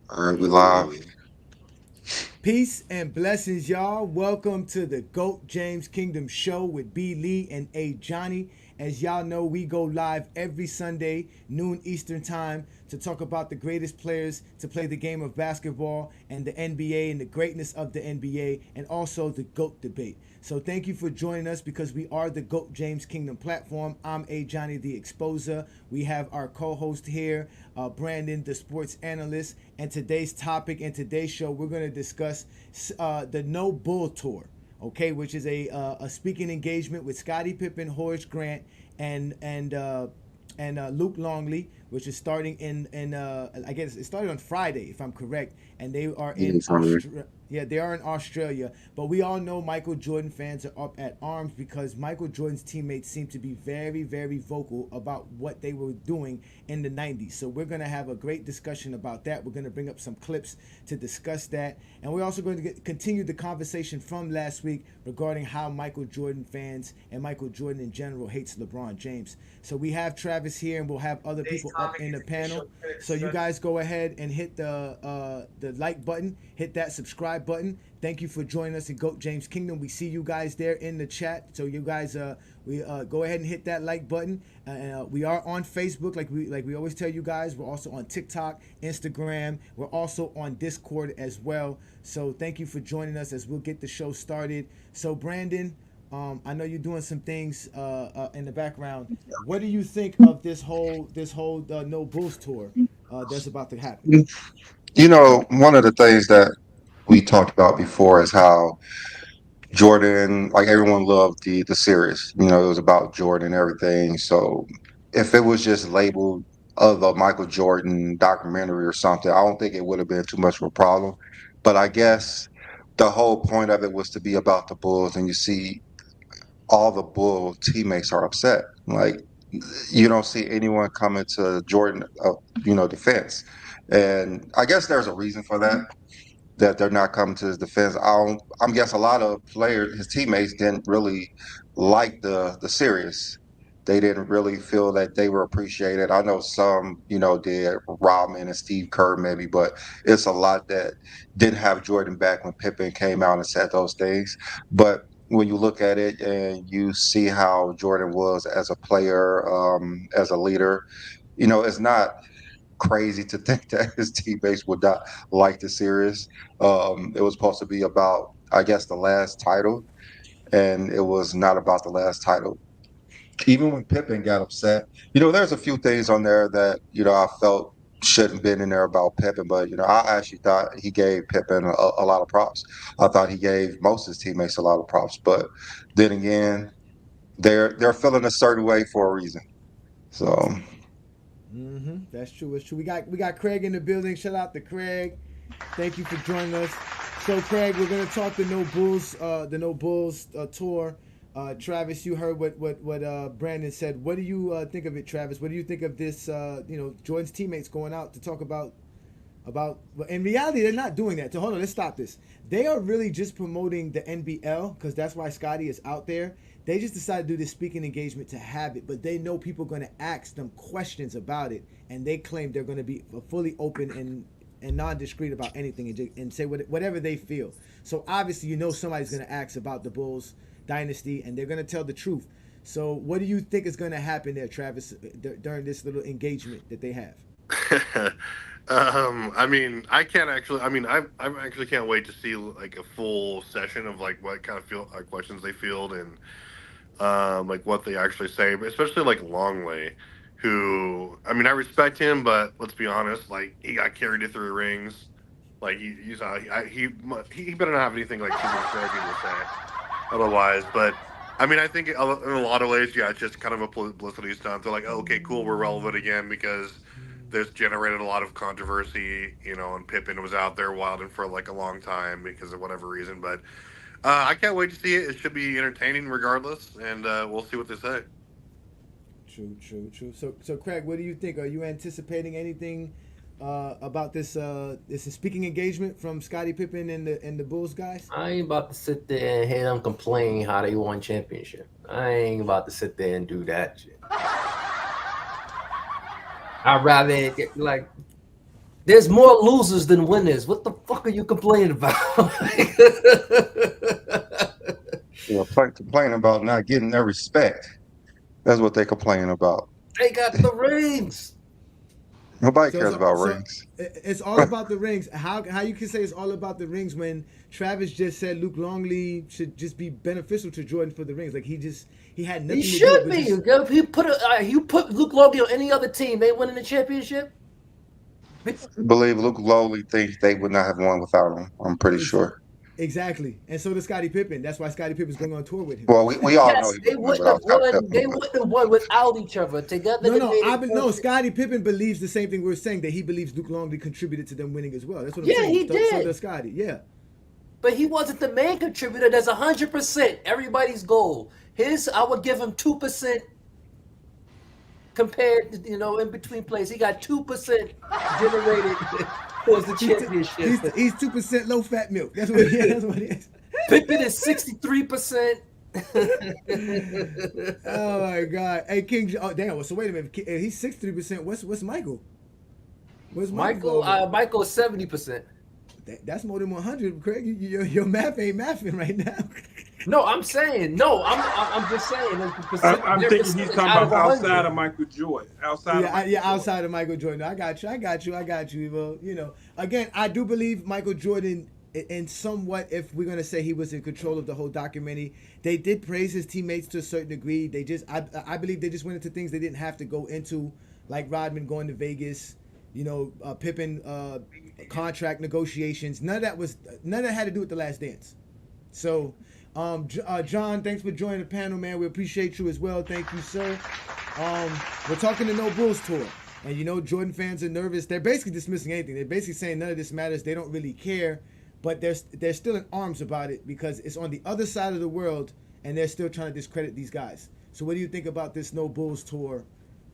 All right, we live. Peace and blessings, y'all. Welcome to the GOAT James Kingdom Show with B. Lee and A. Johnny. As y'all know, we go live every Sunday, noon Eastern Time, to talk about the greatest players to play the game of basketball and the NBA and the greatness of the NBA and also the GOAT debate. So thank you for joining us because we are the GOAT James Kingdom platform. I'm A. Johnny the Exposer. We have our co-host here, Brandon the sports analyst. And today's topic and today's show, we're going to discuss the No Bull Tour, okay, which is a speaking engagement with Scottie Pippen, Horace Grant, and Luke Longley, which is starting in I guess it started on Friday, if I'm correct, and they are Yeah, in sorry. Australia. Yeah, they are in Australia, but we all know Michael Jordan fans are up at arms because Michael Jordan's teammates seem to be very, very vocal about what they were doing in the 90s. So we're going to have a great discussion about that. We're going to bring up some clips to discuss that. And we're also going to continue the conversation from last week regarding how Michael Jordan fans and Michael Jordan in general hates LeBron James. So we have Travis here, and we'll have other people up in the panel. So you guys go ahead and hit the like button, hit that subscribe button. Thank you for joining us in GOAT James Kingdom. We see you guys there in the chat. So you guys, we go ahead and hit that like button. We are on Facebook, like we always tell you guys. We're also on TikTok, Instagram. We're also on Discord as well. So thank you for joining us as we'll get the show started. So Brandon, I know you're doing some things in the background. What do you think of this whole No Bulls tour that's about to happen? One of the things that we talked about before is how Jordan, like everyone loved the series. It was about Jordan and everything. So if it was just labeled of a Michael Jordan documentary or something, I don't think it would have been too much of a problem. But I guess the whole point of it was to be about the Bulls, and you see all the Bull teammates are upset. Like you don't see anyone coming to Jordan, defense. And I guess there's a reason for that, that they're not coming to his defense. I'm guess a lot of players, his teammates, didn't really like the series. They didn't really feel that they were appreciated. I know some, did, Rodman and Steve Kerr maybe, but it's a lot that didn't have Jordan back when Pippen came out and said those things. But when you look at it and you see how Jordan was as a player, as a leader, it's not crazy to think that his teammates would not like the series. It was supposed to be about, I guess, the last title, and it was not about the last title. Even when Pippen got upset, there's a few things on there that I felt shouldn't been in there about Pippen, but I actually thought he gave Pippen a lot of props. I thought he gave most of his teammates a lot of props, but then again, they're feeling a certain way for a reason. So Mm-hmm. That's true. It's true. We got Craig in the building. Shout out to Craig. Thank you for joining us. So Craig, we're gonna talk the No Bulls tour. Travis, you heard what Brandon said. What do you think of it, Travis? What do you think of this? Jordan's teammates going out to talk about. In reality, they're not doing that. So hold on, let's stop this. They are really just promoting the NBL because that's why Scotty is out there. They just decided to do this speaking engagement to have it, but they know people are going to ask them questions about it, and they claim they're going to be fully open and non-discreet about anything and say whatever they feel. So obviously, somebody's going to ask about the Bulls dynasty, and they're going to tell the truth. So what do you think is going to happen there, Travis, during this little engagement that they have? I mean, I can't actually. I mean, I actually can't wait to see like a full session of like what kind of questions they field and like what they actually say. But especially like Longley, who I mean, I respect him, but let's be honest, like he got carried to three rings. Like you saw, he better not have anything like super disparaging to say otherwise. But I mean, I think in a lot of ways, yeah, it's just kind of a publicity stunt. They're like, oh, okay, cool, we're relevant again because this generated a lot of controversy, and Pippen was out there wilding for like a long time because of whatever reason. But I can't wait to see it. It should be entertaining regardless, and we'll see what they say. True, true, true. So Craig, what do you think? Are you anticipating anything about this speaking engagement from Scottie Pippen and the Bulls guys? I ain't about to sit there and hear them complain how they won championship. I ain't about to sit there and do that shit. I'd rather like There's more losers than winners. What the fuck are you complaining about? You know, complaining about not getting their respect. That's what they complain about. They got the rings. Nobody So it's cares about so rings. it's all about the rings. How you can say it's all about the rings when Travis just said Luke Longley should just be beneficial to Jordan for the rings? Like he had He nothing to do should with be. just, If you put Luke Logie on any other team, they winning the championship. I believe Luke Lowley thinks they would not have won without him. I'm pretty ex- sure. exactly. And so does Scottie Pippen. That's why Scottie Pippen's going on tour with him. Well, we all know Yes, he they wouldn't win wouldn't have without Scottie won. Pippen. They wouldn't have won without each other. Together, No, they no, made it no. perfect. Scottie Pippen believes the same thing we're saying, that he believes Luke Longley contributed to them winning as well. That's what I'm Yeah, saying. he So did. does Scottie. Yeah. But he wasn't the main contributor. That's 100% everybody's goal. I would give him 2% compared to, in between plays. He got 2% generated towards the championship. He's 2% low fat milk. That's what he is. That's what he is. Pippen is 63%. Oh my God! Hey King. Oh damn. So wait a minute. He's 63%. What's Michael? What's Michael? Michael is 70%. That's more than 100, Craig. Your math ain't mathing right now. No, I'm saying no. I'm just saying. I'm thinking he's talking about outside of Michael Jordan. Outside of Michael Jordan. I got you. Well, again, I do believe Michael Jordan, and somewhat, if we're gonna say he was in control of the whole documentary, they did praise his teammates to a certain degree. I believe they just went into things they didn't have to go into, like Rodman going to Vegas. Pippen contract negotiations. None of that had to do with the Last Dance. So, John, thanks for joining the panel, man. We appreciate you as well. Thank you, sir. We're talking the No Bulls tour, and Jordan fans are nervous. They're basically dismissing anything. They're basically saying none of this matters. They don't really care, but they're still in arms about it because it's on the other side of the world, and they're still trying to discredit these guys. So, what do you think about this No Bulls tour?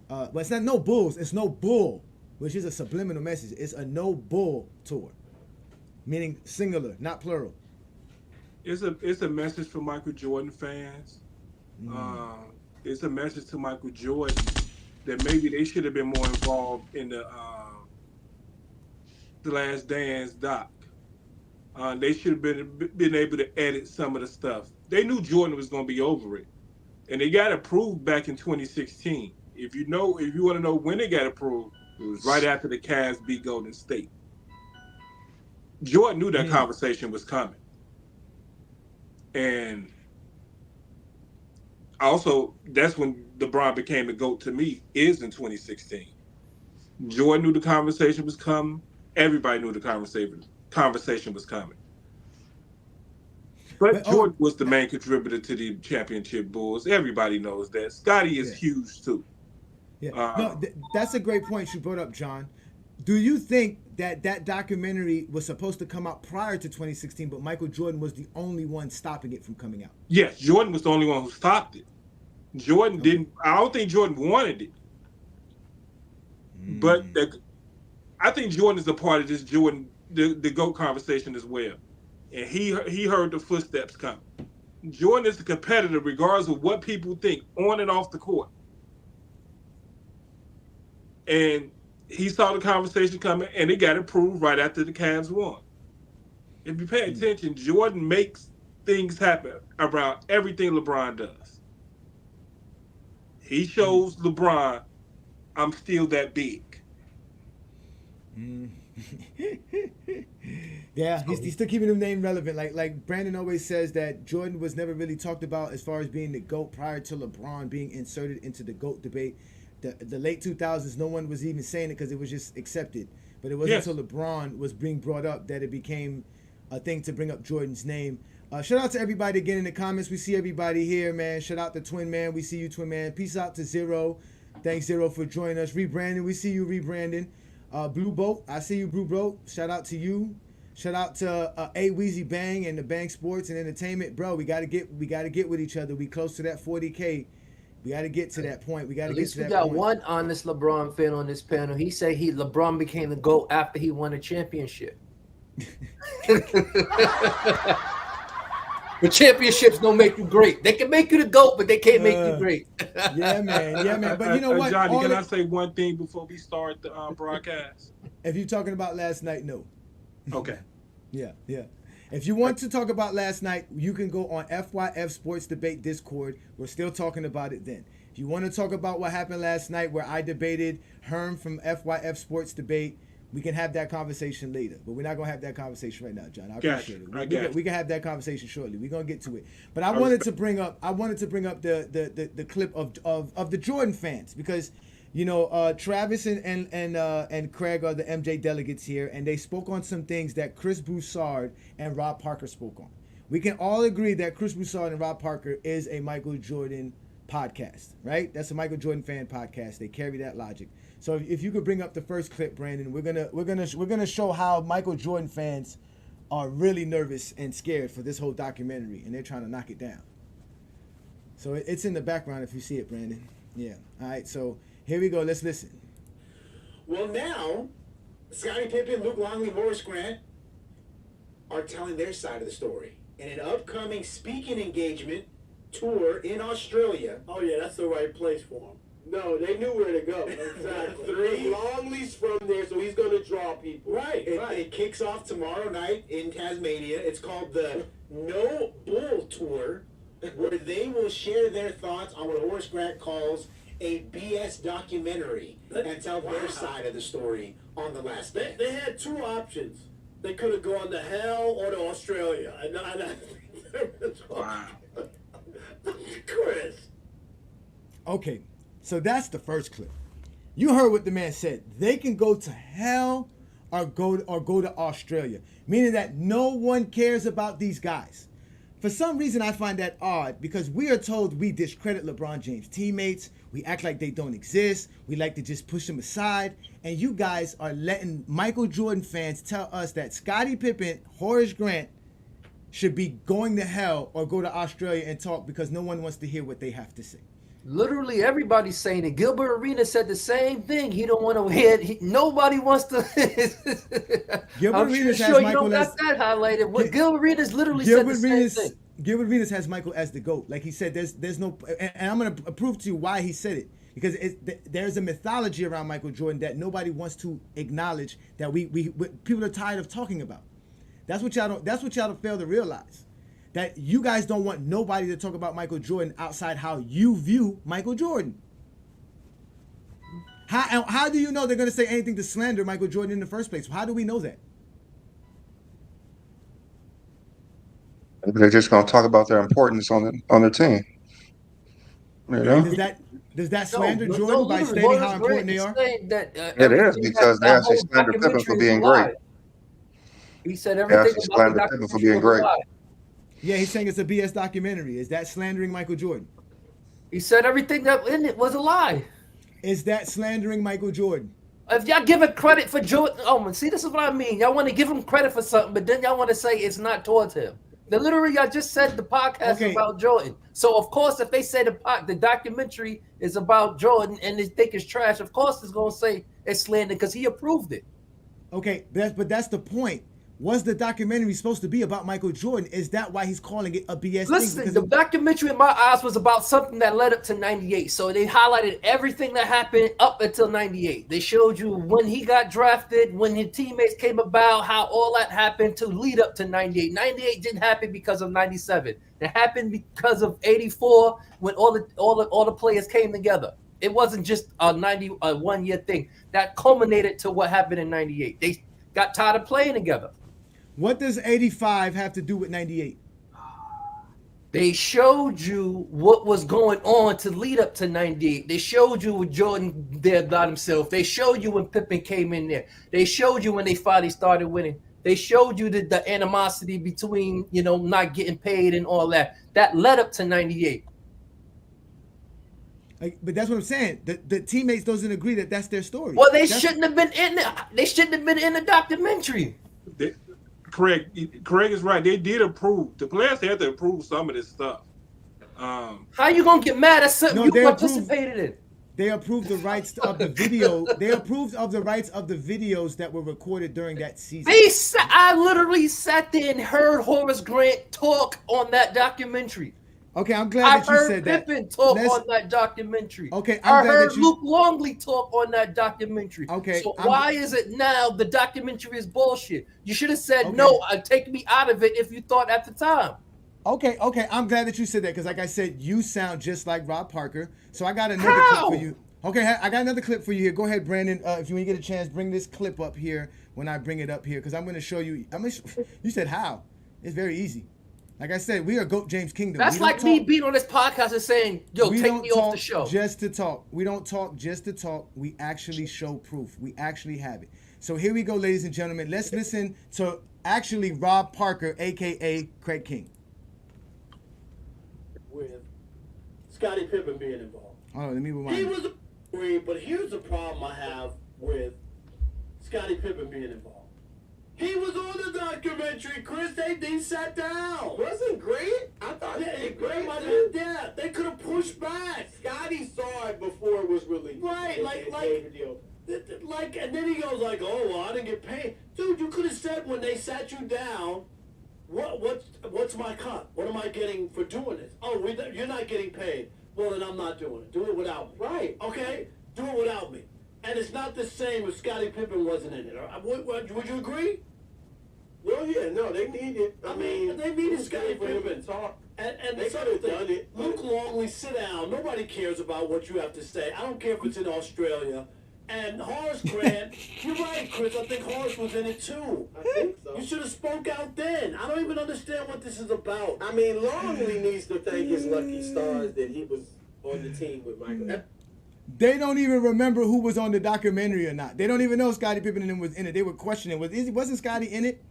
Well, it's not No Bulls. It's No Bull, which is a subliminal message. It's a no bull tour, meaning singular, not plural. It's a message for Michael Jordan fans. It's a message to Michael Jordan that maybe they should have been more involved in the Last Dance doc. They should have been able to edit some of the stuff. They knew Jordan was going to be over it, and they got approved back in 2016. If you want to know when they got approved, it was right after the Cavs beat Golden State. Jordan knew that conversation was coming. And also, that's when LeBron became the GOAT to me, is in 2016. Jordan knew the conversation was coming. Everybody knew the conversation was coming. But Jordan was the main contributor to the championship Bulls. Everybody knows that. Scottie is huge, too. Yeah, that's a great point you brought up, John. Do you think that documentary was supposed to come out prior to 2016, but Michael Jordan was the only one stopping it from coming out? Yes, Jordan was the only one who stopped it. Jordan didn't. I don't think Jordan wanted it, but I think Jordan is a part of this the GOAT conversation as well, and he heard the footsteps coming. Jordan is a competitor, regardless of what people think on and off the court. And he saw the conversation coming, and it got approved right after the Cavs won. If you pay attention, Jordan makes things happen around everything LeBron does. He shows LeBron, I'm still that big. Yeah, he's still keeping his name relevant. Like Brandon always says that Jordan was never really talked about as far as being the GOAT prior to LeBron being inserted into the GOAT debate. The late 2000s, no one was even saying it because it was just accepted. But it wasn't until LeBron was being brought up that it became a thing to bring up Jordan's name. Shout out to everybody again in the comments. We see everybody here, man. Shout out to Twin Man. We see you, Twin Man. Peace out to Zero. Thanks, Zero, for joining us. Rebranding. We see you, Rebranding. Blue Boat. I see you, Blue Boat. Shout out to you. Shout out to A Weezy Bang and the Bang Sports and Entertainment. Bro, we gotta get with each other. We close to that 40K. We got to get to that point. We got to get to that point. At least we got one honest LeBron fan on this panel. He said LeBron became the GOAT after he won a championship. The championships don't make you great. They can make you the GOAT, but they can't make you great. Yeah, man. But you know what? Johnny, can I say one thing before we start the broadcast? If you're talking about last night, no. Okay. Yeah, yeah. If you want to talk about last night, you can go on FYF Sports Debate Discord. We're still talking about it then. If you want to talk about what happened last night where I debated Herm from FYF Sports Debate, we can have that conversation later. But we're not going to have that conversation right now, John. I appreciate it. We can have that conversation shortly. We're going to get to it. But I wanted to bring up the clip of the Jordan fans because Travis and Craig are the MJ delegates here, and they spoke on some things that Chris Broussard and Rob Parker spoke on. We can all agree that Chris Broussard and Rob Parker is a Michael Jordan podcast, right? That's a Michael Jordan fan podcast. They carry that logic. So if you could bring up the first clip, Brandon, we're gonna show how Michael Jordan fans are really nervous and scared for this whole documentary, and they're trying to knock it down. So it's in the background if you see it, Brandon. Yeah. All right. So here we go. Let's listen. Well, now, Scottie Pippen, Luke Longley, Horace Grant are telling their side of the story. In an upcoming speaking engagement tour in Australia. Oh, yeah, that's the right place for him. No, they knew where to go. Exactly. Longley's from there, so he's going to draw people. Right. It kicks off tomorrow night in Tasmania. It's called the No Bull Tour, where they will share their thoughts on what Horace Grant calls a BS documentary and tell their side of the story on the last day. They had two options. They could have gone to hell or to Australia. Wow. Chris. Okay, so that's the first clip. You heard what the man said. They can go to hell or go to Australia, meaning that no one cares about these guys. For some reason, I find that odd because we are told we discredit LeBron James' teammates. We act like they don't exist. We like to just push them aside. And you guys are letting Michael Jordan fans tell us that Scottie Pippen, Horace Grant should be going to hell or go to Australia and talk because no one wants to hear what they have to say. Literally everybody's saying it. Gilbert Arenas said the same thing. He don't want to hear it. Nobody wants to. Gilbert Arenas has you Michael don't as got that highlighted. What Gilbert Arenas literally said the same thing. Gilbert Arenas has Michael as the GOAT. Like he said, there's no, and I'm gonna prove to you why he said it because there's a mythology around Michael Jordan that nobody wants to acknowledge that we people are tired of talking about. That's what y'all don't fail to realize. That you guys don't want nobody to talk about Michael Jordan outside how you view Michael Jordan. How do you know they're going to say anything to slander Michael Jordan in the first place? How do we know that? They're just going to talk about their importance on their team. You know? Does that slander Jordan by stating how important they are? It is because they actually slander Pippen for being great. He said everything about the Pippen for being great. Yeah, he's saying it's a BS documentary. Is that slandering Michael Jordan? He said everything that in it was a lie. Is that slandering Michael Jordan? If y'all give it credit for Jordan, see, this is what I mean. Y'all want to give him credit for something, but then y'all want to say it's not towards him. Literally, y'all just said the podcast is about Jordan. So, of course, if they say the documentary is about Jordan and they think it's trash, of course it's going to say it's slander because he approved it. Okay, but that's the point. Was the documentary supposed to be about Michael Jordan? Is that why he's calling it a BS Listen, thing? the documentary in my eyes was about something that led up to 98. So they highlighted everything that happened up until 98. They showed you when he got drafted, when his teammates came about, how all that happened to lead up to 98. 98 didn't happen because of 97. It happened because of 84 when all the players came together. It wasn't just a 1 year thing. That culminated to what happened in 98. They got tired of playing together. What does 85 have to do with 98? They showed you what was going on to lead up to 98. They showed you when Jordan there by himself. They showed you when Pippen came in there. They showed you when they finally started winning. They showed you the animosity between, not getting paid and all that. That led up to 98. But that's what I'm saying. The teammates doesn't agree that that's their story. Well, they shouldn't have been in it. They shouldn't have been in the documentary. Craig is right. They did approve. The players had to approve some of this stuff. How you gonna get mad at something you participated in? They approved the rights of the video. They approved of the rights of the videos that were recorded during that season. I literally sat there and heard Horace Grant talk on that documentary. Okay, I'm glad I that you heard said that. Pippen talk Let's- on that documentary. Okay, I I'm glad heard that you. Luke Longley talk on that documentary. Okay, So I'm- why is it now the documentary is bullshit? You should have said Okay. no. Take me out of it if you thought at the time. Okay, I'm glad that you said that because, like I said, you sound just like Rob Parker. So I got another How? clip for you. Okay, I got another clip for you here. Go ahead, Brandon. If you get a chance, bring this clip up here when I bring it up here because I'm going to show you. You said how? It's very easy. Like I said, we are Goat James Kingdom. That's like me being on this podcast and saying, "Yo, we take don't me talk off the show." just to talk. We don't talk just to talk. We actually show proof. We actually have it. So here we go, ladies and gentlemen. Let's listen to actually Rob Parker, aka Craig King. With Scottie Pippen being involved. Hold on, let me rewind. He was agree, but here's the problem I have with Scottie Pippen being involved. He was on the documentary, Chris. They sat down. Wasn't great. I thought it great. Yeah, they could have pushed back. Scotty saw it before it was released. Right, and then he goes like, "Oh, well, I didn't get paid, dude. You could have said when they sat you down, what's my cut? What am I getting for doing this? Oh, you're not getting paid. Well, then I'm not doing it. Do it without me. Right? Okay, do it without me. And it's not the same if Scottie Pippen wasn't in it. Would you agree? Well, yeah, no, they needed. I mean, they needed Scottie Pippen. And they could have done it. Luke Longley, sit down. Nobody cares about what you have to say. I don't care if it's in Australia. And Horace Grant, you're right, Chris. I think Horace was in it too. I think so. You should have spoke out then. I don't even understand what this is about. I mean, Longley needs to thank his lucky stars that he was on the team with Michael. They don't even remember who was on the documentary or not. They don't even know Scottie Pippen and them was in it. They were questioning, wasn't Scottie in it?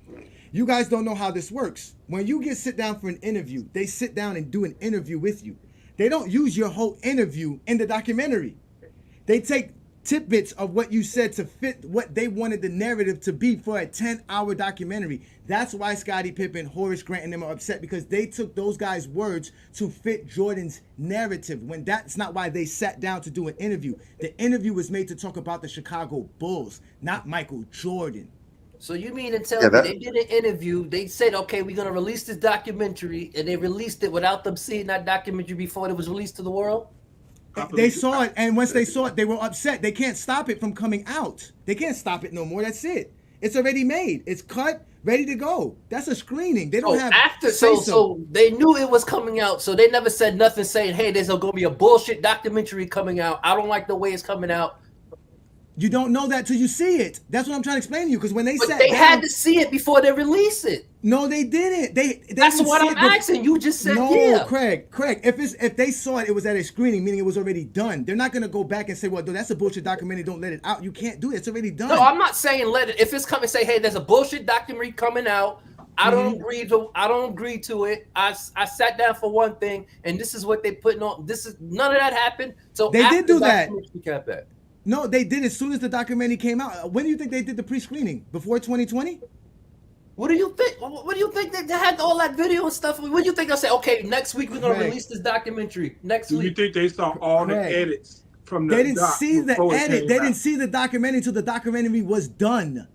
You guys don't know how this works. When you sit down for an interview, they sit down and do an interview with you. They don't use your whole interview in the documentary. They take tidbits of what you said to fit what they wanted the narrative to be for a 10-hour documentary. That's why Scottie Pippen, Horace Grant, and them are upset because they took those guys' words to fit Jordan's narrative when that's not why they sat down to do an interview. The interview was made to talk about the Chicago Bulls, not Michael Jordan. So you mean to tell me they did an interview, they said, okay, we're going to release this documentary, and they released it without them seeing that documentary before it was released to the world? They saw it, and once they saw it, they were upset. They can't stop it from coming out. They can't stop it no more. That's it. It's already made. It's cut, ready to go. That's a screening. They don't have so they knew it was coming out, so they never said nothing saying, hey, there's going to be a bullshit documentary coming out. I don't like the way it's coming out. You don't know that till you see it. That's what I'm trying to explain to you. Because when they said they had to see it before they release it. No, they didn't. That's what I'm asking. You just said no, Craig. If they saw it, it was at a screening, meaning it was already done. They're not gonna go back and say, "Well, that's a bullshit documentary. Don't let it out." You can't do it. It's already done. No, I'm not saying let it. If it's coming, say, "Hey, there's a bullshit documentary coming out." I don't agree to it. I sat down for one thing, and this is what they putting on. None of that happened. So they did do that. Kept No, they did as soon as the documentary came out. When do you think they did the pre-screening? Before 2020? What do you think? What do you think they had all that video and stuff? What do you think they'll say? Okay, next week we're gonna release this documentary. Next week. Do you think they saw all the edits from the? They didn't see the edit. They didn't see the documentary until the documentary was done.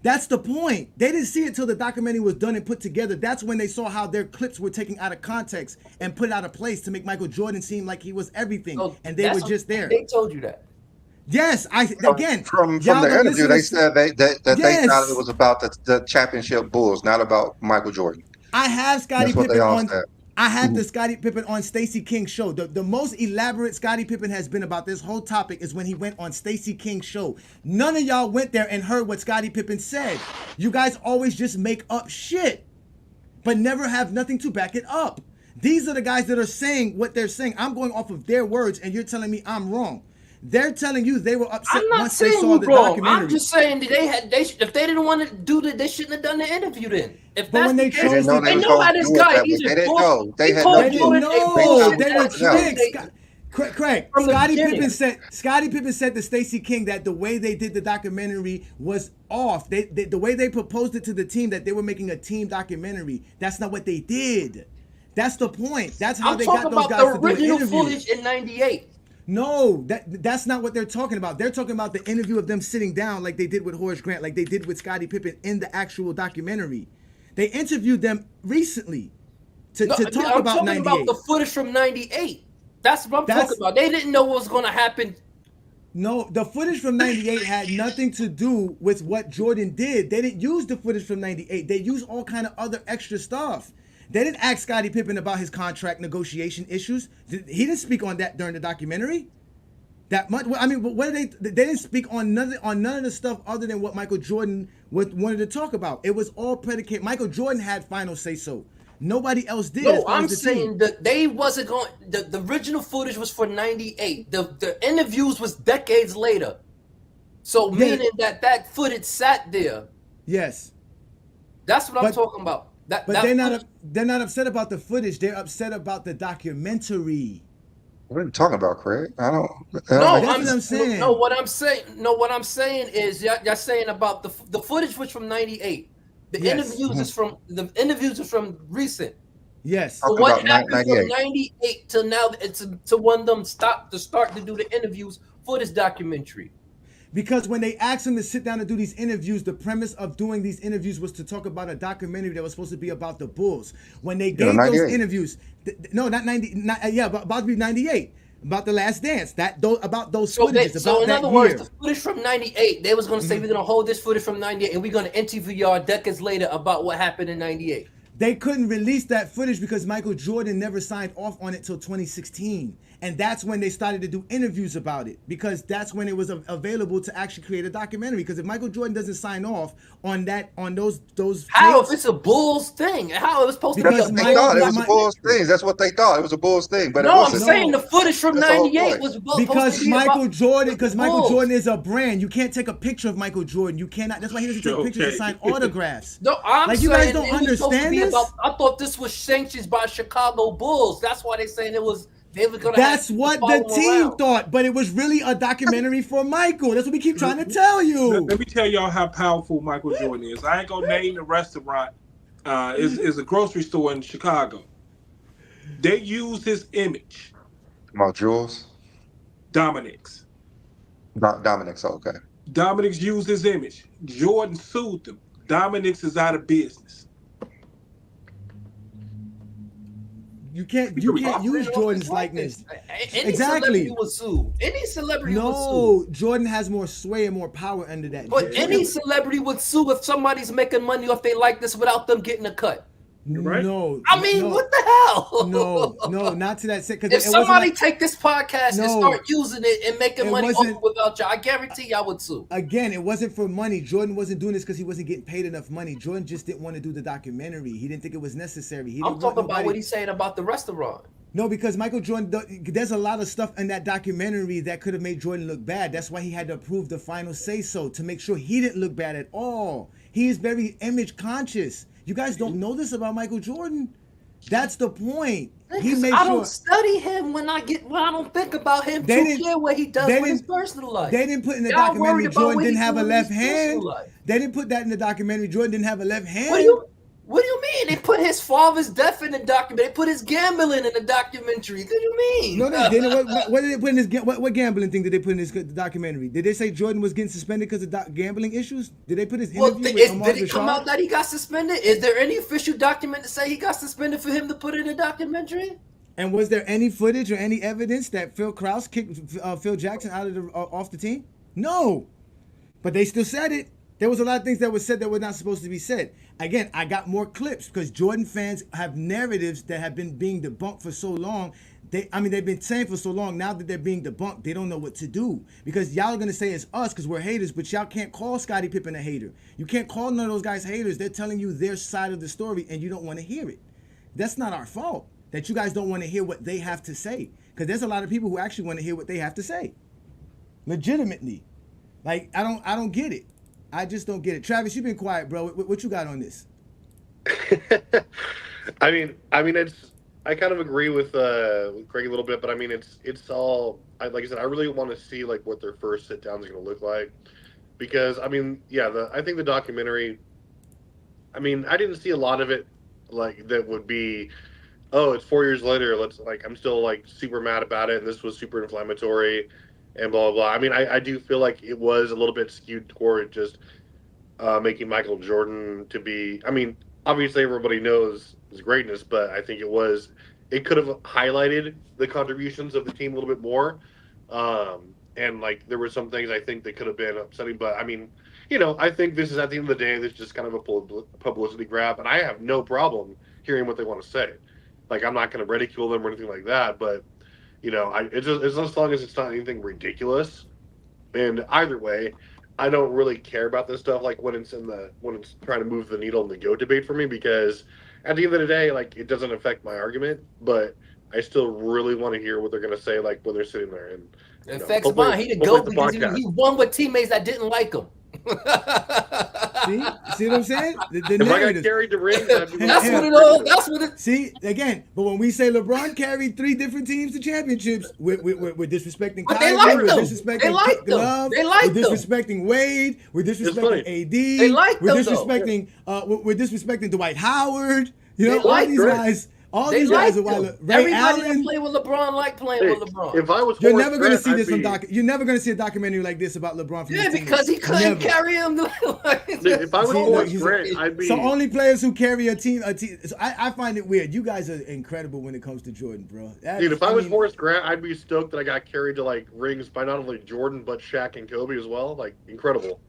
That's the point. They didn't see it till the documentary was done and put together. That's when they saw how their clips were taken out of context and put out of place to make Michael Jordan seem like he was everything, and they were just there. They told you that. Yes, from the interview they said they thought it was about the championship Bulls, not about Michael Jordan. I have Scottie Pippen on. I have the Scottie Pippen on Stacey King's show. The most elaborate Scottie Pippen has been about this whole topic is when he went on Stacey King's show. None of y'all went there and heard what Scottie Pippen said. You guys always just make up shit, but never have nothing to back it up. These are the guys that are saying what they're saying. I'm going off of their words, and you're telling me I'm wrong. They're telling you they were upset once they saw the documentary. I'm just saying if they didn't want to do that, they shouldn't have done the interview then. If but when they chose, they know how this guy. They didn't know. They were tricked. Craig, Scottie Pippen said to Stacey King that the way they did the documentary was off. The way they proposed it to the team, that they were making a team documentary. That's not what they did. That's the point. That's how they got those guys to do an interview. I'm talking about the original footage in '98. No, that's not what they're talking about. They're talking about the interview of them sitting down like they did with Horace Grant, like they did with Scottie Pippen in the actual documentary. They interviewed them recently. No, to talk I'm about talking about 98. the footage from '98. That's what I'm That's talking about. They didn't know what was going to happen. No, the footage from 98 had nothing to do with what Jordan did. They didn't use the footage from 98. They used all kind of other extra stuff. They didn't ask Scottie Pippen about his contract negotiation issues. He didn't speak on that during the documentary. That much. I mean, what did they? They didn't speak on none of the stuff other than what Michael Jordan wanted to talk about. It was all predicated. Michael Jordan had final say so. Nobody else did. No, As I'm the saying team. that they wasn't going. The original footage was for '98. The interviews was decades later. So Yeah. meaning that footage sat there. Yes. That's what I'm But- talking about. But that they're not upset about the footage. They're upset about the documentary. What are you talking about, Craig? I don't No, make That's sense. what I'm saying. no. What I'm saying is you're saying about the footage was from '98. The Yes. interviews is from recent. Yes. So Talking what about happened from 98. '98 till now? It's to when them start to do the interviews for this documentary. Because when they asked him to sit down and do these interviews, the premise of doing these interviews was to talk about a documentary that was supposed to be about the Bulls. When they gave those 98. interviews, no, not 90, yeah, about to be 98, about the Last Dance, about those So, footages, so about in that other year. words, the footage from '98, they was gonna say we're gonna hold this footage from '98 and we're gonna interview y'all decades later about what happened in '98. They couldn't release that footage because Michael Jordan never signed off on it till 2016. And that's when they started to do interviews about it, because that's when it was available to actually create a documentary. Because if Michael Jordan doesn't sign off on those How tapes, if it's a Bulls thing? How it was supposed to That's be a Because what they Michael- thought. It Bulls was a my- Bulls thing. That's what they thought. It was a Bulls thing, but it No, I'm wasn't. saying the footage from That's the whole '98 point. was supposed because to be Michael about Jordan, the because Michael Bulls. Jordan is a brand. You can't take a picture of Michael Jordan. You cannot. That's why he doesn't take pictures and Okay. sign autographs. No, I'm Like, saying you guys don't it was supposed to understand be this? about. I thought this was sanctioned by Chicago Bulls. That's why they saying it was. They were gonna. That's have what follow the him team around. thought, but it was really a documentary for Michael. That's what we keep trying to tell you. Let me tell y'all how powerful Michael Jordan is. I ain't gonna name the restaurant. Is a grocery store in Chicago. They use his image, About Jules, Dominic's. Dominic's okay. Dominic's used his image. Jordan sued them. Dominic's is out of business. You can't use Jordan's likeness. Any Exactly. celebrity would sue. Any celebrity would sue. No, Jordan has more sway and more power under that. But any celebrity would sue if somebody's making money off they likeness without them getting a cut. Right? No, I mean, no, what the hell? no, not to that extent. If Because somebody take this podcast and No. start using it and making It money off wasn't- it without y'all, I guarantee y'all would sue. again, it wasn't for money. Jordan wasn't doing this because he wasn't getting paid enough money. Jordan just didn't want to do the documentary. He didn't think it was necessary. He I'm didn't talking want about nobody- what he's saying about the restaurant. No, because Michael Jordan, there's a lot of stuff in that documentary that could have made Jordan look bad. That's why he had to approve the final say so to make sure he didn't look bad at all. He is very image conscious. You guys don't know this about Michael Jordan. That's the point. He Because made I sure don't study him when I don't think about him They to didn't- care what he does they with his didn't- personal life. they didn't put in the Y'all documentary worried about Jordan what didn't he have a do with left his personal hand. life. They didn't put that in the documentary. Jordan didn't have a left hand. What do you mean? They put his father's death in the document. They put his gambling in the documentary. What do you mean? No, they didn't. What did they put in this? What gambling thing did they put in this documentary? Did they say Jordan was getting suspended because of gambling issues? Did they put his Well, interview with Omar did it come Rashad? out that he got suspended? Is there any official document to say he got suspended for him to put in a documentary? And was there any footage or any evidence that Phil Krause kicked Phil Jackson out of off the team? No, but they still said it. There was a lot of things that were said that were not supposed to be said. Again, I got more clips because Jordan fans have narratives that have been being debunked for so long. They've been saying for so long. Now that they're being debunked, they don't know what to do because y'all are gonna say it's us because we're haters, but y'all can't call Scottie Pippen a hater. You can't call none of those guys haters. They're telling you their side of the story, and you don't want to hear it. That's not our fault that you guys don't want to hear what they have to say because there's a lot of people who actually want to hear what they have to say, legitimately. Like I don't get it. I just don't get it. Travis, you've been quiet, bro. What you got on this? I mean, it's. I kind of agree with Greg a little bit, but I mean, it's all. Like I said, I really want to see like what their first sit down is going to look like, because I mean, yeah, I think the documentary. I mean, I didn't see a lot of it, like that would be, oh, it's 4 years later. I'm still like super mad about it, and this was super inflammatory, and blah blah blah. I mean, I do feel like it was a little bit skewed toward just making Michael Jordan to be. I mean, obviously everybody knows his greatness, but I think it could have highlighted the contributions of the team a little bit more. And like there were some things I think that could have been upsetting, but I mean, I think this is at the end of the day, this is just kind of a publicity grab, and I have no problem hearing what they want to say. Like I'm not going to ridicule them or anything like that, but it's just as long as it's not anything ridiculous. And either way, I don't really care about this stuff like when it's trying to move the needle in the GOAT debate for me because at the end of the day, like it doesn't affect my argument, but I still really want to hear what they're going to say like when they're sitting there and it affects mine. He the GOAT because he won with teammates that didn't like him. See what I'm saying? The if I got carried the ring, that's what it all. That's what it. See again, but when we say LeBron carried 3 different teams to championships, we're disrespecting Kyrie, we're disrespecting Love, we're disrespecting Wade, we're disrespecting AD, we're disrespecting we're disrespecting Dwight Howard. All these guys. All these guys are wild. Ray Allen play with LeBron like playing with LeBron. If I was, you're never going to see this You're never going to see a documentary like this about LeBron. Yeah, because he couldn't carry him. If I was Horace Grant, I'd be. So only players who carry a team. So I find it weird. You guys are incredible when it comes to Jordan, bro. If I was Horace Grant, I'd be stoked that I got carried to like rings by not only Jordan but Shaq and Kobe as well. Like incredible.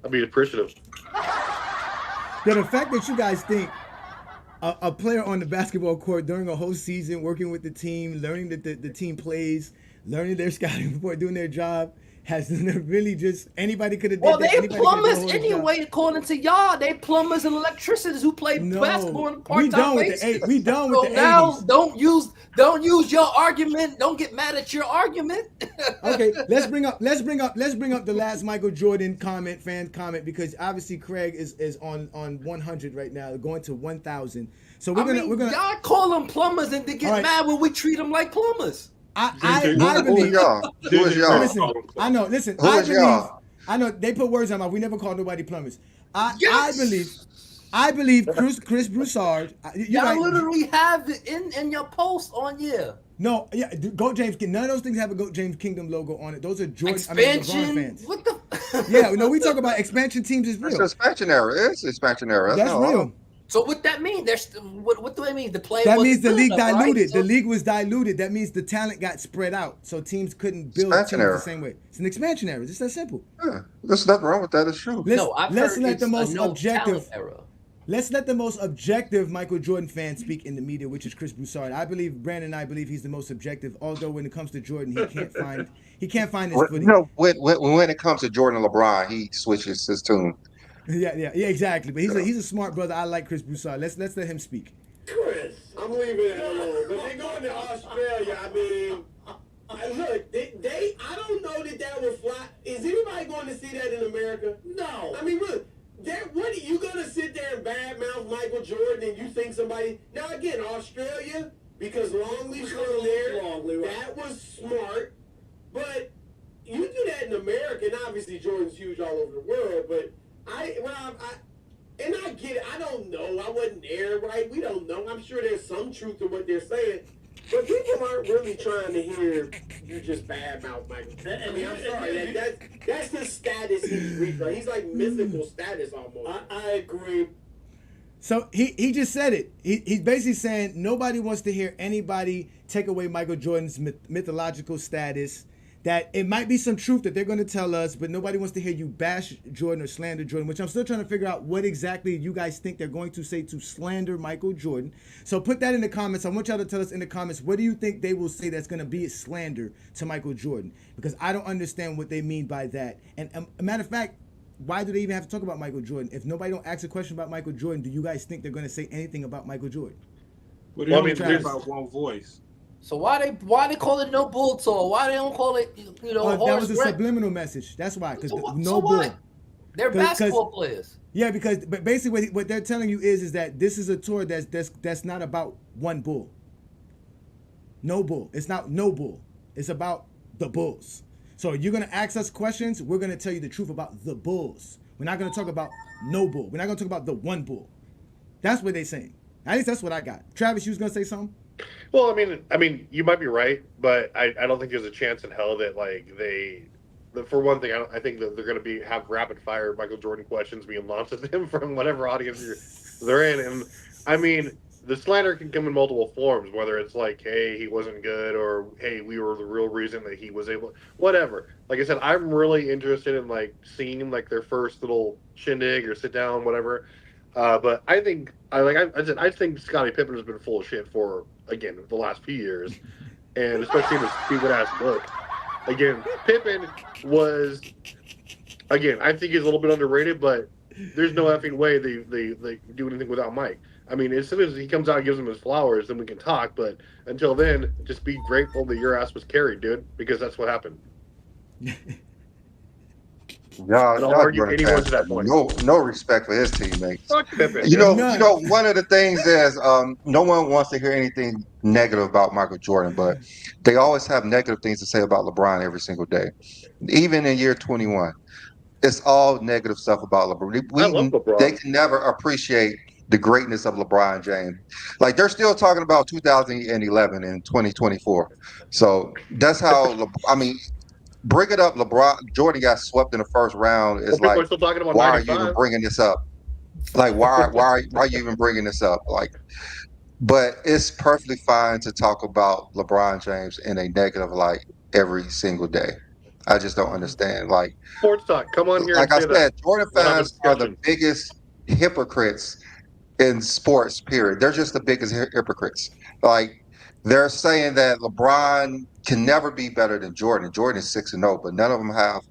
I'd be appreciative. The fact that you guys think a player on the basketball court during a whole season, working with the team, learning that the team plays, learning their scouting report, doing their job, has really just anybody could have. Well, they plumbers anyway, according to y'all. They plumbers and electricians who play basketball on a part-time basis. We done with the now 80s. Don't use your argument. Don't get mad at your argument. Okay, let's bring up the last Michael Jordan fan comment because obviously Craig is on 100 right now, going to 1,000. So we're gonna y'all call them plumbers and they get mad when we treat them like plumbers. I believe y'all. Who is y'all? Listen, I know. Listen, Who is y'all? I know they put words on my mouth. We never called nobody plumbers. I believe Chris Broussard. Y'all literally have it in your post on No, yeah, Goat James. None of those things have a Goat James Kingdom logo on it. Those are expansion. LeBron fans. What the? Yeah, no, we talk about expansion teams is real. It's expansion era. It's expansion era. That's real. So what that mean? What do I mean? The play. That means the league diluted. Right? The league was diluted. That means the talent got spread out, so teams couldn't build teams the same way. It's an expansion era. It's that simple. Yeah, there's nothing wrong with that. It's true. Let's let the most objective era. Let's let the most objective Michael Jordan fan speak in the media, which is Chris Broussard. Brandon and I believe he's the most objective. Although when it comes to Jordan, he can't find his footing. When it comes to Jordan and LeBron, he switches his tune. Yeah, exactly. But he's a smart brother. I like Chris Broussard. Let's let him speak. Chris, I'm leaving it alone. But they're going to Australia. I mean, look, I don't know that will fly. Is anybody going to see that in America? No. I mean, look, what are you going to sit there and badmouth Michael Jordan and you think somebody? Now again, Australia, because Longley's from there. That was smart, but you do that in America, and obviously Jordan's huge all over the world, but. I get it. I don't know. I wasn't there, right? We don't know. I'm sure there's some truth to what they're saying. But people aren't really trying to hear you just badmouth Michael. I mean, I'm sorry. That's the status he's reached. Right? He's like mythical status almost. I agree. So he just said it. He's basically saying nobody wants to hear anybody take away Michael Jordan's mythological status. That it might be some truth that they're going to tell us, but nobody wants to hear you bash Jordan or slander Jordan, which I'm still trying to figure out what exactly you guys think they're going to say to slander Michael Jordan. So put that in the comments. I want y'all to tell us in the comments, what do you think they will say that's going to be a slander to Michael Jordan? Because I don't understand what they mean by that. And a matter of fact, why do they even have to talk about Michael Jordan? If nobody don't ask a question about Michael Jordan, do you guys think they're going to say anything about Michael Jordan? Well, they only talk about one voice. So why they call it no bull tour? Why they don't call it that was a subliminal message. That's why, because no bull. They're basketball players. Yeah, but basically what they're telling you is that this is a tour that's not about one bull. No bull. It's not no bull. It's about the Bulls. So you're gonna ask us questions. We're gonna tell you the truth about the Bulls. We're not gonna talk about no bull. We're not gonna talk about the one bull. That's what they're saying. At least that's what I got. Travis, you was gonna say something? Well, I mean, you might be right, but I don't think there's a chance in hell that for one thing, I think that they're going to have rapid fire Michael Jordan questions being launched at them from whatever audience they're in, and I mean, the slander can come in multiple forms, whether it's like, hey, he wasn't good, or hey, we were the real reason that he was able, whatever. Like I said, I'm really interested in like seeing like their first little shindig or sit down, whatever. But I think I said I think Scottie Pippen has been full of shit for again the last few years, and especially in his stupid ass book. Again, Pippen was again. I think he's a little bit underrated, but there's no effing way they do anything without Mike. I mean, as soon as he comes out and gives him his flowers, then we can talk. But until then, just be grateful that your ass was carried, dude, because that's what happened. And I'll argue Jordan anyone fans to that have point. no respect for his teammates. Fuck Pippen, You dude. know, one of the things is no one wants to hear anything negative about Michael Jordan, but they always have negative things to say about LeBron every single day. Even in year 21, it's all negative stuff about LeBron. I love They LeBron. can never appreciate the greatness of LeBron James. Like they're still talking about 2011 and 2024. So that's how I mean, bring it up. LeBron Jordan got swept in the first round. Well, It's people like, are still talking about why are you even '95. bringing this up? Like, why are you even bringing this up? Like, but it's perfectly fine to talk about LeBron James in a negative light every single day. I just don't understand. Sports talk. Come on here and Like I say that. said, Jordan We'll have a fans are the discussion. biggest hypocrites in sports. Period. They're just the biggest hypocrites. Like they're saying that LeBron can never be better than Jordan. Jordan is 6-0, but none of them have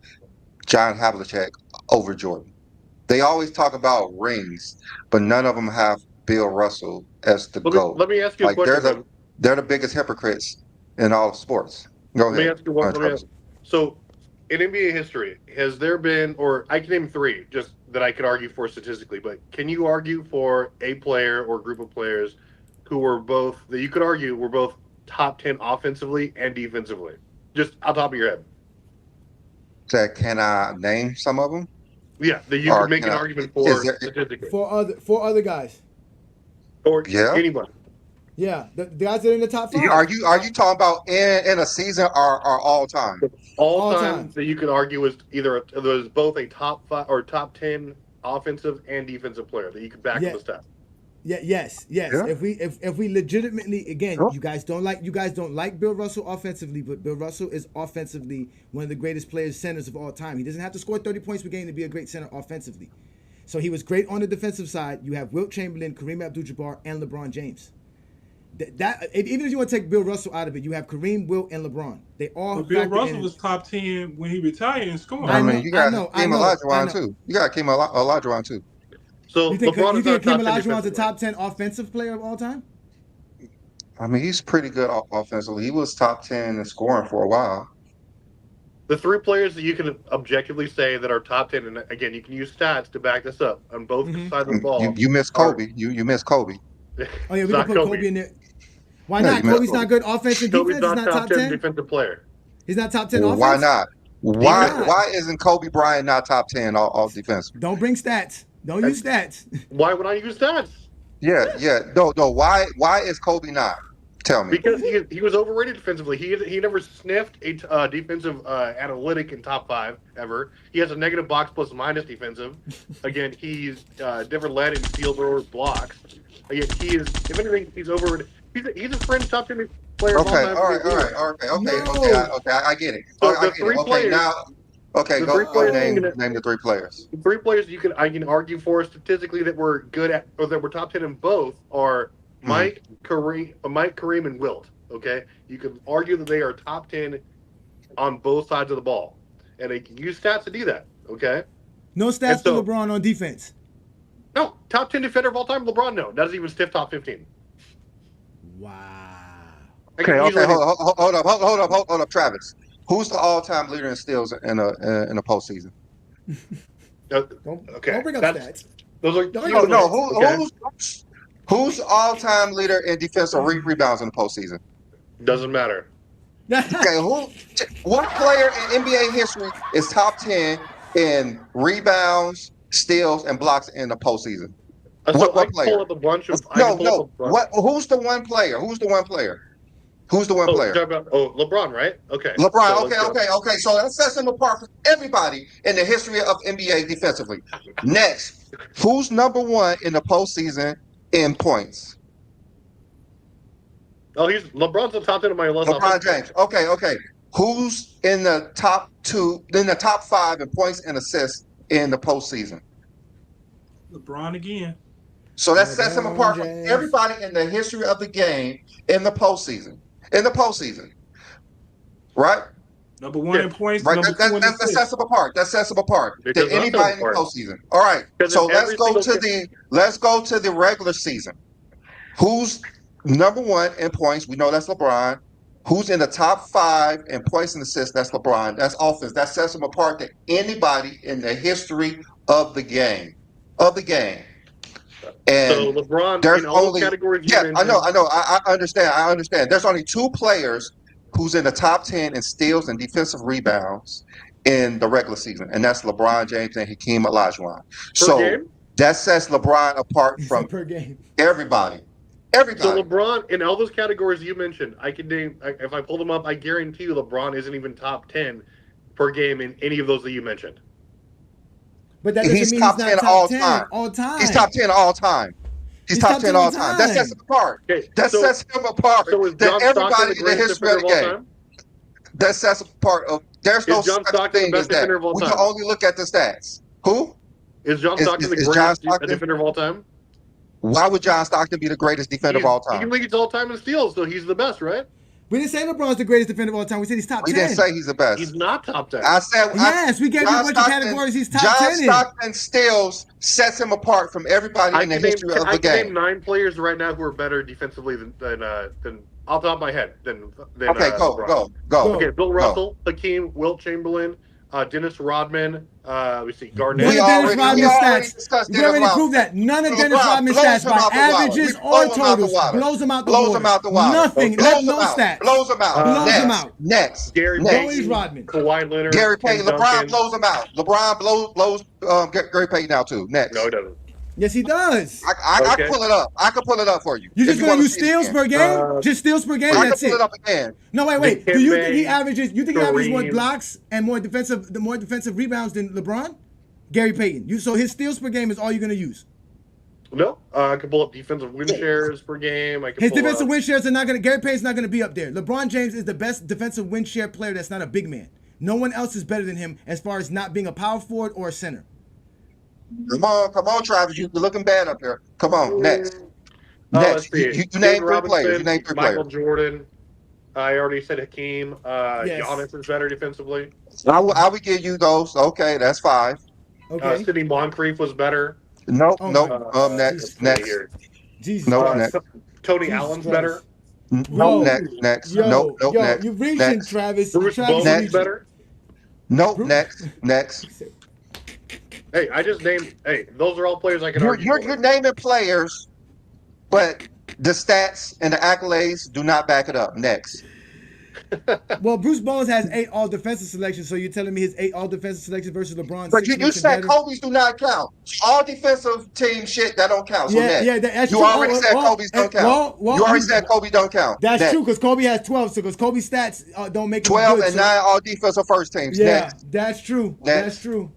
John Havlicek over Jordan. They always talk about rings, but none of them have Bill Russell as the GOAT. Let me ask you a Like question, then. they're the biggest hypocrites in all of sports. Go Let me ahead, ask you one. Let me ask. Travis. So, in NBA history, has there been, or I can name three, just that I could argue for statistically, but can you argue for a player or group of players who were both that you could argue were both top 10 offensively and defensively, just on top of your head? That can I name some of them, Yeah, that you could or make can an I? argument Is for there? statistically, Four other guys. or Yeah. anybody. Yeah, the guys that are in the top five. Are you talking about in a season or all time? All All time time. that you could argue was either was both a top 5 or top 10 offensive and defensive player that you could back Yeah. up the stat. Yeah, yes. Yeah. If we legitimately again, Sure. you guys don't like Bill Russell offensively, but Bill Russell is offensively one of the greatest players centers of all time. He doesn't have to score 30 points per game to be a great center offensively. So he was great on the defensive side. You have Wilt Chamberlain, Kareem Abdul-Jabbar, and LeBron James. Even if you want to take Bill Russell out of it, you have Kareem, Wilt, and LeBron. They all But Bill factor Russell in. was top 10 when he retired in scoring. I I mean, know, you I got know, I Hakeem know, I Olajuwon know. too. You got Hakeem Olajuwon too. So You think LeBron is not Hakeem top 10 Olajuwon's a defensively. top 10 offensive player of all time? I mean, he's pretty good offensively. He was top 10 in scoring for a while. The three players that you can objectively say that are top 10, and again, you can use stats to back this up on both sides of the ball. You missed Are, Kobe. You missed Kobe. Oh yeah, it's we can not put Kobe. Kobe in there. Why Yeah, not? you missed Kobe's Kobe. not good offense and Kobe's defense. He's not not top top 10 10. defensive player. He's not top 10 Well, offense. why not? Why not? Why isn't Kobe Bryant not top 10 all defense? Don't bring stats. Don't use stats. Why would I use stats? Yeah. No. Why is Kobe not? Tell me. Because he was overrated defensively. He never sniffed a defensive analytic in top 5 ever. He has a negative box plus minus defensive. Again, he's never led in steals or blocks. Again, he is, if anything, he's overrated. He's a fringe top 10 player of all Okay, time. all right. Okay, I get it. So I the get it. three Okay, players, now, okay, the go three players name you can, the three players. the three players I can argue for statistically that were good at or that were top 10 in both are Mike, Kareem, and Wilt. Okay, you can argue that they are top 10 on both sides of the ball, and they can use stats to do that. Okay, No stats And so- for LeBron on defense. no top 10 defender of all time, LeBron. No, doesn't even stiff top 15. Wow. I can Okay, easily do- hold up, Travis. Who's the all-time leader in steals in a postseason? Okay, Don't bring up that's- stats. Those are Don't No, bring no. up stats. Who's the all-time leader in defensive rebounds in the postseason? doesn't matter. Okay, what player in NBA history is top 10 in rebounds, steals, and blocks in the postseason? So What I can player? pull up a bunch of. I No, can pull no. up a bunch. What? Who's the one player? Who's the one player? Who's the one Oh, player? you're talking about LeBron, right? Okay. LeBron. So let's go. Okay. So that sets him apart from everybody in the history of NBA defensively. Next, who's number one in the postseason in points? Oh, he's LeBron's the top 10 of my list. LeBron James. Okay. Who's in the top 5 in points and assists in the postseason? LeBron again. So that sets him LeBron apart from James. everybody in the history of the game in the postseason. In the postseason, right? Number 1 in points, Right. number 2 in That assists. sets him apart. That sets him apart It than does not set him anybody in the apart. postseason. All right. Because So in every let's go to the regular season. Who's number 1 in points? We know that's LeBron. Who's in the top 5 in points and assists? That's LeBron. That's offense. That sets him apart than anybody in the history of the game. And So LeBron, there's in all only those categories you yeah, mentioned, I know. I understand. There's only 2 players who's in the top 10 in steals and defensive rebounds in the regular season, and that's LeBron James and Hakeem Olajuwon. So game? that sets LeBron apart He from said per game. everybody. So Everybody. LeBron, in all those categories you mentioned, I can name. If I pull them up, I guarantee you LeBron isn't even top 10 per game in any of those that you mentioned. But that doesn't He's mean top he's 10 not all top 10 time. all time. He's top 10 all time. He's top 10 all time. That sets him apart. Okay, That so, sets him apart so is than John Stockton everybody the in the greatest history of defender the of all game. time? That sets him apart. There's no Is John such Stockton the thing as best that. defender of all We can time? only look at the stats. Who? Is John Stockton the is John greatest Stockton? defender of all time? Why would John Stockton be the greatest defender of all He time? leads all time in steals, so he's the best, right? We didn't say LeBron's the greatest defender of all time. We said he's top We 10. didn't say he's the best. He's not top 10. I said Yes, we gave you a John bunch of Stockton- categories he's top John 10 in. Stockton steals sets him apart from everybody I in the can name, history of I the can name game. 9 players right now who are better defensively than off the top of my head than Okay, LeBron. go. Okay, Bill Russell, Hakeem, Wilt Chamberlain, Dennis Rodman. We see Garnett. None We of Dennis already Rodman's discussed stats. We Dennis already Rodman. proved that. None of Dennis LeBron Rodman's blows stats him by out the water. averages We or blow him out the totals water. blows him out the Blows water. him out the water. Nothing. Blows Let him no out. stats. Blows him out. Blows him Next. out. Next. Gary Next. Always Rodman. Kawhi Leonard, Gary Tim Payton. LeBron Duncan. blows him out. LeBron blows Gary Payton out too. Next. No, he doesn't. Yes, he does. I Okay. can pull it up. I can pull it up for you. You if just you gonna wanna use see it steals again. per game? Just steals per game? I can That's pull it. it up again. No, wait. Nick Do you think he Kimmey, averages? You think he averages more Kareem. blocks and more defensive rebounds than LeBron? Gary Payton. So his steals per game is all you're gonna use. No, I can pull up defensive win shares per game. I can His pull defensive up, win shares are not gonna. Gary Payton's not gonna be up there. LeBron James is the best defensive win share player that's not a big man. No one else is better than him as far as not being a power forward or a center. Come on, Travis. You're looking bad up here. Come on, next. Let's Next. see. You David named 3 Robinson, players. You named 3 Michael players. Jordan. I already said Hakeem. Yes. Giannis is better defensively. I would give you those. Okay, that's 5. Okay. Sidney Moncrief was better. Nope. Oh Nope. my Next. let's see Next. here. Jesus. No, Christ. next. Tony Jesus Allen's Christ. better. Nope. Whoa. Next. Yo, Nope. Nope. yo, Next. you reaching, Next. Travis. Bruce Travis Bowen's Next. reaching. better. Nope. Bruce- Next. Hey, I just named. Hey, those are all players I can argue. You're for. naming players, but the stats and the accolades do not back it up. Next. Well, Bruce Bones has 8 all defensive selections, so you're telling me his 8 all defensive selections versus LeBron's But 6 you makes it said better? Kobe's do not count. All defensive team shit that don't count. So next. That's You true. already said Kobe's don't count. You already said Kobe don't count. That's Next. true because Kobe has 12, so because Kobe's stats don't make him 12 good, and so- 9 all defensive first teams. Yeah, Next. that's true. Next. That's true.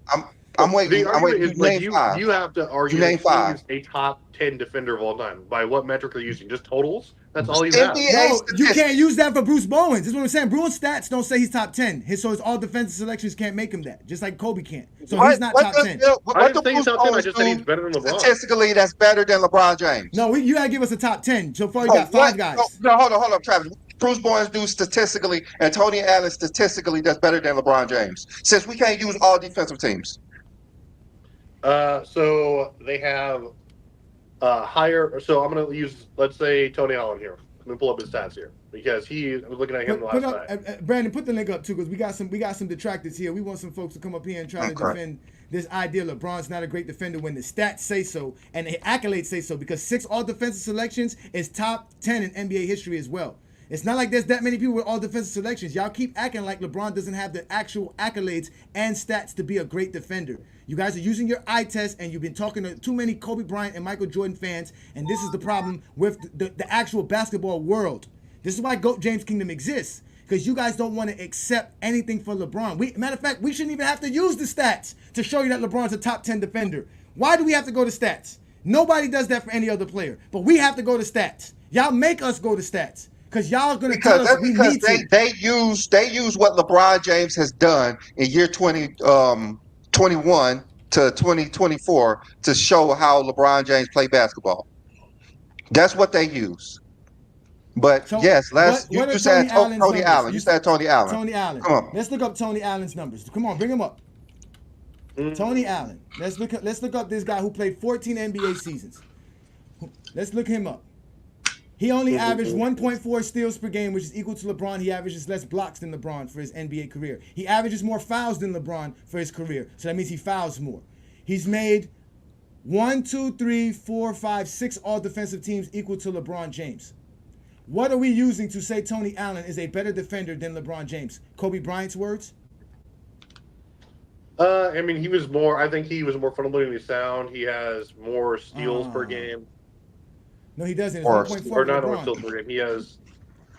I'm waiting. The I'm waiting. argument You is, name like, 5. you have to argue You name that 5. he's a top 10 defender of all time. By what metric are you using? Just totals? That's all you have. NBA No, you statistics. can't use that for Bruce Bowens. This is what I'm saying. Bruce's stats don't say he's top 10. So his all defensive selections can't make him that, just like Kobe can't. So he's not top 10. I didn't say he's top 10. I just said he's better than LeBron. Statistically, that's better than LeBron James. No, you gotta give us a top 10. So far, you got 5 guys. No, hold on, Travis. Bruce Bowen's do statistically, and Tony Allen statistically, that's better than LeBron James. Since we can't use all defensive teams. So they have higher. So I'm going to use, let's say, Tony Allen here. Let me pull up his stats here because I was looking at him last night. Brandon, put the link up too, because we got some detractors here. We want some folks to come up here and try to defend this idea LeBron's not a great defender when the stats say so and the accolades say so, because 6 all defensive selections is top 10 in NBA history as well. It's not like there's that many people with all defensive selections. Y'all keep acting like LeBron doesn't have the actual accolades and stats to be a great defender. You guys are using your eye test, and you've been talking to too many Kobe Bryant and Michael Jordan fans, and this is the problem with the actual basketball world. This is why GOAT James Kingdom exists, because you guys don't want to accept anything for LeBron. Matter of fact, we shouldn't even have to use the stats to show you that LeBron's a top 10 defender. Why do we have to go to stats? Nobody does that for any other player. But we have to go to stats. Y'all make us go to stats because y'all are gonna tell Because us that's we because need to. they use what LeBron James has done in year 2021 to 2024 to show how LeBron James played basketball. That's what they use. But So yes, what are you said Tony Allen's Tony numbers? Allen. You said Tony Allen. Tony Allen. Come on. Let's look up Tony Allen's numbers. Come on, bring him up. Tony Allen. Let's look up this guy who played 14 NBA seasons. Let's look him up. He only averaged 1.4 steals per game, which is equal to LeBron. He averages less blocks than LeBron for his NBA career. He averages more fouls than LeBron for his career. So that means he fouls more. He's made 1, 2, 3, 4, 5, 6 all defensive teams equal to LeBron James. What are we using to say Tony Allen is a better defender than LeBron James? Kobe Bryant's words? I mean, he was more. I think he was more fundamentally sound. He has more steals per game, No, he doesn't. It's Or- 1.4 or for not more LeBron. steals per game. He has.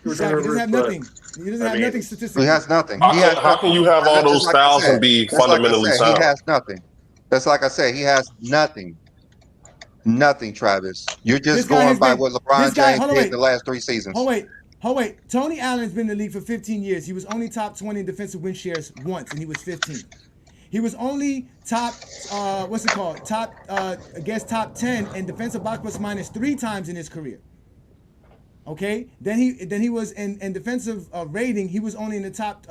Exactly. He doesn't have but- nothing. He doesn't I have mean, nothing He statistically. has nothing. How He can, has how can nothing. you have all That's those like I styles said. and be That's like I fundamentally said. sound? He has nothing. That's like I said. He has nothing. Nothing, Travis. You're This just guy going has by been. what This LeBron guy. James Hold on, did wait. the last 3 seasons. Hold wait. Tony Allen's been in the league for 15 years. He was only top 20 in defensive win shares once, and he was 15. He was only top, top 10 in defensive box plus minus 3 times in his career. Okay, then he was in defensive rating. He was only in the top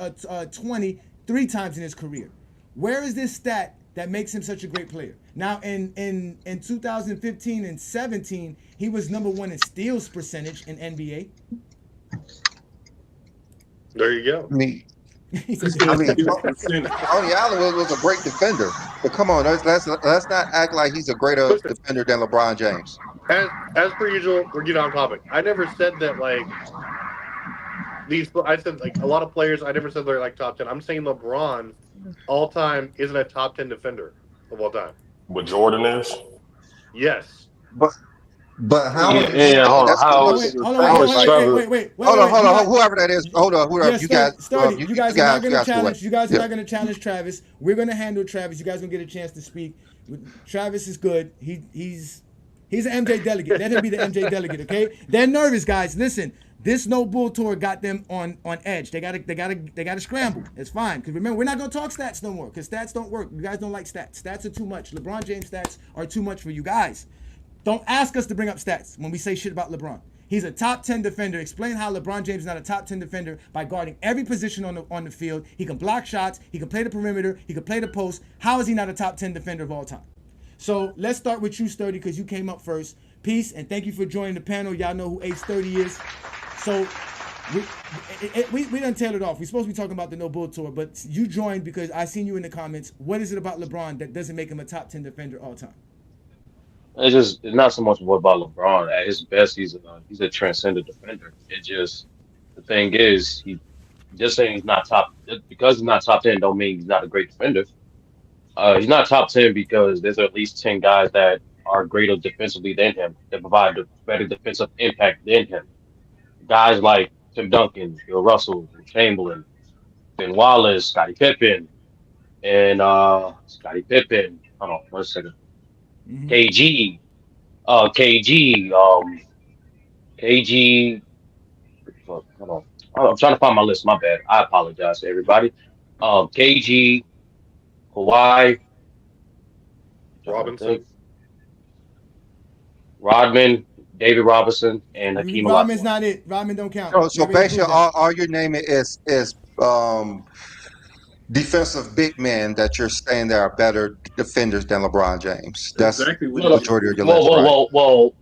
20 3 times in his career. Where is this stat that makes him such a great player? Now in 2015 and 17, he was number 1 in steals percentage in NBA. There you go. I mean, He said, I mean, Percentage. Tony Allen was a great defender, but come on, let's not act like he's a greater Listen. defender than LeBron James. As per usual, we're getting on topic. I never said that like these. I said like a lot of players. I never said they're like top 10. I'm saying LeBron all time isn't a top 10 defender of all time. What Jordan is? Yes. But how? Yeah, hold on. That's How what is- it's hold how on, is wait, Trevor- wait. Hold on, You got- whoever that is. Hold on, whoever Yeah, you guys. Sturdy, you guys are not going to do it. challenge. You guys are Yeah. not going to challenge Travis. We're going to handle Travis. You guys going to get a chance to speak. Travis is good. He's an MJ delegate. Let him be the MJ delegate. Okay. They're nervous, guys. Listen, this no bull tour got them on edge. They gotta scramble. It's fine. Because remember, we're not going to talk stats no more. Because stats don't work. You guys don't like stats. Stats are too much. LeBron James stats are too much for you guys. Don't ask us to bring up stats when we say shit about LeBron. He's a top 10 defender. Explain how LeBron James is not a top 10 defender by guarding every position on the field. He can block shots. He can play the perimeter. He can play the post. How is he not a top 10 defender of all time? So let's start with you, Sturdy, because you came up first. Peace, and thank you for joining the panel. Y'all know who Ace 30 is. So we done tailed it off. We're supposed to be talking about the No Bull Tour, but you joined because I seen you in the comments. What is it about LeBron that doesn't make him a top 10 defender all time? It's not so much about LeBron. At his best, he's a transcendent defender. The thing is, he just saying he's not top because he's not top 10 don't mean he's not a great defender. He's not top 10 because there's at least 10 guys that are greater defensively than him that provide a better defensive impact than him. Guys like Tim Duncan, Bill Russell, Chamberlain, Ben Wallace, Scottie Pippen, and Hold on, 1 second. Mm-hmm. KG, KG. Fuck, hold on. I'm trying to find my list. My bad. I apologize to everybody. KG, Kawhi, Robinson. Rodman, David Robinson, and Hakeem Rodman's Olajuwon. not it. Rodman don't count. So We already basically, proved that. all you're naming is defensive big men that you're saying that are better defenders than LeBron James. That's Exactly what the it is. majority of your list,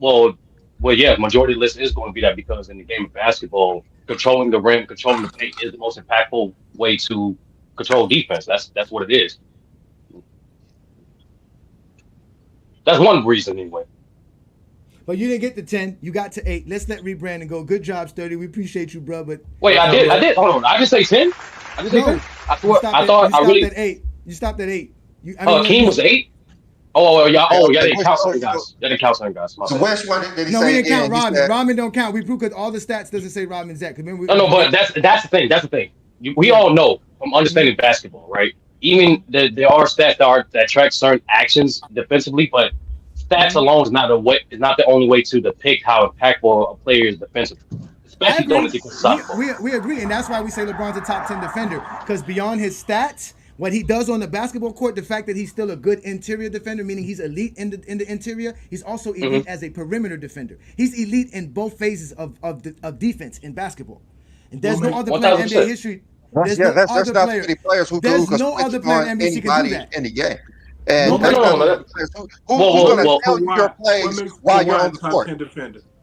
right? Well, yeah, majority of the list is going to be that because in the game of basketball, controlling the rim, controlling the paint is the most impactful way to control defense. That's what it is. That's one reason anyway. But you didn't get to 10. You got to 8. Let's let rebrand and go. Good job, Sturdy. We appreciate you, bro. But Wait, I did. Hold on, I didn't say 10. I didn't say 10. I thought I really. You stopped at 8. You stopped at 8. Hakeem was 8. Y'all didn't count certain guys. Y'all didn't count certain guys. My So bad. which one did he No, say we didn't count again? He Rodman. said- Rodman don't count. We proved because all the stats doesn't say Rodman's that. No, but that's the thing. That's the thing. We all know from understanding basketball, right? Even there are stats that track certain actions defensively, but stats alone is not a way. Is not the only way to depict how impactful a player is defensively, I especially during agree. the defensive side of the ball. We agree, and that's why we say LeBron's a top 10 defender. Because beyond his stats, what he does on the basketball court, the fact that he's still a good interior defender, meaning he's elite in the interior, he's also elite as a perimeter defender. He's elite in both phases of defense in basketball. And there's no other player in NBA history. That's not too many players who There's do no other player in NBA who can do that. in the game. And No, that's no, not no, many players. Who's Whoa, going to whoa. tell you your plays while you're on the court?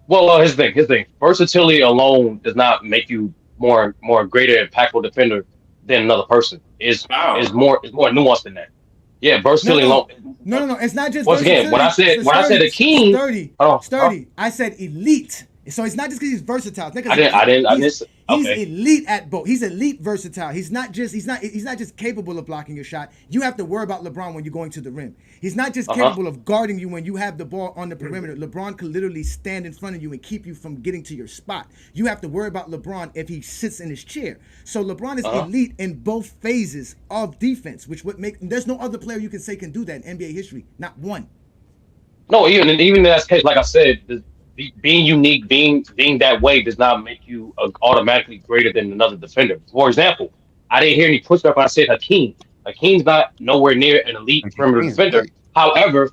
Well, his thing. Versatility alone does not make you more greater impactful defender than another person. Is more nuanced than that. Yeah, versatility alone. No. It's not just Once again, when I said Akeem, sturdy. I said elite. So it's not just because he's versatile. I didn't. He's Okay. elite at both. He's elite versatile. He's not just capable of blocking your shot. You have to worry about LeBron when you're going to the rim. He's not just capable of guarding you when you have the ball on the perimeter. LeBron could literally stand in front of you and keep you from getting to your spot. You have to worry about LeBron if he sits in his chair. So LeBron is elite in both phases of defense, which would make there's no other player you can say can do that in NBA history. Not one. No, even in that case, like I said, being unique, being that way does not make you automatically greater than another defender. For example, I didn't hear any pushback when I said Hakeem. Hakeem's not nowhere near an elite perimeter defender. However,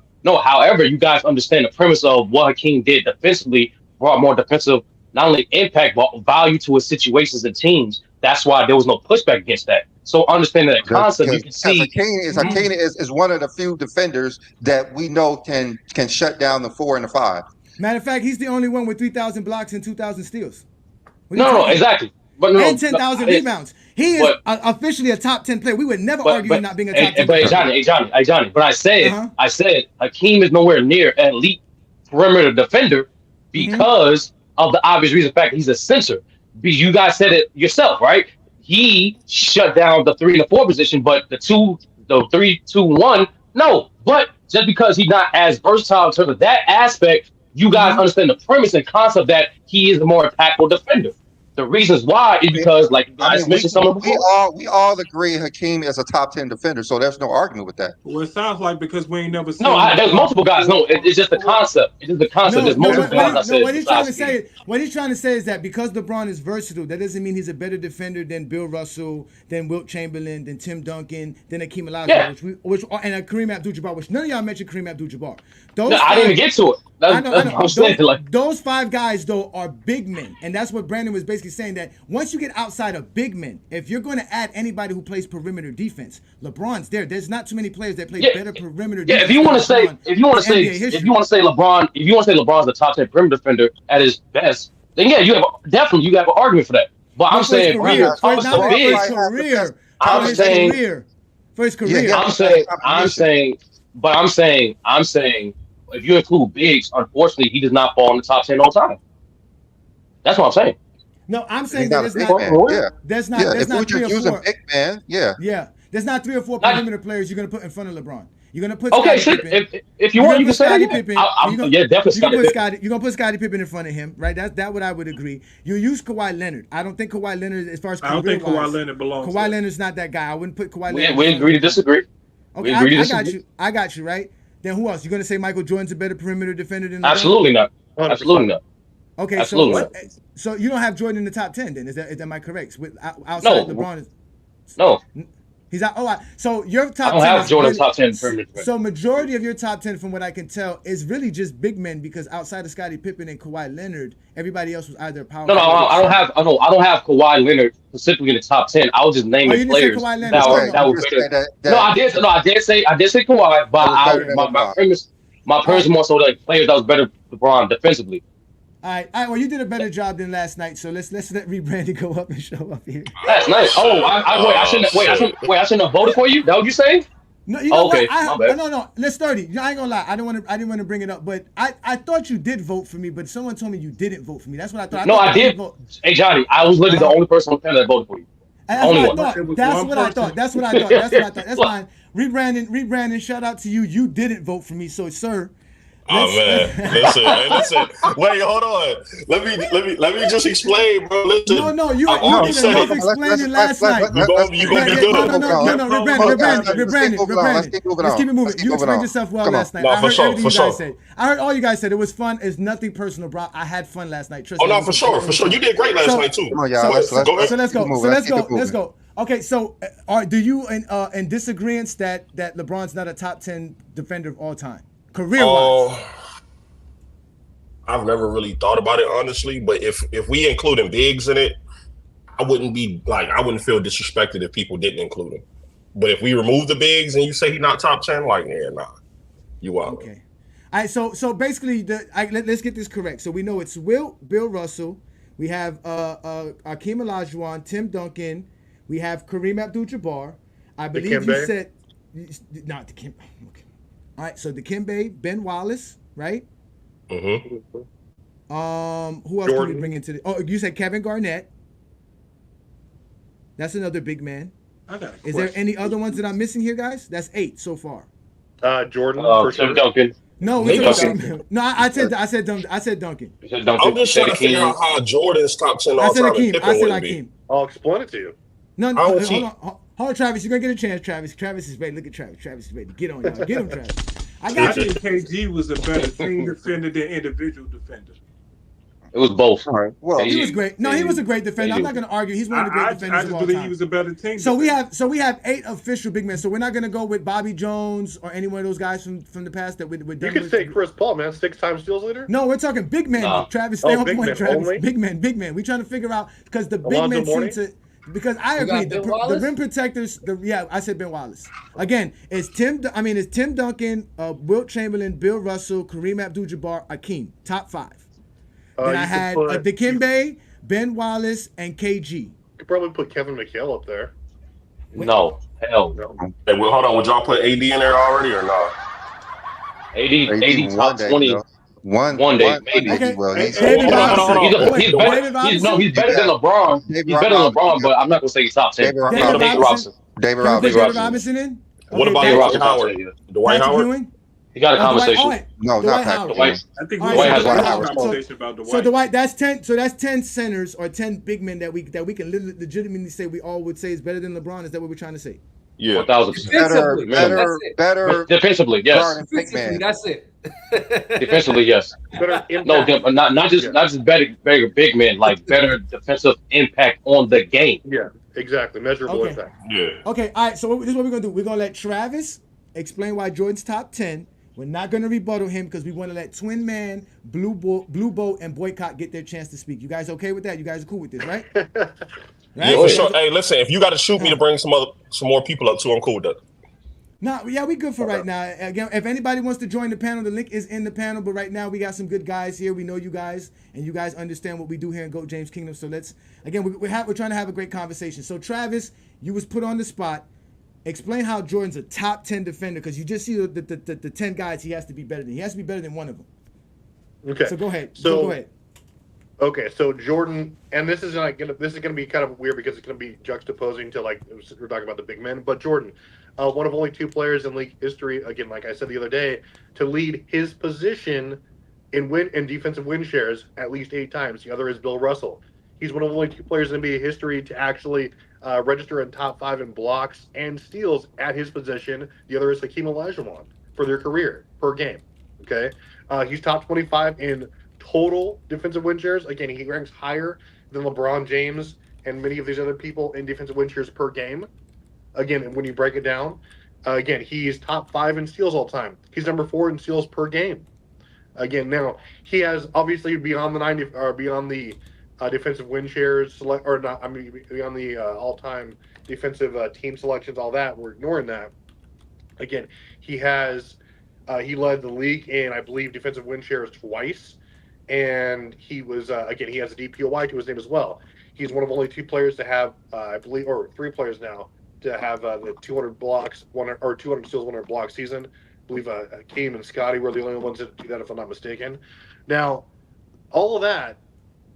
you guys understand the premise of what Hakeem did defensively, brought more defensive, not only impact, but value to his situations and teams. That's why there was no pushback against that. So understanding that concept, you can see Hakeem is one of the few defenders that we know can shut down the 4 and the 5. Matter of fact, he's the only one with 3,000 blocks and 2,000 steals. No, exactly. But and 10,000 rebounds. He is officially a top 10 player. We would never argue him not being a top 10 player. Hey Johnny. But I said Hakeem is nowhere near an elite perimeter defender because of the obvious reason fact that he's a center. You guys said it yourself, right? He shut down the 3 and the 4 position, but the 3, 2, 1, no. But just because he's not as versatile in terms of that aspect, you guys understand the premise and concept that he is a more impactful defender. The reasons why is because, like you guys mentioned, we all agree Hakeem is a top 10 defender, so there's no argument with that. Well, it sounds like because we ain't never seen. No, there's multiple guys. No, it's just the concept. It's just the concept. There's multiple guys. What he's trying to say is that because LeBron is versatile, that doesn't mean he's a better defender than Bill Russell, than Wilt Chamberlain, than Tim Duncan, than Akeem Olajuwon, and Kareem Abdul-Jabbar, which none of y'all mentioned Kareem Abdul-Jabbar. I didn't even get to it. I know. Those 5 guys, though, are big men. And that's what Brandon was basically saying, that once you get outside of big men, if you're going to add anybody who plays perimeter defense, LeBron's there. There's not too many players that play better perimeter defense. Yeah, if you want to say LeBron's the top 10 perimeter defender at his best, then yeah, you have an argument for that. But I'm saying for his career. I'm saying if you include bigs, unfortunately, he does not fall in the top 10 all time. That's what I'm saying. No, I'm saying that there's not if we're 3 just or using 4. big man, there's not 3 or 4 perimeter players you're gonna put in front of LeBron. You're gonna put if you want, you can say Scottie that. Pippen. Definitely. You're gonna put Scottie Pippen in front of him, right? That's what I would agree. You use Kawhi Leonard. I don't think Kawhi Leonard, as far as I don't think Kawhi Leonard belongs. Kawhi Leonard's not that guy. I wouldn't put Kawhi Leonard. We agree to disagree. Okay, I got you, right? Then who else? You're gonna say Michael Jordan's a better perimeter defender than LeBron? Absolutely not. Absolutely not. Okay, so you don't have Jordan in the top 10 then? Am I correct? Outside LeBron No. He's out. So your top 10. I don't have Jordan's top 10 perimeter. So majority of your top 10, from what I can tell, is really just big men, because outside of Scottie Pippen and Kawhi Leonard, everybody else was either power. No, I don't have Kawhi Leonard specifically in the top 10. I was just naming players that were better. I did say Kawhi, but my premise more so like players that was better than LeBron defensively. All right. Well, you did a better job than last night, so let's let Rebranding go up and show up here. That's nice. Oh, I shouldn't have voted for you. That what you saying? No, you know okay. what? No. Let's 30. I ain't gonna lie. I didn't want to bring it up, but I thought you did vote for me, but someone told me you didn't vote for me. That's what I thought. I did. Hey Johnny, I was literally the only person on the panel that voted for you. That's what I thought. That's fine. Rebranding. Shout out to you. You didn't vote for me, so sir. Oh man, listen, hey, listen. Wait, hold on. Let me just explain, bro. No, Listen, no, you I've you already did said enough it. explaining last night. You gonna be Yeah, good. no, no, no, no, no, Rebrandon. Let's keep moving Let's keep on. it moving. Let's keep You moving explained on. yourself well Come on. last night. No, I for heard sure, everything for you guys sure. said. I heard all you guys said. It was fun. It's nothing personal, bro. I had fun last night. Trust Oh me. no, for sure, for sure. You did great last night too. Come on, y'all. Let's Go ahead. So let's keep it go. moving. So Let's let's keep it go. Let's moving. go. Okay, so do you in disagreement that LeBron's not a top 10 defender of all time, career wise? I've never really thought about it honestly, but if we including bigs in it, I wouldn't feel disrespected if people didn't include him. But if we remove the bigs and you say he's not top 10, like yeah, nah, you out. Okay. All right, so basically, let's get this correct. So we know it's Bill Russell. We have Akeem Olajuwon, Tim Duncan. We have Kareem Abdul-Jabbar. I believe you said not Dikembe. Okay. All right, so Dikembe, Ben Wallace, right? Mm-hmm. Who else can we bring into the? Oh, you said Kevin Garnett. That's another big man. Is there any other ones that I'm missing here, guys? That's 8 so far. Jordan for Tim sure. Duncan. No, Tim Duncan. No, I said Duncan. You said Duncan. I'm just trying to figure out how Jordan's top 10 I all said time and Akeem. Pippen I said wouldn't be. Akeem. I'll explain it to you. No, I don't hold see- on, hold on, Travis. You're gonna get a chance, Travis. Travis is ready. Look at Travis. Travis is ready. Get on, y'all. Get him, Travis. I I got you. think KG was a better team defender than individual defender. It was both. All right. Well, He was great. No, he was a great defender. I'm not gonna argue. He's one of the great I defenders just of all believe time. he was a better team. So defender. we have 8 official big men. So we're not gonna go with Bobby Jones or any one of those guys from the past that we're You done could with. say Chris Paul, man, 6-time steals leader. No, we're talking big men. Nah. Travis, stay on big point. men Travis, only? big men. We're trying to figure out because the big Alonzo men Mourning? seem to. Because I You agree, got Ben the Wallace? rim protectors. I said Ben Wallace. Again, it's Tim Duncan, Wilt Chamberlain, Bill Russell, Kareem Abdul-Jabbar, Akeem. Top 5. Then I You had could put- Dikembe, Ben Wallace, and KG. You could probably put Kevin McHale up there. No, hell no. Hey, well, hold on. Would y'all put AD in there already or not? 80 one top day, 20. though. One day, maybe. Okay. Well, he's David Robinson. Hold on. Wait, He's better. David Robinson? He's better than LeBron. David He's better than Robinson. LeBron, but I'm not gonna say he's top 10. David No, David David Robinson? David Can we put Robinson. David Robinson. Robinson in? What about Patrick- Dwight Robinson, Howard? I'll say, Dwight Patrick Howard? Ewing? He got a Dwight- conversation. all right. No, Dwight not Patrick Howard. Dwight. I think All we right, had so a Dwight Howard. conversation about Dwight. So Dwight, that's 10 centers or 10 big men that we can legitimately say we all would say is better than LeBron. Is that what we're trying to say? Yeah. 1,000%. Defensively, that's it. better. Defensively, yes. guard and big Defensively, man. that's it. Defensively, yes. Better No, impact. not just better big men, like better defensive impact on the game. Yeah, exactly. Measurable Okay. impact. Yeah. Okay, all right. So this is what we're gonna do. We're gonna let Travis explain why Jordan's top 10. We're not gonna rebuttal him because we want to let Twin Man, Blue Boat, and Boycott get their chance to speak. You guys okay with that? You guys are cool with this, right? Right? Yeah, for sure. Hey, listen, if you got to shoot me to bring some more people up too, I'm cool with that. No, yeah, we good for right now. Again, if anybody wants to join the panel, the link is in the panel. But right now, we got some good guys here. We know you guys, and you guys understand what we do here in Goat James Kingdom. So let's again, we're trying to have a great conversation. So Travis, you was put on the spot. Explain how Jordan's a top 10 defender because you just see the 10 guys he has to be better than. He has to be better than one of them. Okay. So go ahead. So go ahead. Okay, so Jordan, and this is gonna be kind of weird because it's gonna be juxtaposing to like we're talking about the big men, but Jordan, one of only 2 players in league history, again, like I said the other day, to lead his position in defensive win shares at least 8 times. The other is Bill Russell. He's one of only 2 players in NBA history to actually register in top 5 in blocks and steals at his position. The other is Hakeem Olajuwon for their career per game. Okay, he's top 25 in total defensive win shares. Again, he ranks higher than LeBron James and many of these other people in defensive win shares per game. Again, when you break it down, again, he's top 5 in steals all time. He's number 4 in steals per game. Again, now he has obviously beyond the 90 or beyond the defensive win shares beyond the all-time defensive team selections, all that. We're ignoring that. Again, he led the league in, I believe, defensive win shares twice. And he was again, he has a DPOY to his name as well. He's one of only 2 players to have, I believe, or 3 players now to have the 200 blocks, 200 steals, 100 block season. I believe Keem and Scotty were the only ones that do that, if I'm not mistaken. Now, all of that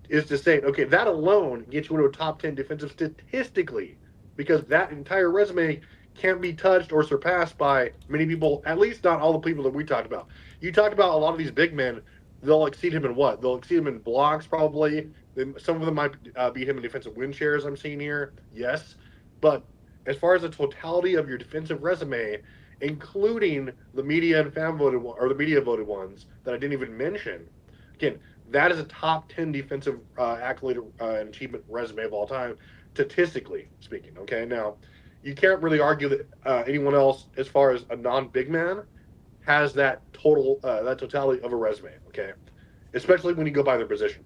is to say, okay, that alone gets you into a top 10 defensive statistically, because that entire resume can't be touched or surpassed by many people. At least not all the people that we talked about. You talked about a lot of these big men. They'll exceed him in what? They'll exceed him in blocks probably. Some of them might beat him in defensive win shares. I'm seeing here. Yes, but as far as the totality of your defensive resume, including the media and fan voted or the media voted ones that I didn't even mention, again, that is a top 10 defensive accolade and achievement resume of all time, statistically speaking. Okay, now you can't really argue that anyone else, as far as a non-big man, has that totality of a resume. Okay, especially when you go by their position.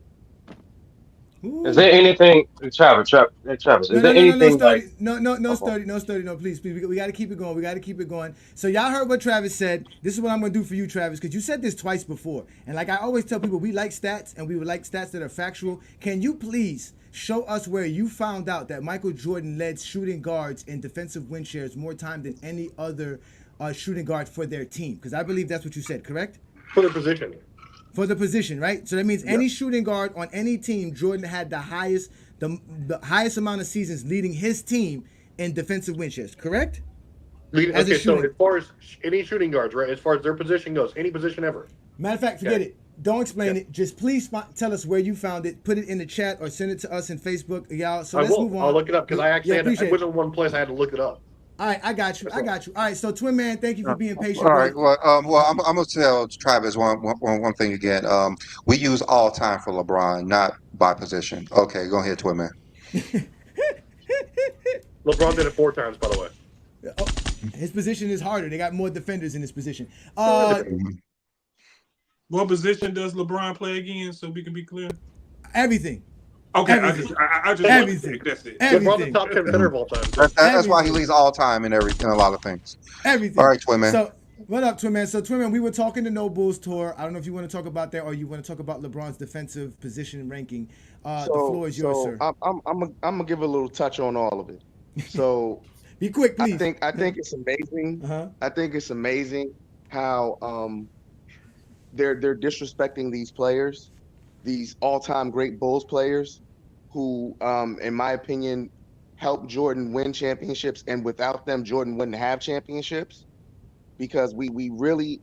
Ooh. Is there anything, Travis? No, Is no, there no, no, no, anything like? study. No, Oh, study. No, study. No, please. We got to keep it going. We got to keep it going. So y'all heard what Travis said. This is what I'm going to do for you, Travis, because you said this twice before. And like I always tell people, we like stats, and we would like stats that are factual. Can you please show us where you found out that Michael Jordan led shooting guards in defensive win shares more time than any other shooting guard for their team? Because I believe that's what you said, correct? For their position. For the position, right? So that means any shooting guard on any team, Jordan had the highest amount of seasons leading his team in defensive win shares, correct? Okay, so as far as any shooting guards, right? As far as their position goes, any position ever. Matter of fact, forget it. Don't explain it. Just please tell us where you found it. Put it in the chat or send it to us in Facebook, y'all. So let's move on. I'll look it up because I actually it was in one place. I had to look it up. All right, I got you. All right, so Twin Man, thank you for being patient. All right. Well, I'm gonna tell Travis one thing again. We use all time for LeBron, not by position. Okay, go ahead, Twin Man. LeBron did it 4 times, by the way. Oh, his position is harder. They got more defenders in his position. What position does LeBron play again? So we can be clear. Everything. Okay, everything. I just everything. That's it. LeBron's the top 10 center of all time. That's why he leads all time in a lot of things. Everything. All right, Twin Man. So what up, Twin Man? So Twin Man, we were talking the No Bulls tour. I don't know if you want to talk about that or you want to talk about LeBron's defensive position ranking. The floor is yours, sir. I'm gonna give a little touch on all of it. So be quick, please. I think it's amazing. I think it's amazing how they're disrespecting these players, these all-time great Bulls players, who, in my opinion, helped Jordan win championships, and without them, Jordan wouldn't have championships. Because we really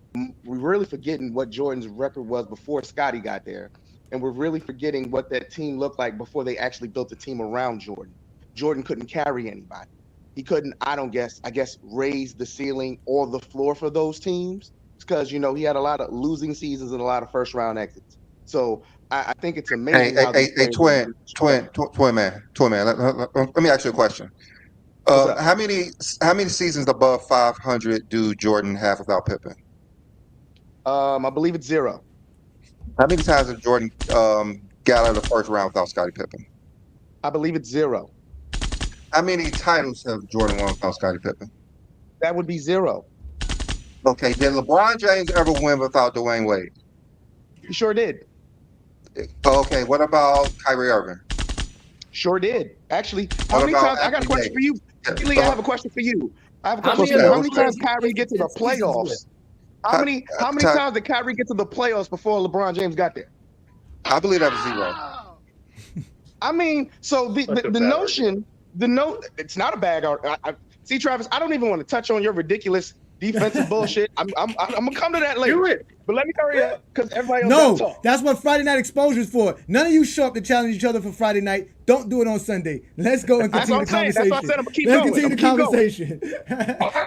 forgetting what Jordan's record was before Scottie got there, and we're really forgetting what that team looked like before they actually built a team around Jordan. Jordan couldn't carry anybody. He couldn't, I guess, raise the ceiling or the floor for those teams because, he had a lot of losing seasons and a lot of first-round exits. So I think it's amazing. Hey, Twin Man. Let me ask you a question. How many seasons above 500 do Jordan have without Pippen? I believe it's 0. How many times did Jordan got out of the first round without Scottie Pippen? I believe it's 0. How many titles have Jordan won without Scottie Pippen? That would be 0. Okay, did LeBron James ever win without Dwayne Wade? He sure did. Okay, what about Kyrie Irving? Sure did. Actually, how many times? I got a question for you. Lee, I have a question for you. I have a question for you. How many times Kyrie get to the playoffs? How many times did Kyrie get to the playoffs before LeBron James got there? I believe that was 0. I mean, so the notion, it's not a bad argument. See, Travis, I don't even want to touch on your ridiculous defensive bullshit. I'm gonna come to that later. Do it. But let me hurry up because everybody else No, that's what Friday Night Exposure is for. None of you show up to challenge each other for Friday night. Don't do it on Sunday. Let's go and continue the conversation. That's what I said. I'm gonna keep Let's going. continue the conversation.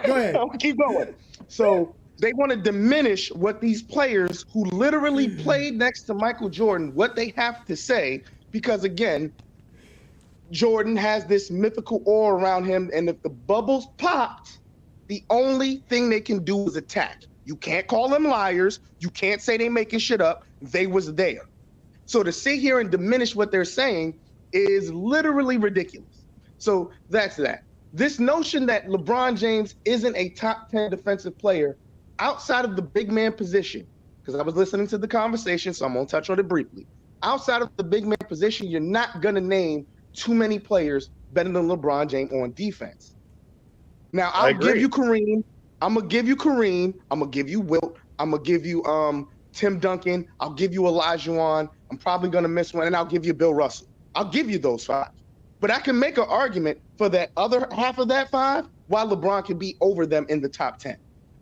Go ahead. I'm gonna keep going. So they want to diminish what these players who literally played next to Michael Jordan, what they have to say, because again, Jordan has this mythical aura around him, and if the bubbles popped, the only thing they can do is attack. You can't call them liars. You can't say they making shit up. They was there. So to sit here and diminish what they're saying is literally ridiculous. So that's that. This notion that LeBron James isn't a top 10 defensive player outside of the big man position, because I was listening to the conversation, so I'm going to touch on it briefly. Outside of the big man position, you're not going to name too many players better than LeBron James on defense. Now, I'll give you Kareem. I'm going to give you Kareem. I'm going to give you Wilt. I'm going to give you Tim Duncan. I'll give you Olajuwon. I'm probably going to miss one, and I'll give you Bill Russell. I'll give you those 5. But I can make an argument for that other half of that 5 why LeBron can be over them in the top 10.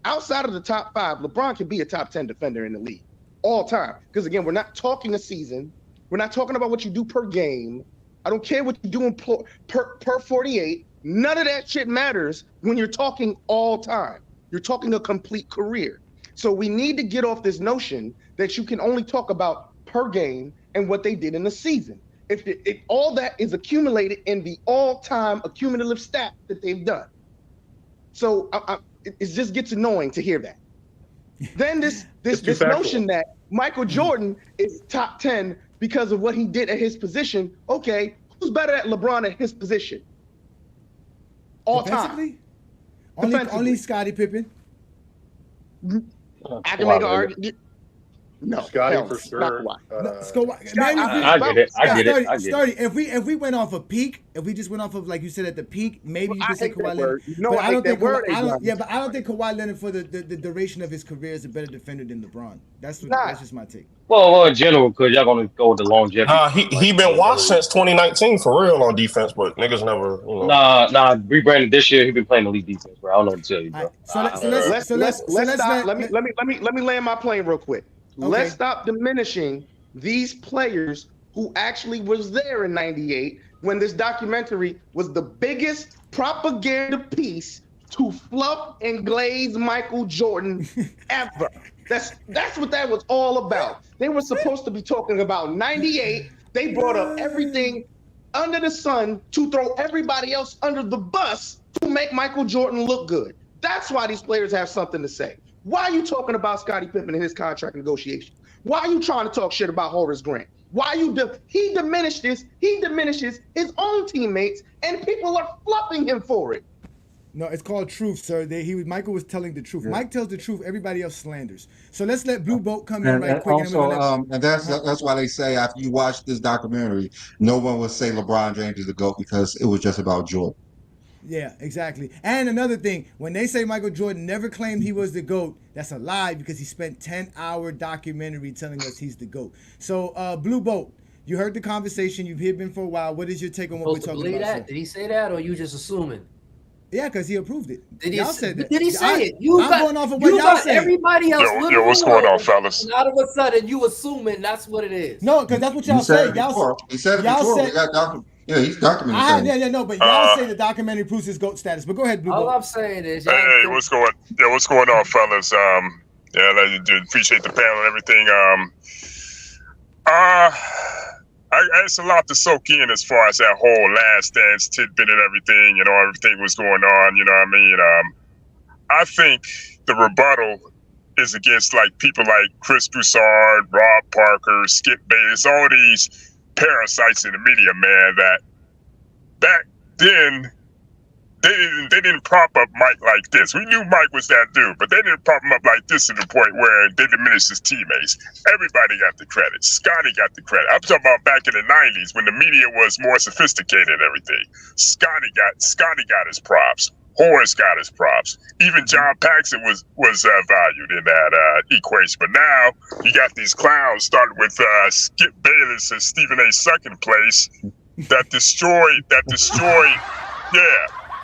Outside of the top 5, LeBron can be a top 10 defender in the league all time. Because again, we're not talking a season. We're not talking about what you do per game. I don't care what you're doing per 48. None of that shit matters when you're talking all time. You're talking a complete career. So we need to get off this notion that you can only talk about per game and what they did in the season. If all that is accumulated in the all-time accumulative stat that they've done. So it just gets annoying to hear that. Then this notion that Michael Jordan is top 10 because of what he did at his position. Okay, who's better at LeBron at his position? All time. Only Scottie Pippen. I can make an argument. No, Scotty for sure. I get it. Starting, if we went off a peak, if we just went off of, like you said, at the peak, maybe you could say Kawhi Leonard. But I don't think but I don't think Kawhi Leonard for the duration of his career is a better defender than LeBron. That's just my take. Well, in general, because y'all gonna go with the longevity. He been washed since 2019 for real on defense, but niggas never. Nah. Rebranded this year. He been playing elite defense, bro. I don't know what to tell you, bro. Let's stop. Let me land my plane real quick. Okay. Let's stop diminishing these players who actually was there in '98 when this documentary was the biggest propaganda piece to fluff and glaze Michael Jordan ever. That's what that was all about. They were supposed to be talking about '98. They brought up everything under the sun to throw everybody else under the bus to make Michael Jordan look good. That's why these players have something to say. Why are you talking about Scottie Pippen and his contract negotiation? Why are you trying to talk shit about Horace Grant? Why you he diminishes his own teammates, and people are fluffing him for it. No, it's called truth, sir. Michael was telling the truth. Yeah. Mike tells the truth. Everybody else slanders. So let's let Blue Boat come in right quick. Also, and that's why they say after you watch this documentary, no one will say LeBron James is the GOAT because it was just about Jordan. Yeah, exactly. And another thing, when they say Michael Jordan never claimed he was the GOAT, that's a lie because he spent 10-hour documentary telling us he's the GOAT. So, Blue Boat, you heard the conversation. You've been for a while. What is your take on what we're talking about? That? Did he say that, or you just assuming? Yeah, because he approved it. Y'all said that. Did he say it? I'm going off of what y'all said. Everybody else. Yo, what's going on, fellas? And all of a sudden, you assuming that's what it is. No, because that's what y'all said. He said it before. Yeah, he's documented. No, but y'all say the documentary proves his GOAT status. But go ahead, Blue. All I'm saying is, hey, what's going on, fellas? I appreciate the panel and everything. It's a lot to soak in as far as that whole last dance tidbit and everything. Everything was going on. You know what I mean? I think the rebuttal is against people like Chris Broussard, Rob Parker, Skip Bayless, all these parasites in the media, man, that back then they didn't prop up Mike like this. We knew Mike was that dude, but they didn't prop him up like this to the point where they diminished his teammates. Everybody got the credit. Scotty got the credit. I'm talking about back in the 90s when the media was more sophisticated and everything. Scotty got his props. Horace got his props. Even John Paxson was valued in that equation. But now you got these clowns, starting with Skip Bayless and Stephen A. second place, that destroyed.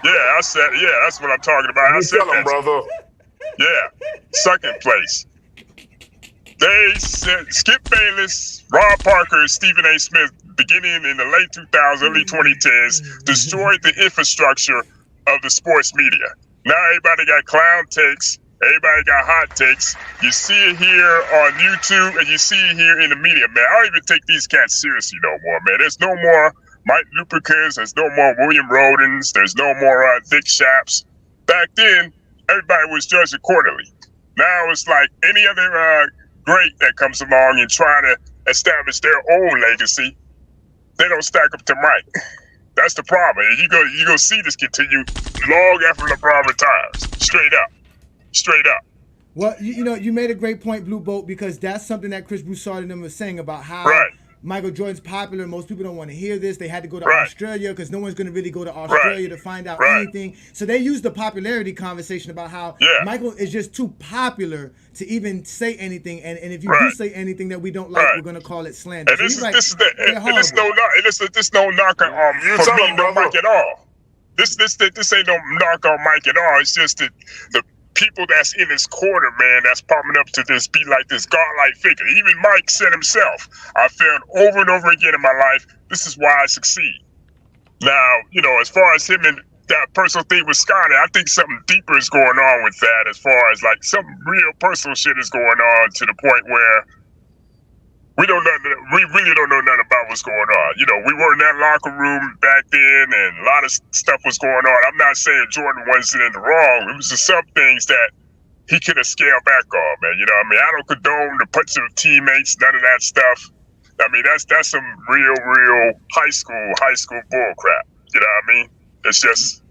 I said, that's what I'm talking about. I said that, brother. Yeah, second place. They said Skip Bayless, Rob Parker, and Stephen A. Smith, beginning in the late 2000s, early 2010s, destroyed the infrastructure of the sports media. Now everybody got clown takes. Everybody got hot takes. You see it here on YouTube and you see it here in the media, man. I don't even take these cats seriously no more, man. There's no more Mike Lupikas. There's no more William Rodens. There's no more Dick Shaps. Back then, everybody was judged accordingly. Now it's like any other great that comes along and trying to establish their own legacy, they don't stack up to Mike. That's the problem. And you go see this continue long after LeBron retires. Straight up. Well, you made a great point, Blue Boat, because that's something that Chris Broussard and them was saying about how Michael Jordan's popular. Most people don't want to hear this. They had to go to Australia because no one's going to really go to Australia to find out anything. So they used the popularity conversation about how Michael is just too popular to even say anything. And if you do say anything that we don't like, we're going to call it slander. And this is no knock on Mike at all. This ain't no knock on Mike at all. It's just that the people that's in his corner, man, that's popping up to this be like this godlike figure. Even Mike said himself, I failed over and over again in my life. This is why I succeed. Now, as far as him and that personal thing with Scotty, I think something deeper is going on with that. As far as like some real personal shit is going on to the point where we really don't know nothing about what's going on. We were in that locker room back then, and a lot of stuff was going on. I'm not saying Jordan wasn't in the wrong. It was just some things that he could have scaled back on, man. I don't condone the punching of teammates, none of that stuff. That's some real high school bull crap. You know what I mean? It's just,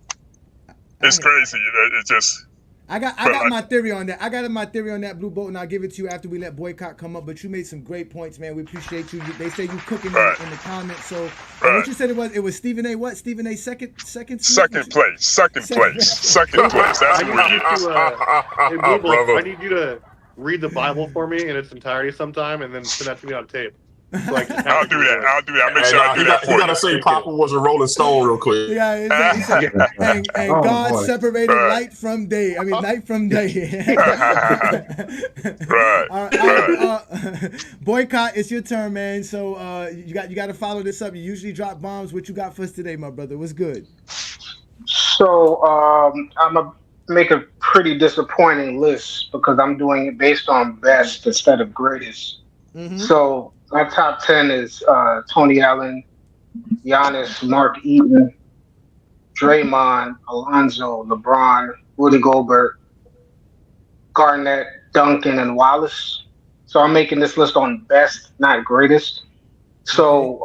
it's crazy. It's just. I got my theory on that. I got my theory on that, Blue Boat, and I'll give it to you after we let Boycott come up. But you made some great points, man. We appreciate you. They say you cooking in the comments. So what you said it was Stephen A. What? Stephen A. Second place. Second place. That's Hey, Blue Bolt, I need you to read the Bible for me in its entirety sometime, and then send that to me on tape. So I'll do that. I'll make sure I do that for you. You gotta say Papa was a Rolling Stone real quick. Yeah, and God separated light from day. I mean, night from day. Right. Boycott, it's your turn, man. So you got to follow this up. You usually drop bombs. What you got for us today, my brother? What's good? So I'm gonna make a pretty disappointing list because I'm doing it based on best instead of greatest. Mm-hmm. So my top 10 is Tony Allen, Giannis, Mark Eaton, Draymond, Alonzo, LeBron, Rudy Gobert, Garnett, Duncan, and Wallace. So I'm making this list on best, not greatest. So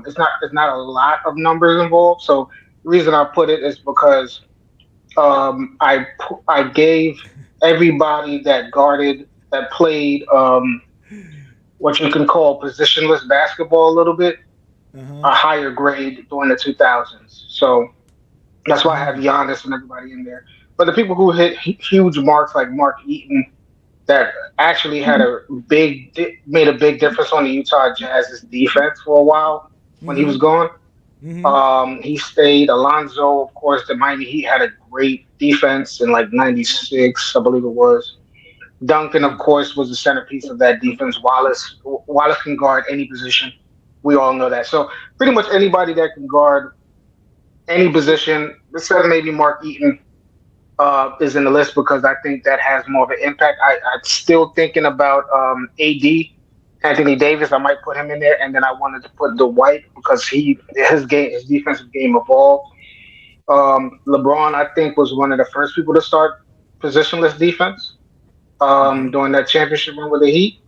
it's not a lot of numbers involved. So the reason I put it is because I gave everybody that played what you can call positionless basketball a little bit, a higher grade during the 2000s. So that's why I have Giannis and everybody in there. But the people who hit huge marks like Mark Eaton, that actually made a big difference on the Utah Jazz's defense for a while when he was gone. He stayed. Alonzo, of course, the Miami Heat had a great defense in like '96, I believe it was. Duncan, of course, was the centerpiece of that defense. Wallace can guard any position. We all know that. So pretty much anybody that can guard any position, except maybe Mark Eaton, is in the list because I think that has more of an impact. I'm still thinking about AD, Anthony Davis. I might put him in there, and then I wanted to put Dwight because his defensive game evolved. LeBron, I think, was one of the first people to start positionless defense during that championship run with the Heat.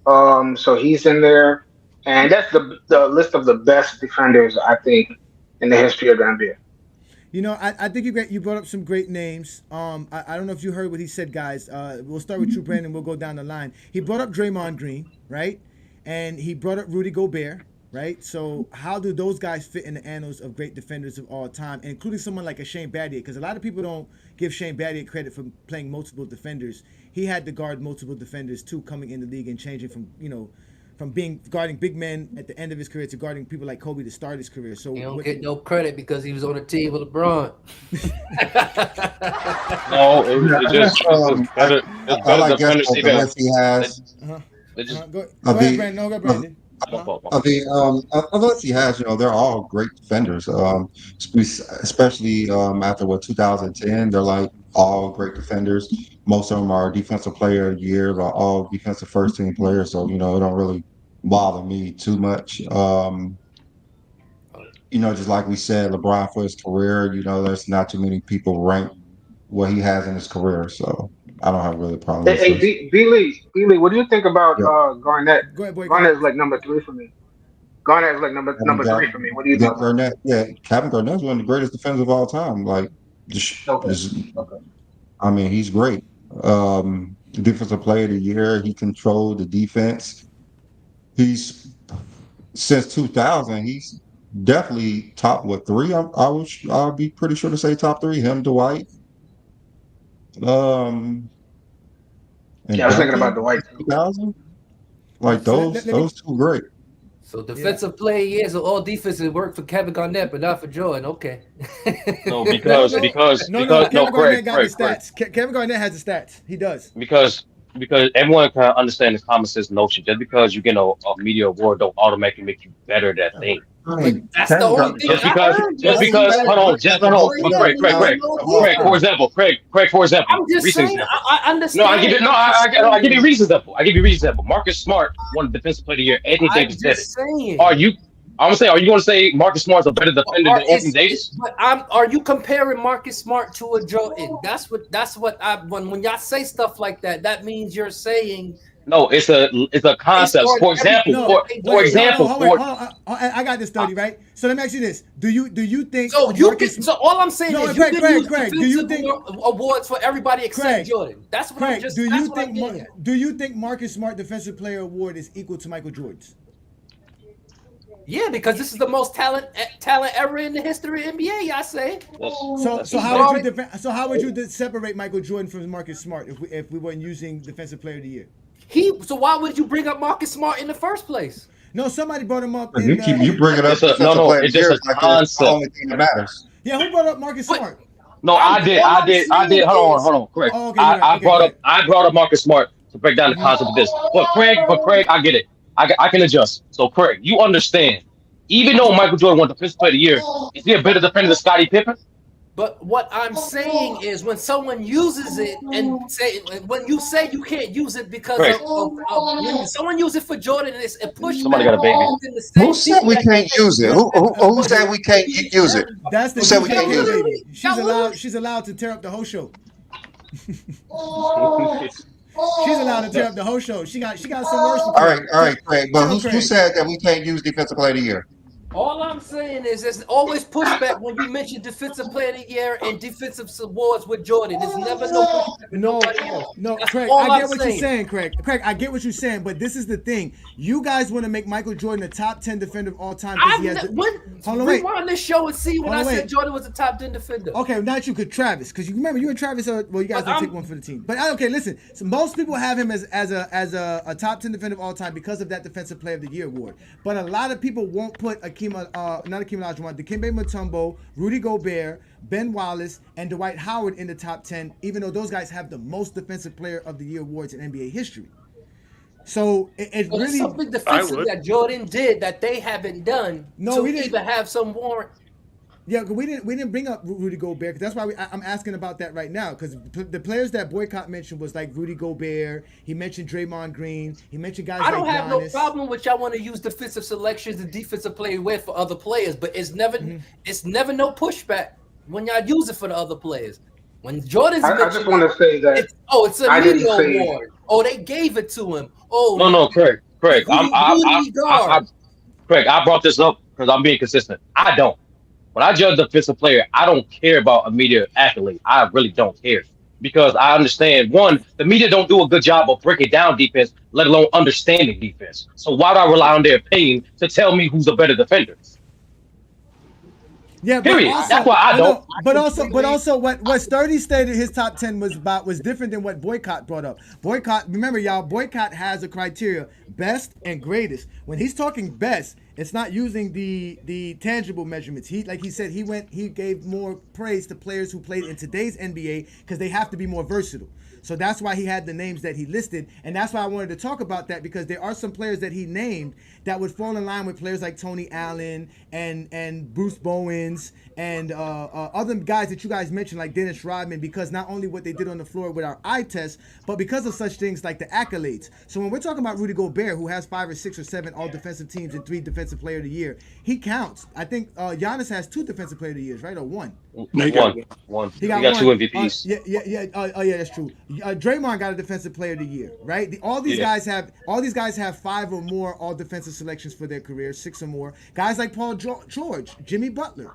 So he's in there, and that's the list of the best defenders I think in the history of the NBA. I think you brought up some great names. I don't know if you heard what he said, guys. We'll start with you, Brandon. We'll go down the line. He brought up Draymond Green, right? And he brought up Rudy Gobert, right? So how do those guys fit in the annals of great defenders of all time, including someone like a Shane Battier? Because a lot of people don't give Shane Battier credit for playing multiple defenders. He had to guard multiple defenders too, coming in the league and changing from guarding big men at the end of his career to guarding people like Kobe to start his career. So he don't get no credit because he was on a team with LeBron. No, it's just better. It's I like better guess defenders. he has. Go ahead, Brandon. No, go, Brandon. Unless he has, they're all great defenders. Especially after 2010, they're like all great defenders. Most of them are defensive player of the year, or all defensive first team players. So it don't really bother me too much. Just like we said, LeBron for his career, there's not too many people rank what he has in his career. So I don't have really a problem with Hey, this. B-Lee, what do you think about Garnett? Go ahead, boy. Garnett is like number 3 for me. Garnett is like number 3 for me. What do you think? Garnett, Kevin Garnett's one of the greatest defenders of all time. Like, I mean, he's great. Defensive player of the year. He controlled the defense. He's since 2000. He's definitely top 3. I'll be pretty sure to say top 3. Him, Dwight. And I was thinking about Dwight. 2000. Like those two great. So defensive player years of all defenses work for Kevin Garnett, but not for Jordan. Okay. No, No. no, Kevin Garnett got the Craig. stats. Kevin Garnett has the stats. He does. Because everyone can understand the common sense notion. Just because you get a media award don't automatically make you better at that thing. But that's the only thing I heard. Hold on, Craig, for example, I'm just recent saying, example. I understand. No, I give you a recent example. Marcus Smart won Defensive Player of the Year. Anthony Davis did it. Saying. Are you going to say Marcus Smart's a better defender than Anthony Davis? But are you comparing Marcus Smart to a Jordan? That's what when y'all say stuff like that, that means you're saying. No, it's a concept. For example, I got this 30 right. So let me ask you this: Do you think? So all I'm saying is Craig, do you think awards for everybody except Jordan? That's what I'm just. Do you think Marcus Smart Defensive Player Award is equal to Michael Jordan's? Yeah, because this is the most talent ever in the history of NBA. I say. So how would you separate Michael Jordan from Marcus Smart if we weren't using Defensive Player of the Year? So why would you bring up Marcus Smart in the first place? No, somebody brought him up. You bring it up. It's just a concept. The only thing that matters. Yeah, who brought up Marcus Smart? No, I did. Hold on, Craig. I brought up Marcus Smart to break down the concept of this. But Craig, I get it. I can adjust. So Craig, you understand. Even though Michael Jordan won Defensive Player of the Year, is he a better defender than Scottie Pippen? But what I'm saying is, when someone uses it when you say you can't use it because when someone uses it for Jordan, and it's a push. Somebody got a baby. Who said we can't use it? Who said we can't use it? That's the who said we can't use it? She's allowed to tear up the whole show. She's allowed to tear up the whole show. She got some words. All right, Craig. But who said that we can't use Defensive Player of the Year? All I'm saying is there's always pushback when you mention Defensive Player of the Year and defensive awards with Jordan. There's never no pushback with nobody else. No, Craig, I get what you're saying, Craig. Craig, I get what you're saying, but this is the thing. You guys want to make Michael Jordan a top 10 defender of all time. Rewind this show and see when I said Jordan was a top 10 defender. Okay, not you, could Travis, because you remember you and Travis you guys don't take one for the team. But okay, listen. So most people have him as a top 10 defender of all time because of that Defensive Player of the Year award. But a lot of people won't put Dikembe Mutombo, Rudy Gobert, Ben Wallace, and Dwight Howard in the top 10, even though those guys have the most Defensive Player of the Year awards in NBA history. So it's really something defensive that Jordan did that they haven't done. No, we didn't even have some warrant. Yeah, we didn't bring up Rudy Gobert. That's why I'm asking about that right now, because the players that Boycott mentioned was like Rudy Gobert. He mentioned Draymond Green. He mentioned guys like Giannis. I don't have no problem with y'all want to use defensive selections and defensive player with for other players, but it's never no pushback when y'all use it for the other players. When Jordan's I just want to say that it's a media award. Oh, they gave it to him. Oh no, Craig. Craig, I brought this up because I'm being consistent. I don't. When I judge a defensive player, I don't care about a media accolade. I really don't care, because I understand, one, the media don't do a good job of breaking down defense, let alone understanding defense. So why do I rely on their opinion to tell me who's a better defender? Yeah, period. That's why I don't. But also, what Sturdy stated his top 10 was different than what Boycott brought up. Remember, y'all, Boycott has a criteria: best and greatest. When he's talking best, it's not using the tangible measurements. He said, he gave more praise to players who played in today's NBA because they have to be more versatile. So that's why he had the names that he listed, and that's why I wanted to talk about that, because there are some players that he named that would fall in line with players like Tony Allen and Bruce Bowens and other guys that you guys mentioned, like Dennis Rodman, because not only what they did on the floor with our eye test, but because of such things like the accolades. So when we're talking about Rudy Gobert, who has 5 or 6 or 7 all-defensive teams and 3 Defensive Player of the Year, he counts. I think Giannis has 2 Defensive Player of the Years, right, or 1? No, he got one. He got 2 MVPs. Yeah, that's true. Draymond got a Defensive Player of the Year, right? All these guys have 5 or more all defensive selections for their career, 6 or more. Guys like Paul George, Jimmy Butler.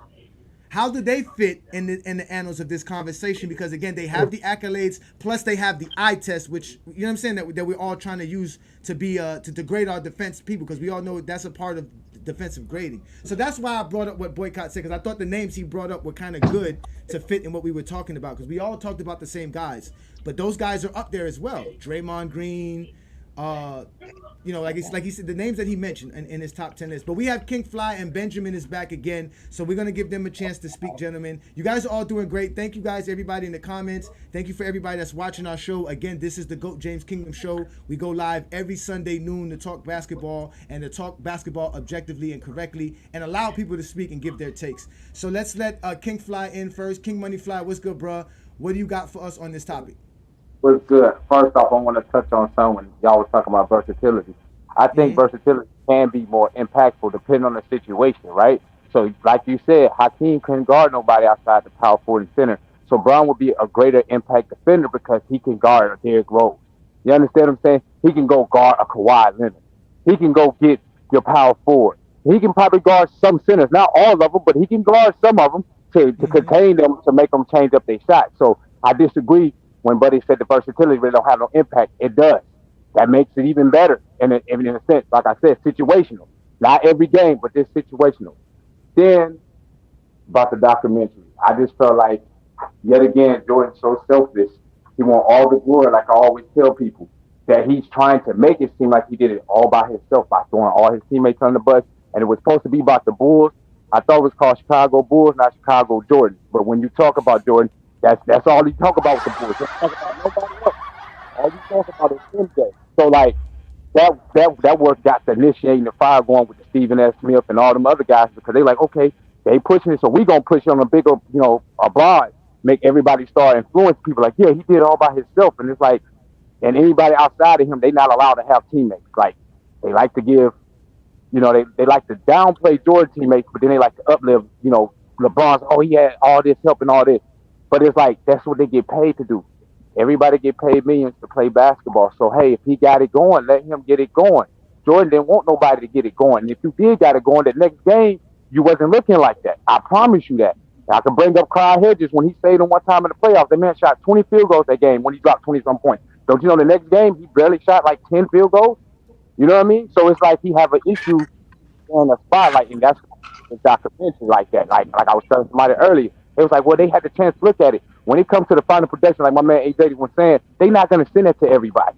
How do they fit in the annals of this conversation? Because again, they have the accolades, plus they have the eye test, which, you know what I'm saying, that we're all trying to use to be to degrade our defense people, because we all know that's a part of defensive grading. So that's why I brought up what Boycott said, because I thought the names he brought up were kind of good to fit in what we were talking about, because we all talked about the same guys, but those guys are up there as well. Draymond Green, Like he said, the names that he mentioned in his top 10 list. But we have King Fly and Benjamin is back again, so we're gonna give them a chance to speak, gentlemen. You guys are all doing great. Thank you guys, everybody in the comments. Thank you for everybody that's watching our show. Again, this is the GOAT James Kingdom Show. We go live every Sunday noon to talk basketball and to talk basketball objectively and correctly, and allow people to speak and give their takes. So let's let King Fly in first. King Money Fly, what's good, bruh? What do you got for us on this topic? Was good. First off, I want to touch on something when y'all was talking about versatility. I think versatility can be more impactful depending on the situation, right? So, like you said, Hakeem couldn't guard nobody outside the power forward and center. So Brown would be a greater impact defender because he can guard a Derrick Rose. You understand what I'm saying? He can go guard a Kawhi Leonard. He can go get your power forward. He can probably guard some centers, not all of them, but he can guard some of them to contain them, to make them change up their shot. So I disagree when Buddy said the versatility really don't have no impact. It does. That makes it even better. And in a sense, like I said, situational. Not every game, but this situational. Then about the documentary, I just felt like yet again Jordan's so selfish. He want all the glory, like I always tell people, that he's trying to make it seem like he did it all by himself by throwing all his teammates on the bus. And it was supposed to be about the Bulls. I thought it was called Chicago Bulls, not Chicago Jordan. But when you talk about Jordan, that's all he talk about with the Bulls. He talk about nobody else. All he talk about is MJ. So like that work got the initiating the fire going with the Stephen S. Smith and all them other guys because they like, okay, they pushing it, so we gonna push it on a bigger, abroad, make everybody start influence people. Like, yeah, he did it all by himself, and it's like, and anybody outside of him, they not allowed to have teammates. Like, they like to give, they like to downplay Jordan teammates, but then they like to uplift, LeBron's. Oh, he had all this help and all this, but it's like that's what they get paid to do. Everybody get paid millions to play basketball. So, hey, if he got it going, let him get it going. Jordan didn't want nobody to get it going. And if you did got it going, the next game, you wasn't looking like that. I promise you that. I can bring up Clyde Hedges when he stayed in one time in the playoffs. The man shot 20 field goals that game when he dropped 20-some points. Don't you know the next game, he barely shot like 10 field goals? You know what I mean? So it's like he have an issue in the spotlight, and that's the documentary like that. Like I was telling somebody earlier, it was like, well, they had the chance to look at it. When it comes to the final production, like my man AJ was saying, they not going to send it to everybody.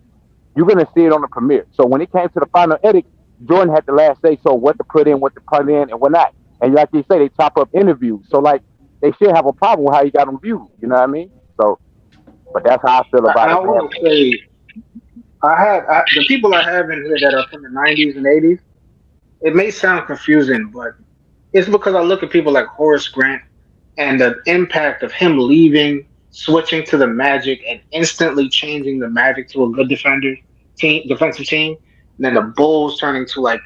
You're going to see it on the premiere. So when it came to the final edit, Jordan had the last say so what to put in, and what not. And like you say, they chop up interviews. So like they should have a problem with how you got them viewed. You know what I mean? So, but that's how I feel about I it. want to say, the people I have in here that are from the 90s and 80s. It may sound confusing, but it's because I look at people like Horace Grant and the impact of him leaving, switching to the Magic, and instantly changing the Magic to a good defensive team. And then the Bulls turning to like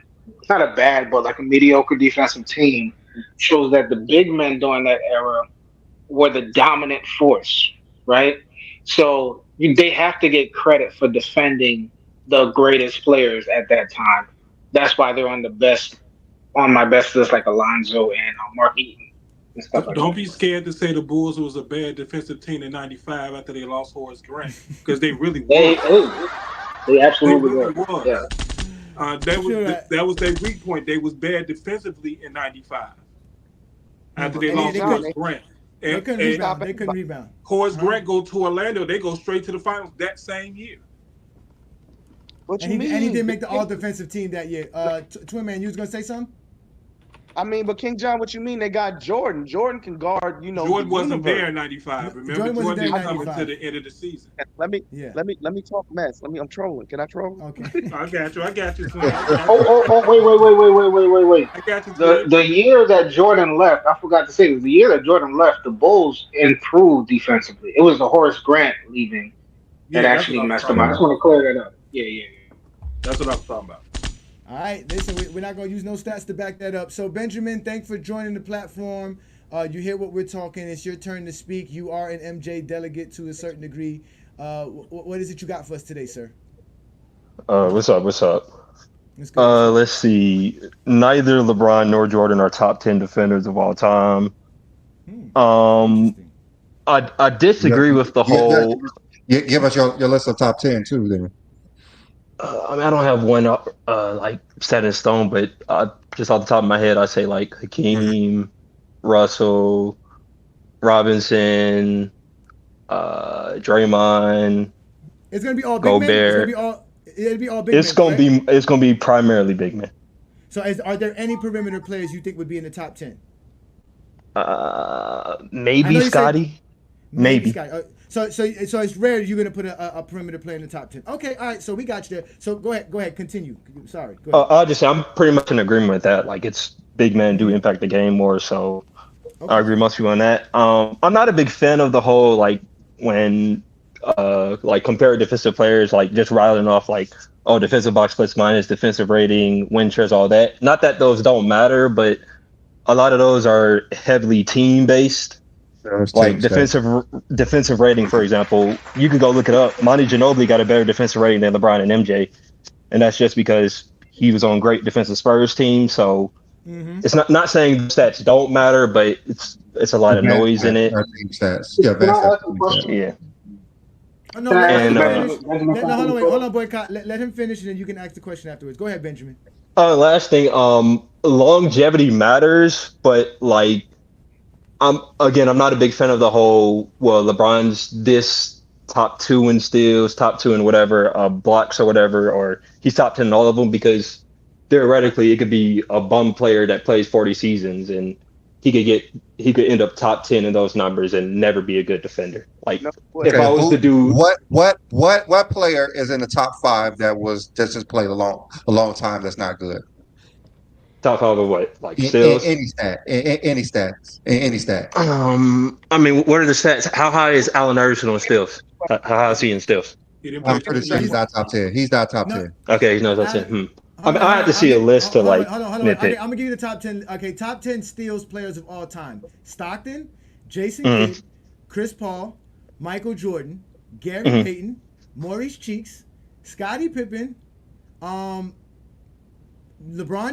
not a bad, but like a mediocre defensive team shows that the big men during that era were the dominant force, right? So they have to get credit for defending the greatest players at that time. That's why they're on my best list, like Alonzo and Mark Eaton and stuff like Don't that. be scared to say the Bulls was a bad defensive team in '95 after they lost Horace Grant, because they really were. They absolutely really were. was. Yeah. That was their weak point. They was bad defensively in '95 after they lost Horace Grant. They couldn't rebound. Horace Grant go to Orlando. They go straight to the finals that same year. And he didn't make the all defensive team that year. Twin Man, you was gonna say something? I mean, but King John, what you mean? They got Jordan. Jordan can guard, Jordan wasn't there in '95. Remember, Jordan didn't come until the end of the season. Let me talk mess. I'm trolling. Can I troll? Okay. I got you. Wait. I got you. The year that Jordan left, I forgot to say, it was the year that Jordan left, the Bulls improved defensively. It was the Horace Grant leaving that actually messed them up. I just want to clear that up. Yeah. That's what I was talking about. All right, listen, we're not going to use no stats to back that up. So, Benjamin, thanks for joining the platform. You hear what we're talking. It's your turn to speak. You are an MJ delegate to a certain degree. What is it you got for us today, sir? What's up? Let's see. Neither LeBron nor Jordan are top 10 defenders of all time. I disagree with the whole... Give us your list of top 10, too, then. I don't have one like set in stone, but just off the top of my head, I say like Hakeem, Russell, Robinson, Draymond. It's gonna be all big Gobert. men. It'll be all big men. It's gonna be primarily big men. So, are there any perimeter players you think would be in the top 10? Maybe Scotty. Maybe. Scotty. So it's rare you're gonna put a perimeter player in the top 10. Okay, all right. So we got you there. So go ahead, continue. Sorry. Go ahead. I'll just say I'm pretty much in agreement with that. Like, it's big men do impact the game more, so I agree with most people on that. I'm not a big fan of the whole like when like compare defensive players, like just rattling off like, oh, defensive box plus minus, defensive rating, win shares, all that. Not that those don't matter, but a lot of those are heavily team based. Like defensive rating, for example, you can go look it up. Monty Ginobili got a better defensive rating than LeBron and MJ, and that's just because he was on great defensive Spurs team. So it's not saying stats don't matter, but it's a lot of noise in it. Stats. Yeah, Hold on, boycott. Let him finish, and then you can ask the question afterwards. Go ahead, Benjamin. Last thing, longevity matters, but like, I'm not a big fan of the whole, well, LeBron's this top 2 in steals, top 2 in whatever, blocks or whatever, or he's top 10 in all of them, because theoretically it could be a bum player that plays 40 seasons and he could end up top 10 in those numbers and never be a good defender. Like, if I was to do what player is in the top 5 that was just played a long time that's not good? Top 5 of what? Like steals? Any stats. I mean, what are the stats? How high is Allen Iverson on steals? How high is he in steals? I'm pretty sure he's not top 10. He's not top 10. Okay, he's not top 10. I have to see a list to like. Hold on. Okay, I'm gonna give you the top 10. Okay, top 10 steals players of all time: Stockton, Jason Kidd, Chris Paul, Michael Jordan, Gary Payton, Maurice Cheeks, Scottie Pippen, LeBron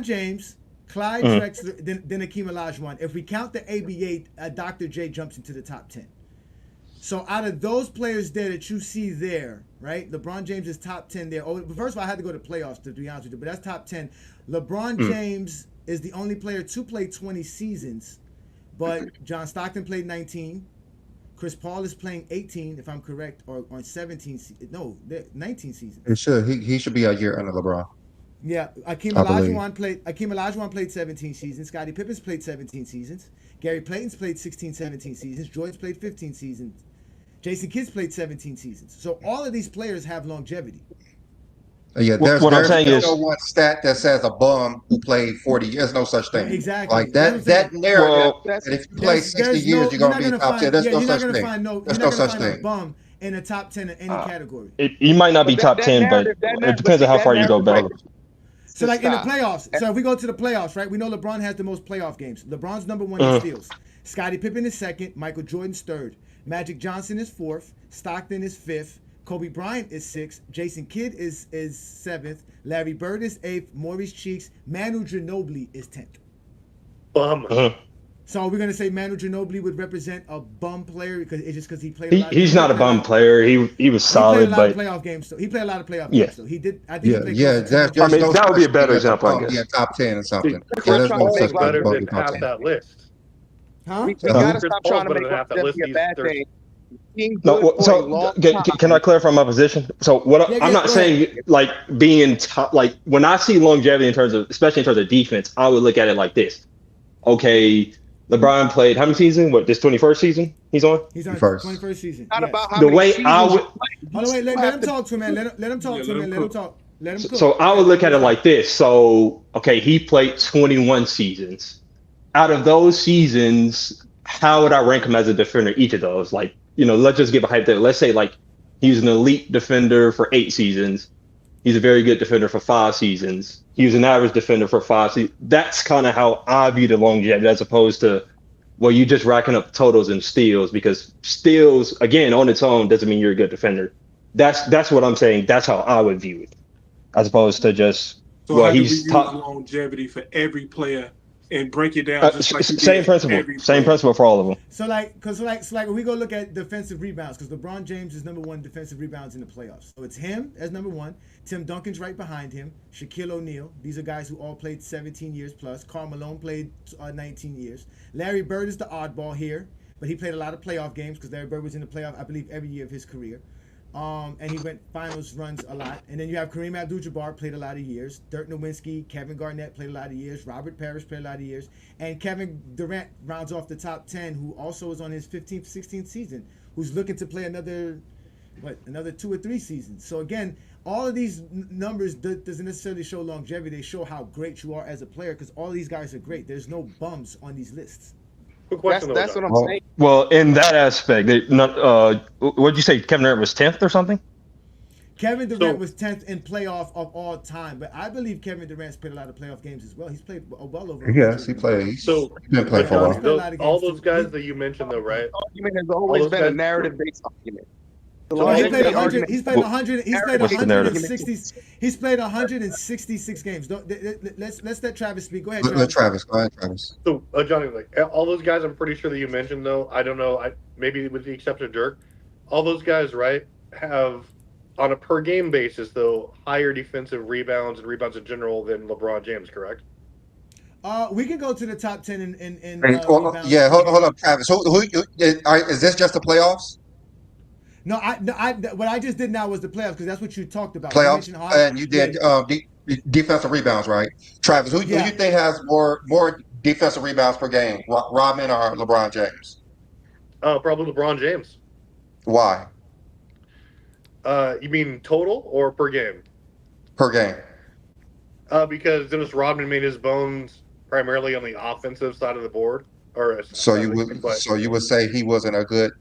James, Clyde Drexler, then Akeem Olajuwon. If we count the ABA, Dr. J jumps into the top 10. So out of those players there that you see there, right? LeBron James is top 10 there. Oh, first of all, I had to go to playoffs to be honest with you, but that's top 10. LeBron James is the only player to play 20 seasons, but John Stockton played 19. Chris Paul is playing 18, if I'm correct, or on 17. No, 19 seasons. It should. He should be a year under LeBron. Yeah, Akeem Olajuwon played 17 seasons. Scottie Pippen's played 17 seasons. Gary Payton's played 16, 17 seasons. Jordan's played 15 seasons. Jason Kidd's played 17 seasons. So all of these players have longevity. Yeah, there's no one stat that says a bum who played 40 years. There's no such thing. Exactly. Like that narrative that if you play 60 years, you're going to be top 10. There's no such thing. There's no such thing. A bum in the top 10 in any category. You might not be top 10, but it depends on how far you go back. So like in the playoffs, so if we go to the playoffs, right, we know LeBron has the most playoff games. LeBron's number 1 in steals. Scottie Pippen is 2nd. Michael Jordan's 3rd. Magic Johnson is 4th. Stockton is 5th. Kobe Bryant is 6th. Jason Kidd is 7th. Larry Bird is 8th. Maurice Cheeks. Manu Ginobili is 10th. Bum. So we're gonna say Manu Ginobili would represent a bum player because he played. He's not a bum player. He was solid, but playoff games. So he played a lot of playoff games. So he did. I think. That would be a better example, I guess. Yeah, top 10 or something. Chris Paul is better than half that list. Huh? We gotta stop trying to make that be a bad thing. No, so can I clarify my position? So I'm not saying like being top. Like when I see longevity especially in terms of defense, I would look at it like this. Okay, LeBron played how many seasons? What, this 21st season he's on? He's on 21st season. Not about how the many way seasons I would. By the way, let him talk to him, man. Let him talk to him, man. Let him talk. Let him cook. So I would look at it like this. So okay, he played 21 seasons. Out of those seasons, how would I rank him as a defender? Each of those, like, let's just give a hypothetical. Let's say like he's an elite defender for 8 seasons. He's a very good defender for 5 seasons. He was an average defender for 5 seasons. That's kind of how I view the longevity, as opposed to, well, you just racking up totals and steals, because steals, again, on its own doesn't mean you're a good defender. That's what I'm saying. That's how I would view it, as opposed to just, so well, how he's do we top. Use longevity for every player and break it down. Just like same principle for all of them. So when we go look at defensive rebounds, because LeBron James is number 1 defensive rebounds in the playoffs. So it's him as number 1. Tim Duncan's right behind him. Shaquille O'Neal. These are guys who all played 17 years plus. Karl Malone played 19 years. Larry Bird is the oddball here, but he played a lot of playoff games because Larry Bird was in the playoff, I believe, every year of his career. And he went finals runs a lot. And then you have Kareem Abdul-Jabbar, played a lot of years. Dirk Nowitzki, Kevin Garnett played a lot of years. Robert Parrish played a lot of years. And Kevin Durant rounds off the top 10, who also is on his 15th, 16th season, who's looking to play another 2 or 3 seasons. So again, all of these numbers doesn't necessarily show longevity. They show how great you are as a player, because all these guys are great. There's no bums on these lists. Quick question, That's what I'm saying. Well, in that aspect, what did you say? Kevin Durant was 10th or something? Kevin Durant was 10th in playoff of all time, but I believe Kevin Durant's played a lot of playoff games as well. He's played well over. Yes, he plays. So he's been playing for a while. All those guys that you mentioned, though, right? Argument has always been a narrative-based argument. So he's played 100. He's played 100. He's played What's the narrative? 160. He's played 166 games. Let's let Travis speak. Go ahead, Travis. Let Travis. Go ahead, Travis. So, Johnny, like all those guys, I'm pretty sure that you mentioned, though. I don't know. Maybe with the exception of Dirk, all those guys, right, have on a per game basis, though, higher defensive rebounds and rebounds in general than LeBron James, correct? We can go to the top 10 in rebounds. Yeah, hold up, Travis. Is this just the playoffs? No, what I just did now was the playoffs, because that's what you talked about. Playoffs, and you did defensive rebounds, right? Travis, who you think has more defensive rebounds per game, Rodman or LeBron James? Probably LeBron James. Why? You mean total or per game? Per game. Because Dennis Rodman made his bones primarily on the offensive side of the board. So you would say he wasn't a good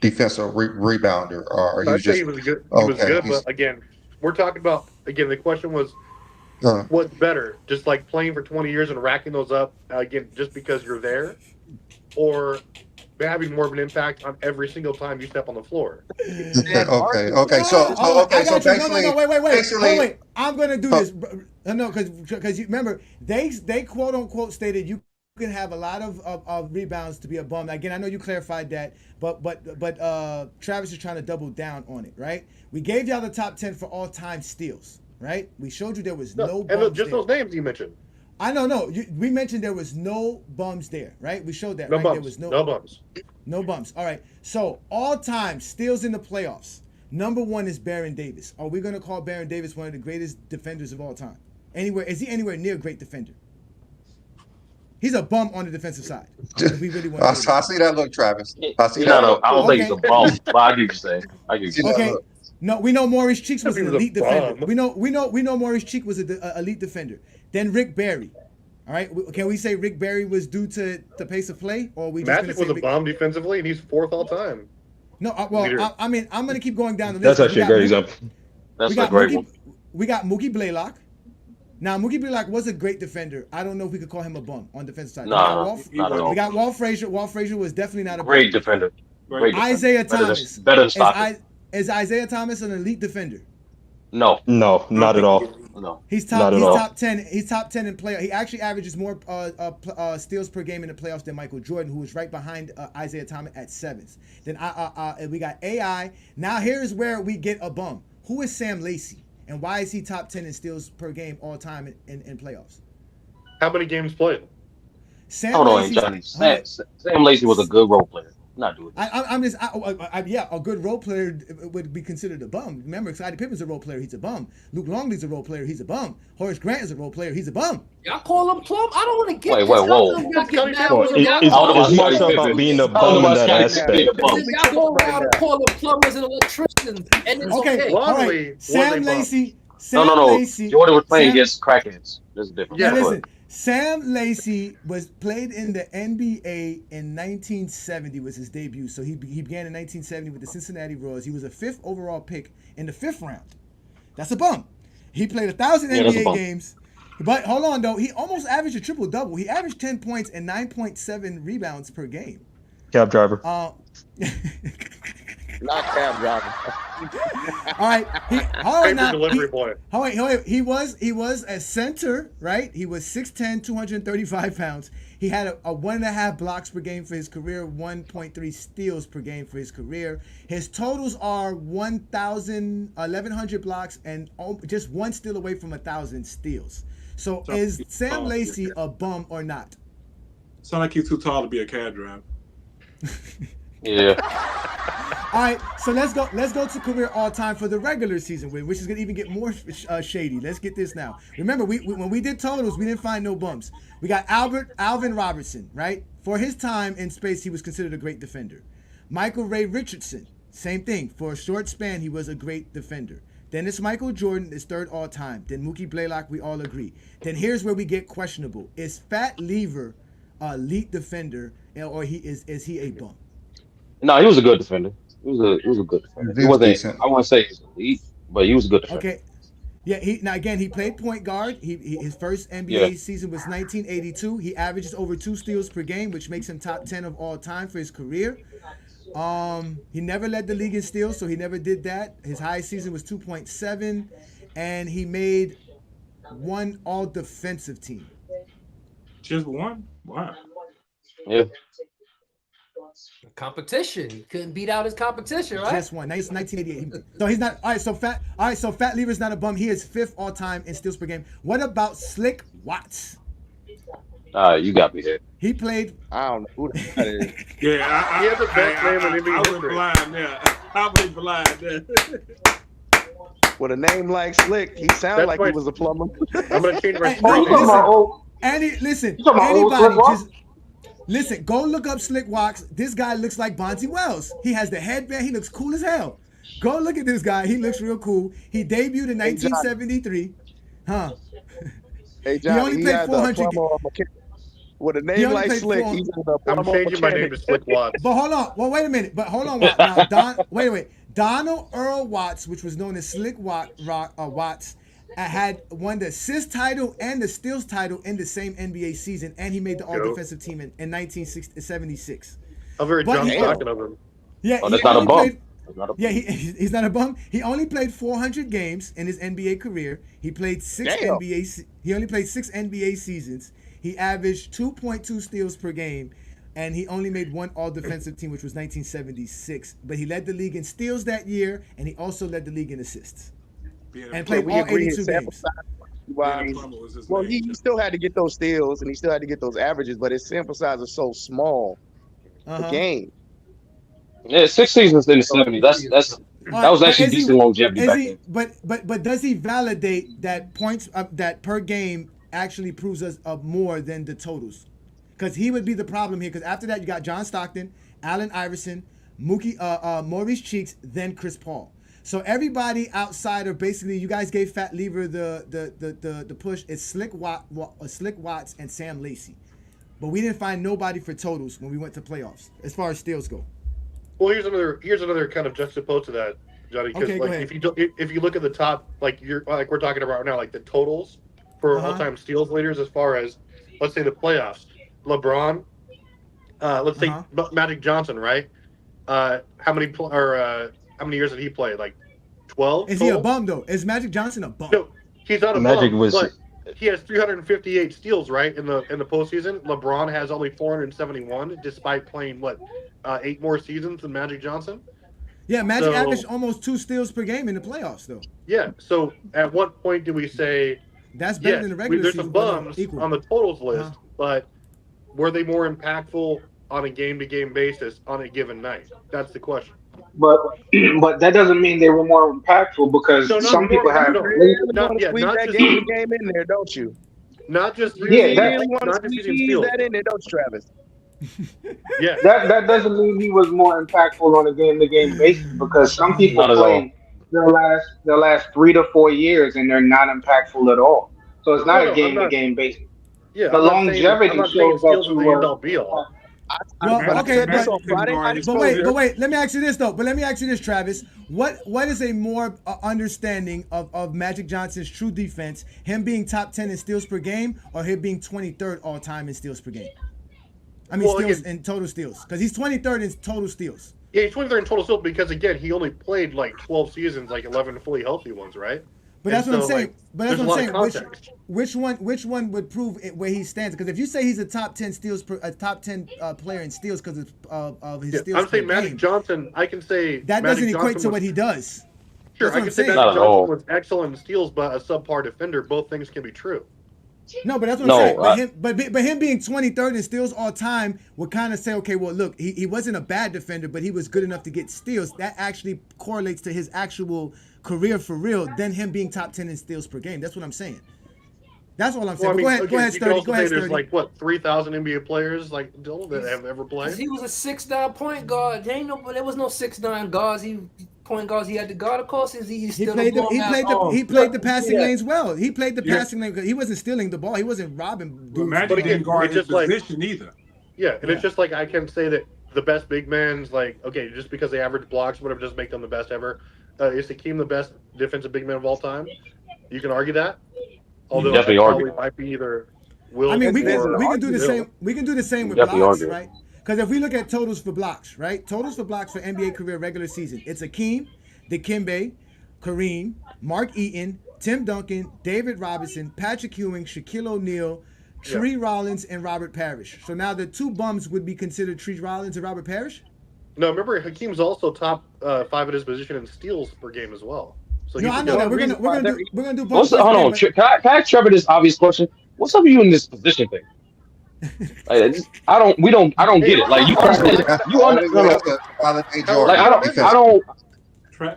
defensive rebounder, or he was just. He was good. He was good, but again, we're talking about the question was, what's better? Just like playing for 20 years and racking those up again, just because you're there, or having more of an impact on every single time you step on the floor. Okay. So basically, wait. I'm gonna do this. No, because you remember they quote unquote stated you can have a lot of rebounds to be a bum. Again, I know you clarified that, but Travis is trying to double down on it, right? We gave y'all the top 10 for all time steals, right? We showed you there was no bums and just there. Those names you mentioned. I know, no. We mentioned there was no bums there, right? We showed that, no right? Bums. There was no bums. No bums. All right. So all-time steals in the playoffs. Number 1 is Baron Davis. Are we going to call Baron Davis one of the greatest defenders of all time? Is he anywhere near a great defender? He's a bum on the defensive side. If we really want I see that look, Travis. I see that. I don't think he's a bum, but I get what you're saying. Okay. No, we know Maurice Cheeks was an elite defender. We know Maurice Cheeks was an elite defender. Then Rick Barry. All right, can we say Rick Barry was due to the pace of play, or we just Magic was a bomb defensively, and he's 4th all time? No, I mean, I'm going to keep going down the list. That's actually a great example. That's a great one. We got Mookie Blaylock. Now, Mookie Blaylock was a great defender. I don't know if we could call him a bum on the defensive side. Not at all. We got Walt Frazier. Walt Frazier was definitely not a bum. Great defender. Isaiah Thomas. Better than Stockton. Is Isaiah Thomas an elite defender? No, not at all. No. He's top 10. He's top 10 in playoffs. He actually averages more steals per game in the playoffs than Michael Jordan, who is right behind Isaiah Thomas at 7th. Then we got AI. Now here's where we get a bum. Who is Sam Lacey, and why is he top 10 in steals per game all time in playoffs? How many games played? Hold on, Johnny. Sam Lacey was a good role player. Not doing it. A good role player would be considered a bum. Remember, Scottie Pippen's a role player, he's a bum. Luke Longley's a role player, he's a bum. Horace Grant is a role player, he's a bum. Y'all call him plum? I don't want to get Wait, whoa. It's more about being a bum in that aspect. Y'all go around and call them plumbers and electricians, and it's okay. All right. Sam Lacey. No. Jordan was playing against crackheads. There's a difference. Yeah, listen. Sam Lacey played in the NBA in 1970 was his debut. So he began in 1970 with the Cincinnati Royals. He was a 5th overall pick in the 5th round. That's a bum. He played 1,000 NBA games. But hold on, though. He almost averaged a triple-double. He averaged 10 points and 9.7 rebounds per game. Cab driver. Not cab driver. All right. Delivery boy. He was a center, right? He was 6'10", 235 pounds. He had a 1.5 blocks per game for his career, 1.3 steals per game for his career. His totals are 1,100 blocks and just 1 steal away from 1,000 steals. So is Sam Lacey a bum or not? Sound like he's too tall to be a cab driver. Yeah. All right, so let's go. Let's go to career all time for the regular season, which is gonna even get more shady. Let's get this now. Remember, when we did totals, we didn't find no bumps. We got Alvin Robertson, right? For his time in space, he was considered a great defender. Michael Ray Richardson, same thing. For a short span, he was a great defender. Then it's Michael Jordan, is third all time. Then Mookie Blaylock, we all agree. Then here's where we get questionable: is Fat Lever a elite defender, or is he a bum? No, he was a good defender. He was a good defender. He He was wasn't. decent. I wouldn't say he's elite, but he was a good defender. Okay. Yeah, he played point guard. His first NBA Yeah. season was 1982. He averages over 2 steals per game, which makes him top 10 of all time for his career. He never led the league in steals, so he never did that. His highest season was 2.7, and he made one all defensive team. Just one? Wow. Yeah. Competition. He couldn't beat out his competition, right? Just one. 1988. So he's not. All right. So Fat Lever's not a bum. He is 5th all time in steals per game. What about Slick Watts? You got me there. He played. I don't know who that is. Yeah, He has the best name in NBA I went history. blind there. I went blind there. With a name like Slick, he sounded That's like my- he was a plumber. I'm gonna change my Hey, Oh, you screen talking name. about old? Listen. You talking about old Anybody Slick Watts? just listen. Go look up Slick Watts. This guy looks like Bonzi Wells. He has the headband. He looks cool as hell. Go look at this guy. He looks real cool. He debuted in 1973. Huh? Hey, Johnny, only he played has 400 a plumber or mechanic. With a He name only like played Slick, 400. he's a I'm plumber or changing my name to mechanic. Slick Watts. But hold on. Well, wait a minute. But hold on. Now, Donald Earl Watts, which was known as Slick Watts, had won the assist title and the steals title in the same NBA season, and he made the All Defensive Team in 1976. I'm very But John he- Stockton of him. Yeah, Oh, he that's not a only bum. played- That's not a Yeah, he's not a bum. He only played 400 games in his NBA career. He played Damn. He only played 6 NBA seasons. He averaged 2.2 steals per game, and he only made one All-Defensive Team, which was 1976. But he led the league in steals that year, and he also led the league in assists, Yeah, and So played we all agree 82 his sample games. size the wise. plumber was his Well, name. he still had to get those steals and he still had to get those averages, but his sample size is so small per Uh-huh. game. Yeah, 6 seasons in the 70s. That was actually decent longevity back then. But does he validate that points that per game actually proves us up more than the totals? Because he would be the problem here. Because after that, you got John Stockton, Allen Iverson, Maurice Cheeks, then Chris Paul. So everybody outside of basically, you guys gave Fat Lever the push. It's Slick Watts and Sam Lacey. But we didn't find nobody for totals when we went to playoffs as far as steals go. Well, here's another kind of juxtapose to that, Johnny. Because Okay, go like ahead. if you look at the top, like we're talking about right now, like the totals for Uh-huh. all-time steals leaders as far as let's say the playoffs, LeBron, let's say Magic Johnson, right? How many years did he play? Like 12. Is he a bum though? Is Magic Johnson a bum? No, he's not a Magic bum. was- But he has 358 steals, right? In the postseason, LeBron has only 471, despite playing 8 more seasons than Magic Johnson. Yeah, Magic So- averaged almost 2 steals per game in the playoffs though. Yeah. So at what point do we say That's better yes, than the regular there's season. some but bums equal. on the totals list, Uh-huh. but were they more impactful on a game-to-game basis on a given night? That's the question. But that doesn't mean they were more impactful because No, not some people more- have. no, You not- want to yeah, squeeze not that just- game in there, don't you? Not just Yeah, You that- really want not to just using squeeze steals. that in there, don't you, Travis? Yeah. That doesn't mean he was more impactful on a game-to-game basis because some people Not at play their last 3 to 4 years and they're not impactful at all. So it's not No, a game-to-game basis. Yeah, The I'm not saying- longevity I'm not saying shows that steals you are the were- end-all be-all. Well, But I okay, said this but- on Friday Night But wait, Exposure. let me ask you this though. But let me ask you this, Travis. What is a more understanding of Magic Johnson's true defense? Him being top 10 in steals per game, or him being 23rd all time in steals per game? I mean, Well, steals again- in total steals, because he's 23rd in total steals. Yeah, he's 23rd in total steals because, again, he only played like 12 seasons, like 11 fully healthy ones, right? But that's And what I'm so, saying. like, But that's there's what I'm a lot saying. of context. Which one would prove where he stands? Because if you say he's a top 10 steals a top 10 player in steals because of his Yeah, steals I'm per saying Magic game, Johnson, I can say that Magic doesn't equate Johnson to was- what he does. Sure, That's what I I'm can say saying. Magic Not at all. Johnson was excellent in steals, but a subpar defender. Both things can be true. No, but that's what I'm saying. No, But him being 23rd in steals all time would kind of say, okay, well, look, he wasn't a bad defender, but he was good enough to get steals. That actually correlates to his actual career for real than him being top 10 in steals per game. That's what I'm saying. That's all I'm Well, saying. I But mean, go okay, ahead, you could Sturdy. also Go say ahead, there's Sturdy. like what 3,000 NBA players like Dylan that have ever Because played. he was a 6'9" point guard. There was no 6'9" guards. He point guards. He had to guard. Of course, he's He still a played the blown he out. played the he played the passing Yeah. lanes well. He played the Yeah. passing lane. He wasn't stealing the ball. He wasn't robbing Well, dudes. Magic But didn't again, guard it's his just like position either. yeah, and Yeah. it's just like I can say that the best big men's like okay, just because they average blocks, whatever, doesn't make them the best ever. Is Hakeem the best defensive big man of all time? You can argue that, although definitely it argue probably that. might be either Will I mean, we There's can an or we can do the Will. same. We can do the same with Definitely blocks, argue. right? Because if we look at totals for blocks, right? Totals for blocks for NBA career regular season, it's Akeem, Dikembe, Kareem, Mark Eaton, Tim Duncan, David Robinson, Patrick Ewing, Shaquille O'Neal, Tree Rollins, and Robert Parrish. So now the two bums would be considered Tree Rollins and Robert Parrish. No, remember Hakeem's also top five at his position in steals per game as well. So No, he's I a know good that. one. We're gonna do both. What's points hold per game, on? but- Can I ask Trevor this obvious question? What's up with you in this position thing? Like, I don't get it. Like you understand? You Only understand? way No, up to validate How are like Jordan you gonna measure I it? don't.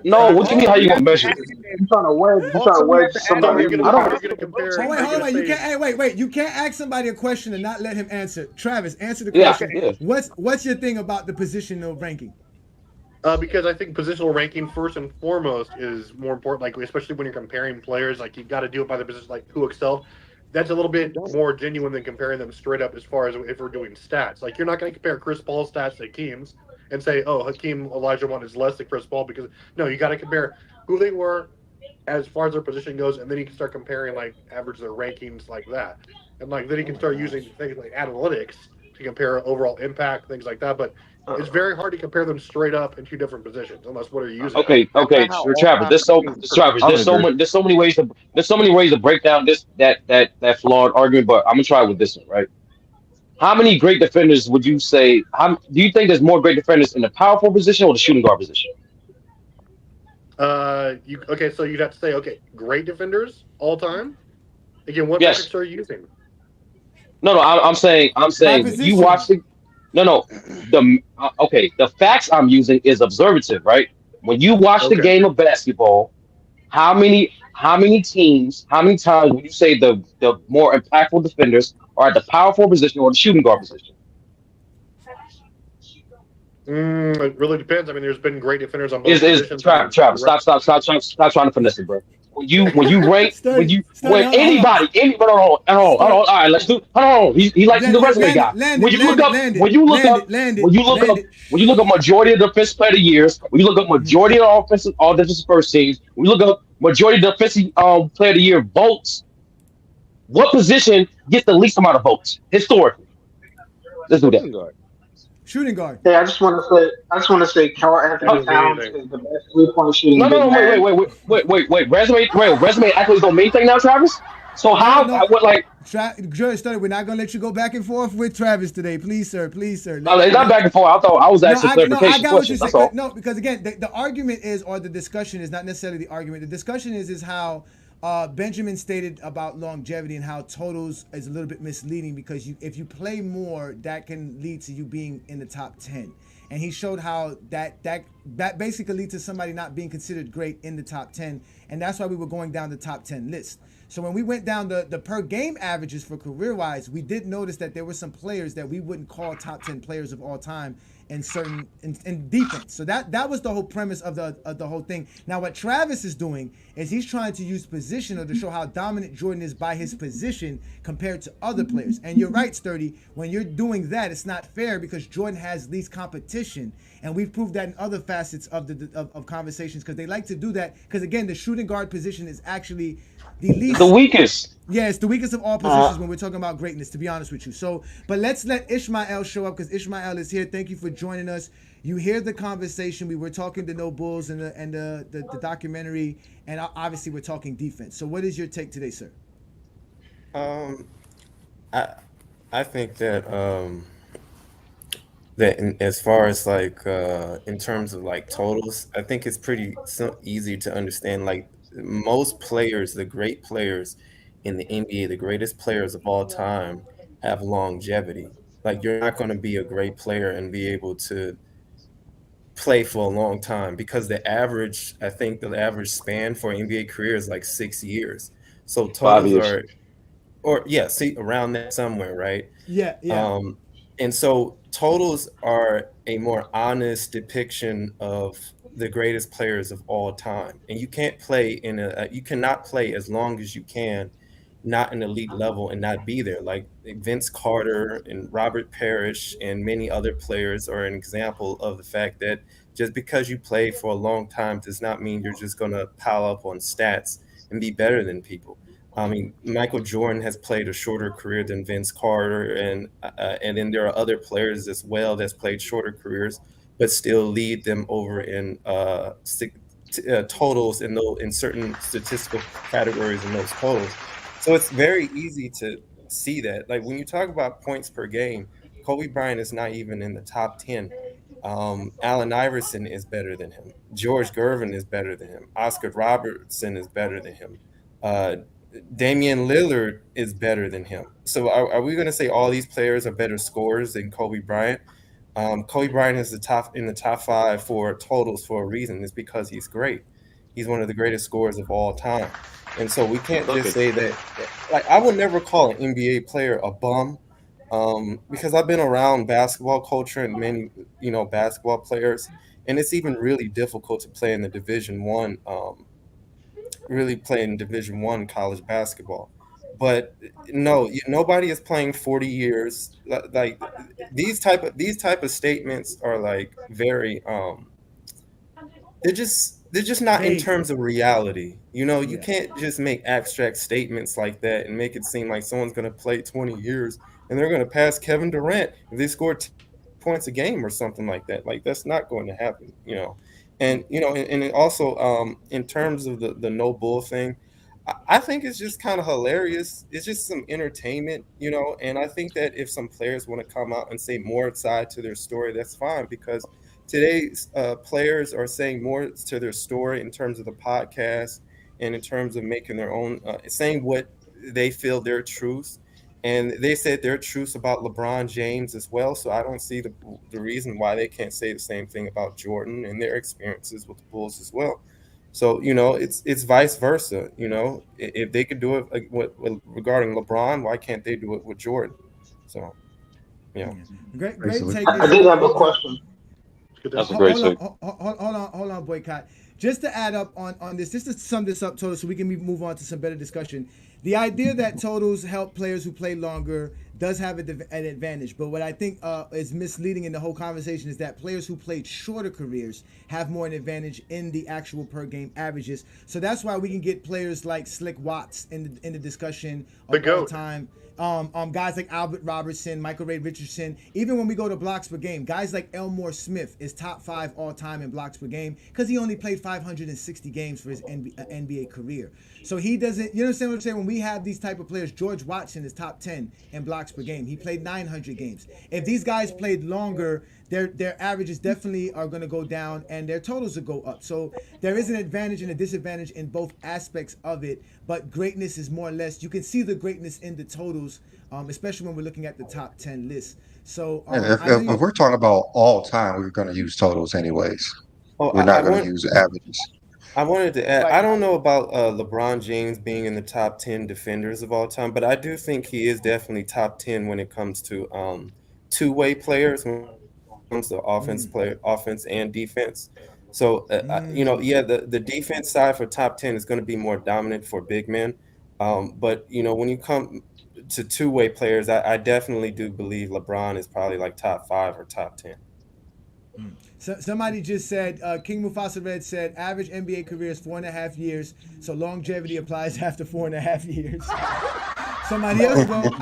No, what Travis, you mean? How you gonna measure it? You trying to wedge? You trying to Also, we wedge have to So somebody? you're gonna, I don't. are you gonna compare? Oh wait, Are you hold on, gonna wait. You say? can't. Hey, wait. You can't ask somebody a question and not let him answer. Travis, answer the Yeah, question. yeah. What's your thing about the positional ranking? Because I think positional ranking first and foremost is more important. Like especially when you're comparing players, like you got to do it by the position, like who excelled. That's a little bit more genuine than comparing them straight up as far as if we're doing stats. Like you're not going to compare Chris Paul's stats to Hakeem's and say, oh, Hakeem Olajuwon is less than Chris Paul because no, you got to compare who they were as far as their position goes, and then you can start comparing like average their rankings like that, and like then you can start using things like analytics to compare overall impact, things like that. But it's very hard to compare them straight up in two different positions unless what are you using? Okay, not how Travis. all-time Travis. I would agree. There's so many ways to break down that flawed argument. But I'm gonna try with this one, right? How many great defenders would you say? How do you think there's more great defenders in the power forward position or the shooting guard position? You okay? So you'd have to say okay, great defenders all time. Again, what Yes. metrics are you using? No. I'm saying By when you position. watch the no. Okay. The facts I'm using is observative, right? When you watch the Okay. game of basketball, how many teams, how many times would you say the more impactful defenders are at the power forward position or the shooting guard position? It really depends. I mean, there's been great defenders on both Is positions. Travis? Stop trying to finesse it, bro. When you rank Sturdy, when hold on. anybody, hold on. All right, let's do. Hold on. He likes the resume guy. When you look up, when you look up majority of the defensive player of the years, when you look up majority of the all defensive first teams, when you look up majority of the defensive player of the year votes, what position gets the least amount of votes historically? Let's do that. Shooting guard. Hey, I just want to say, Carl Anthony Towns is the best 3-point shooting No, big man. wait. Resume accolades don't mean anything now, Travis. So how? No. What like? Jordan Sturdy, we're not gonna let you go back and forth with Travis today, please, sir. Please, sir. No, it's not back and forth. I thought I was asking I clarification got what you're questions. That's saying. all. No, because again, the argument is, or the discussion is not necessarily the argument. The discussion is how Benjamin stated about longevity and how totals is a little bit misleading because if you play more, that can lead to you being in the top 10. And he showed how that basically leads to somebody not being considered great in the top 10. And that's why we were going down the top 10 list. So when we went down the per game averages for career-wise, we did notice that there were some players that we wouldn't call top 10 players of all time in certain in defense. So that was the whole premise of the whole thing. Now what Travis is doing is he's trying to use positional to show how dominant Jordan is by his position compared to other players. And you're right, Sturdy, when you're doing that, it's not fair because Jordan has least competition. And we've proved that in other facets of of conversations because they like to do that because again, the shooting guard position is actually the weakest. Yeah, it's the weakest of all positions when we're talking about greatness, to be honest with you. So, but let's let Ishmael show up because Ishmael is here. Thank you for joining us. You hear the conversation. We were talking to No Bulls and the documentary, and obviously we're talking defense. So, what is your take today, sir? I think that as far as like in terms of like totals, I think it's pretty easy to understand. Like most players, the great players, in the NBA, the greatest players of all time have longevity. Like you're not going to be a great player and be able to play for a long time because I think the average span for an NBA career is like 6 years. So 5 totals years. are, or yeah, see around that somewhere, right? Yeah, yeah. Um, and so totals are a more honest depiction of the greatest players of all time. And you can't play you cannot play as long as you can, not an elite level and not be there. Like Vince Carter and Robert Parrish and many other players are an example of the fact that just because you play for a long time does not mean you're just going to pile up on stats and be better than people. I mean, Michael Jordan has played a shorter career than Vince Carter, and then there are other players as well that's played shorter careers, but still lead them over in totals in certain statistical categories in those totals. So it's very easy to see that. Like when you talk about points per game, Kobe Bryant is not even in the top 10. Allen Iverson is better than him. George Gervin is better than him. Oscar Robertson is better than him. Uh, Damian Lillard is better than him. So are we going to say all these players are better scorers than Kobe Bryant? Kobe Bryant is the top in the top five for totals for a reason. It's because he's great. He's one of the greatest scorers of all time. And so we can't Look just at say that. Like I will never call an NBA player a bum, because I've been around basketball culture and many basketball players, and it's even really difficult to play in the Division 1, really play in Division 1 college basketball. But no, nobody is playing 40 years. Like these type of statements are like very they're just not in Vague. terms of reality. You Yeah. can't just make abstract statements like that and make it seem like someone's going to play 20 years and they're going to pass Kevin Durant if they score 10 points a game or something like that. Like that's not going to happen. And it also in terms of the no bull thing, I think it's just kind of hilarious. It's just some entertainment. And I think that if some players want to come out and say more side to their story, that's fine because today's players are saying more to their story in terms of the podcast and in terms of making their own, saying what they feel their truths. And they said their truths about LeBron James as well. So I don't see the reason why they can't say the same thing about Jordan and their experiences with the Bulls as well. So it's vice versa. If they could do it regarding LeBron, why can't they do it with Jordan? So yeah. Yeah. Great Basically. take I there. did have a Hold on. question. That's a great Hold on, take. hold on, boycott. Just to add up on this, just to sum this up, total, so we can move on to some better discussion. The idea that totals help players who play longer does have an advantage, but what I think is misleading in the whole conversation is that players who played shorter careers have more an advantage in the actual per game averages. So that's why we can get players like Slick Watts in the discussion The of all GOAT. time. Guys like Albert Robertson, Michael Ray Richardson. Even when we go to blocks per game, guys like Elmore Smith is top 5 all time in blocks per game because he only played 560 games for his NBA career. So he doesn't. You understand what I'm saying? When we have these type of players, George Watson is top 10 in blocks per game. He played 900 games. If these guys played longer, their averages definitely are going to go down and their totals will go up. So there is an advantage and a disadvantage in both aspects of it. But greatness is more or less, you can see the greatness in the totals, especially when we're looking at the top 10 list. So Yeah, if, I know if, you. if we're talking about all time, we're going to use totals anyways. Oh, We're not going to use averages. I wanted to add, Like, I don't know about LeBron James being in the top 10 defenders of all time, but I do think he is definitely top 10 when it comes to two-way players, when it comes to Mm, offense and defense. So, mm. yeah, the defense side for top 10 is going to be more dominant for big men. But, when you come to two-way players, I definitely do believe LeBron is probably like top 5 or top 10. So, somebody just said, King Mufasa Red said, average NBA career is 4.5 years, so longevity applies after 4.5 years. Somebody else wrote,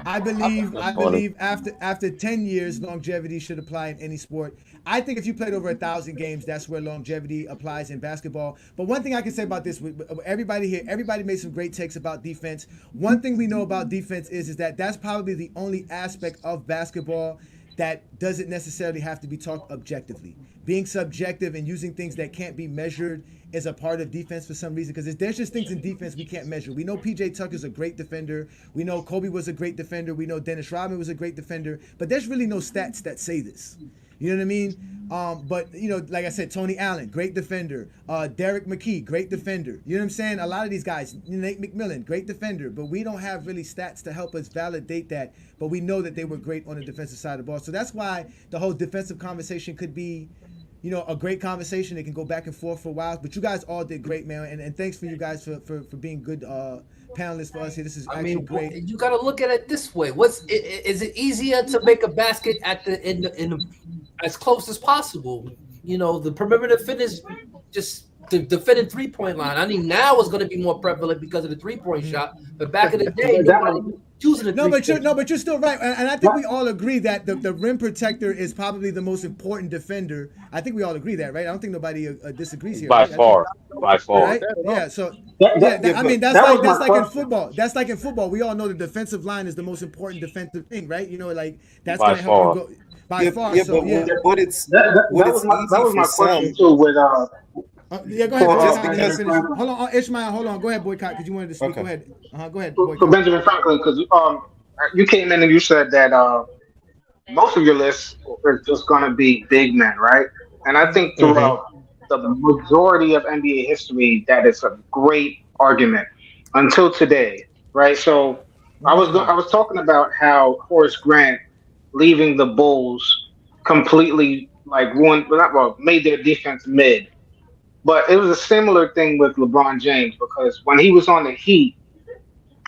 I believe, That's I funny. believe after 10 years, longevity should apply in any sport. I think if you played over 1,000 games, that's where longevity applies in basketball. But one thing I can say about this, everybody here, everybody made some great takes about defense. One thing we know about defense is that that's probably the only aspect of basketball that doesn't necessarily have to be talked objectively. Being subjective and using things that can't be measured is a part of defense for some reason, because there's just things in defense we can't measure. We know PJ Tucker's a great defender. We know Kobe was a great defender. We know Dennis Rodman was a great defender. But there's really no stats that say this. You know what I mean? But, like I said, Tony Allen, great defender. Derek McKee, great defender. You know what I'm saying? A lot of these guys, Nate McMillan, great defender. But we don't have really stats to help us validate that. But we know that they were great on the defensive side of the ball. So that's why the whole defensive conversation could be, a great conversation. It can go back and forth for a while. But you guys all did great, man. And thanks for you guys for being good panelists for us here. This is actually great. You got to look at it this way. Is it easier to make a basket at the as close as possible? The perimeter defenders just defending 3-point line. I mean, now it's going to be more prevalent because of the 3-point shot. But back in the day, nobody choosing the but you're still right, and I think we all agree that the rim protector is probably the most important defender. I think we all agree that, right? I don't think nobody disagrees here. By right? far. Right? Yeah. So I mean, that's like in football. That's like in football. We all know the defensive line is the most important defensive thing, right? That's going to help you go by far. But it's that was my question too. With yeah, go ahead. Hold on, Ishmael. Hold on. Go ahead, Boycott, because you wanted to speak. Okay. Go ahead. Go ahead, Boycott. For Benjamin Franklin, because you came in and you said that most of your list is just going to be big men, right? And I think throughout the majority of NBA history, that is a great argument until today, right? So I was talking about how Horace Grant leaving the Bulls completely made their defense mid. But it was a similar thing with LeBron James, because when he was on the Heat,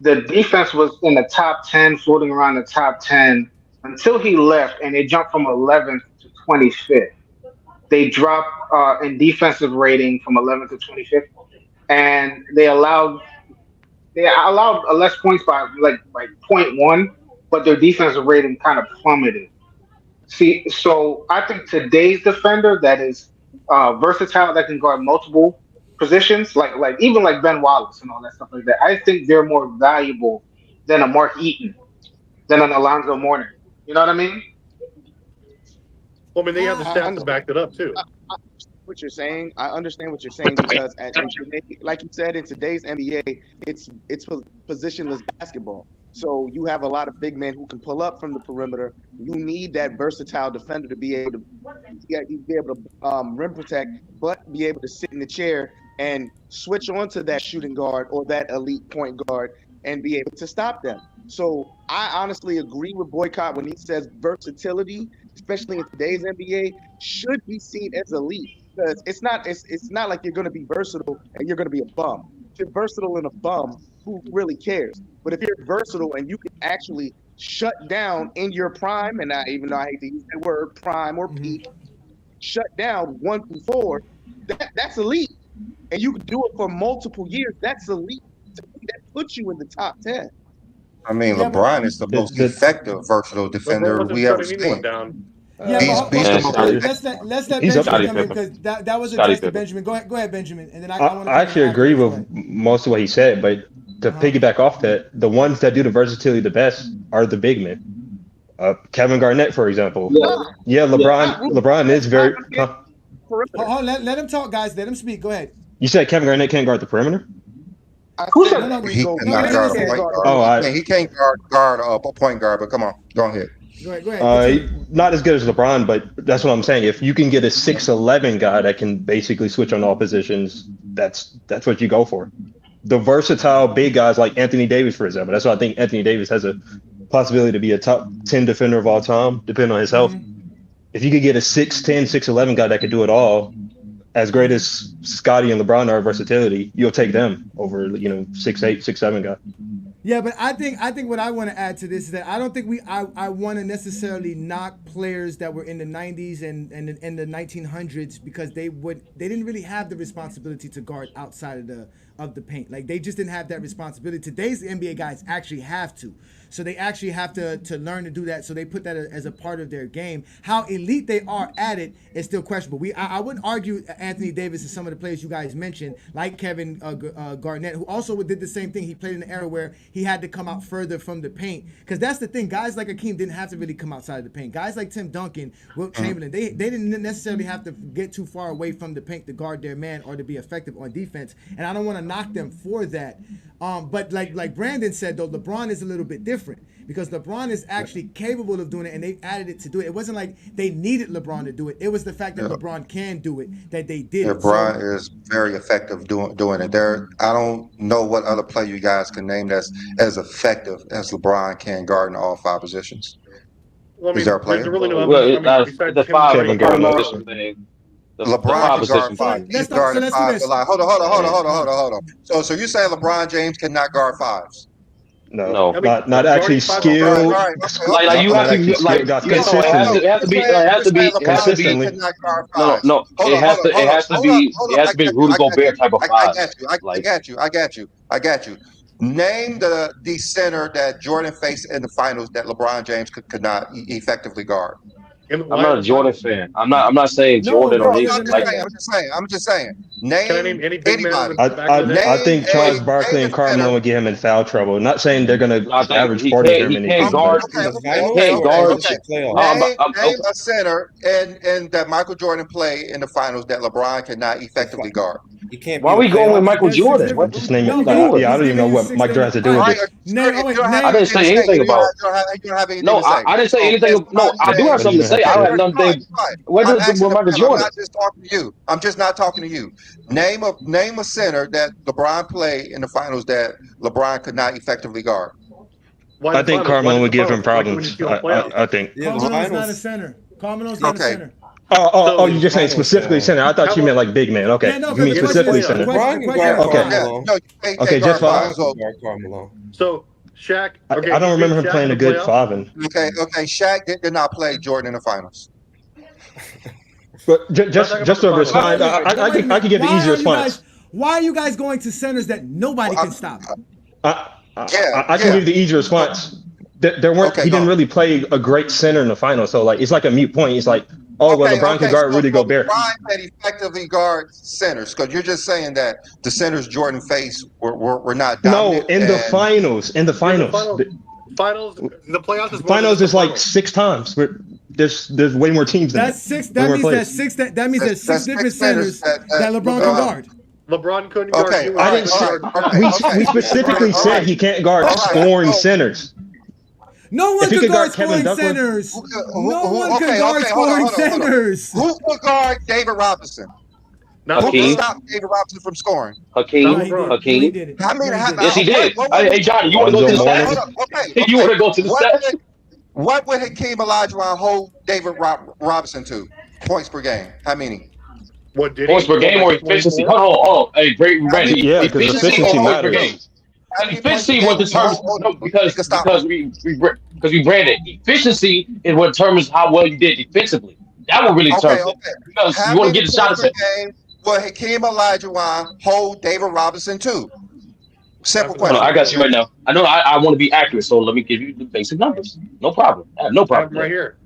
the defense was in the top 10, floating around the top 10 until he left, and they jumped from 11th to 25th. They dropped in defensive rating from 11th to 25th, and they allowed less points by like 0.1, but their defensive rating kind of plummeted. See, so I think today's defender that is versatile, that can guard multiple positions, like even like Ben Wallace and all that stuff like that, I think they're more valuable than a Mark Eaton, than an Alonzo Mourning. You know what I mean? Well, I mean, they have the stats to back it up too. What you're saying, I understand what you're saying, because like you said, in today's NBA, it's positionless basketball. So you have a lot of big men who can pull up from the perimeter. You need that versatile defender to be able to rim protect, but be able to sit in the chair and switch on to that shooting guard or that elite point guard and be able to stop them. So I honestly agree with Boycott when he says versatility, especially in today's NBA, should be seen as elite, because it's not like you're going to be versatile and you're going to be a bum. If you're versatile and a bum, who really cares? But if you're versatile and you can actually shut down in your prime, and even though I hate to use that word, prime or peak, shut down 1 through 4, that's elite. And you can do it for multiple years. That's elite. That puts you in the top 10. I mean, LeBron is the most effective versatile defender we ever seen. Let's let Benjamin come in, because that was addressed to Benjamin. Go ahead, Benjamin, and then I actually agree with most of what he said, but to piggyback off that, the ones that do the versatility the best are the big men. Kevin Garnett, for example. Yeah, LeBron is very. Let him talk, guys. Let him speak. Go ahead. You said Kevin Garnett can't guard the perimeter? He cannot guard a point guard. He can't guard a point guard, but come on, go ahead. Go ahead. Not as good as LeBron, but that's what I'm saying. If you can get a 6'11" guy that can basically switch on all positions, that's what you go for. The versatile big guys like Anthony Davis, for example. That's why I think Anthony Davis has a possibility to be a top 10 defender of all time, depending on his health. If you could get a 6'10", 6'11" guy that could do it all, as great as Scottie and LeBron are versatility, you'll take them over 6'8", 6'7" guy. Yeah, but I think what I want to add to this is that I don't think I want to necessarily knock players that were in the 90s and in the 1900s, because they didn't really have the responsibility to guard outside of the paint. Like, they just didn't have that responsibility. Today's NBA guys actually have to. So they actually have to learn to do that. So they put that as a part of their game. How elite they are at it is still questionable. I wouldn't argue Anthony Davis and some of the players you guys mentioned, like Kevin Garnett, who also did the same thing. He played in an era where he had to come out further from the paint. Because that's the thing. Guys like Akeem didn't have to really come outside of the paint. Guys like Tim Duncan, Wilt Chamberlain, they didn't necessarily have to get too far away from the paint to guard their man or to be effective on defense. And I don't want to knock them for that. But like Brandon said, though, LeBron is a little bit different because LeBron is actually capable of doing it, and they've added it to do it. It wasn't like they needed LeBron to do it. It was the fact that LeBron can do it that they did. LeBron is very effective doing it. I don't know what other player you guys can name that's as effective as LeBron can guard in all 5 positions. Well, I mean, Is there a player? there's really no Well, evidence. Besides the him five playing Kevin guard. Garnett. thing. The LeBron five can guard positions. 5. Let's He's do guarded this. 5. Hold on. So you're saying LeBron James cannot guard 5s? No, I mean, not actually skilled. Like you have to like consistently. it has to be consistently. No, it has to be Rudy Gobert type of five. I got you. Name the center that Jordan faced in the finals that LeBron James could not effectively guard. I'm not a Jordan fan. I'm not saying Jordan or anything like that. I'm just saying. Name, Can I name any big man? I think Charles Barkley and Carmelo would get him in foul trouble. Not saying they're going to average 40 or anything. He can't guard. Name a center and that Michael Jordan played in the finals that LeBron cannot effectively guard. You can't. Why are we going with Michael Jordan? What? Just name it. I don't even know what Mike Jordan has to do with it. I didn't say anything about it. No, I didn't say anything. No, I do have something to say. I don't have nothing. What does Michael Jordan? I'm not just talking to you. I'm just not talking to you. Name a center that LeBron played in the finals that LeBron could not effectively guard. I think Carmelo would give him problems. I think. Carmelo's not a center. Carmelo's not a center. Oh, you're just saying specifically center. I thought you meant like big man. Okay, you mean specifically center. Okay, just five. So Shaq. Okay, I don't remember him playing a good 5. Okay. Shaq did not play Jordan in the finals. But just to respond, I could give the easy response. Why are you guys going to centers that nobody can stop? I can give the easy response. There weren't. He didn't really play a great center in the final, so like it's like a mute point. It's like, LeBron can guard Rudy Gobert. LeBron can effectively guard centers because you're just saying that the centers Jordan faced were not dominant. No, in the finals. The playoffs is finals is like 6 times. There's way more teams than that's 6. That means there's 6 different centers that LeBron can guard. LeBron couldn't guard. I didn't say. We specifically said he can't guard scoring centers. No one can guard scoring centers. No one can guard scoring centers. Who will guard David Robinson? Who can stop David Robinson from scoring? Hakeem. Yes, he did. Hey, Johnny, you want to go to the stats? You want to go to the stats? What would Hakeem Olajuwon hold David Robinson to? Points per game. How many? What did points per game or efficiency? Hold on. Hey, great, ready. Yeah, because efficiency matters. Efficiency what determines because we branded efficiency is what determines how well you did defensively. That will really determine because you want to get the shot at it. Will Hakeem Olajuwon hold David Robinson to? Simple question. I got you right now. I know I want to be accurate, so let me give you the basic numbers. No problem. I have no problem. Right here.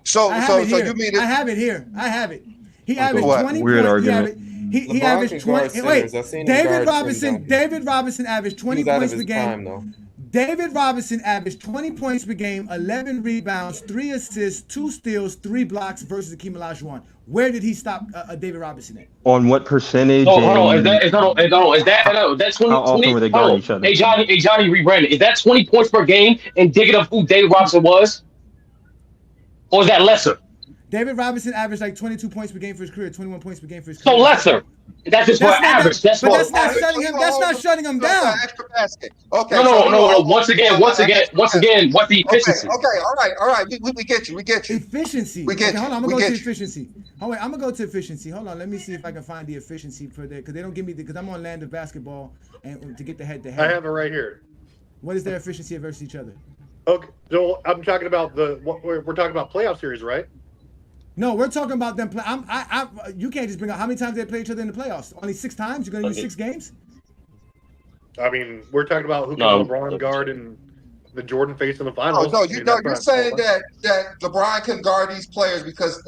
So you mean I have it here. I have it. He averaged 20 weird points. argument. He averaged 20. Wait, David Robinson averaged 20 points per game. David Robinson averaged 20 points per game, 11 rebounds, 3 assists, 2 steals, 3 blocks versus Hakeem Olajuwon. Where did he stop David Robinson at? On what percentage? Oh, hold on. Is that 20? How often were they guarding each other? Hey, Johnny, rebranded. Is that 20 points per game indicative of who David Robinson was? Or is that lesser? David Robinson averaged like 22 points per game for his career, 21 points per game for his career. So lesser. That's just for average. That's not shutting him. That's not shutting him down. Extra basket. Okay. No. Once again, what's the efficiency? Okay. All right. We get you. Efficiency. We get you. Hold on. I'm gonna go to efficiency. I'm gonna go to efficiency. Hold on. Let me see if I can find the efficiency for that because they don't give me because I'm on Land of Basketball and to get the head-to-head. I have it right here. What is their efficiency versus each other? Okay. So I'm talking about we're talking about playoff series, right? No, we're talking about them. You can't just bring up how many times they play each other in the playoffs. Only 6 times. You're gonna use 6 games. I mean, we're talking about who can LeBron guard and the Jordan face in the Oh finals. no, I mean, that's you're not saying that LeBron can guard these players because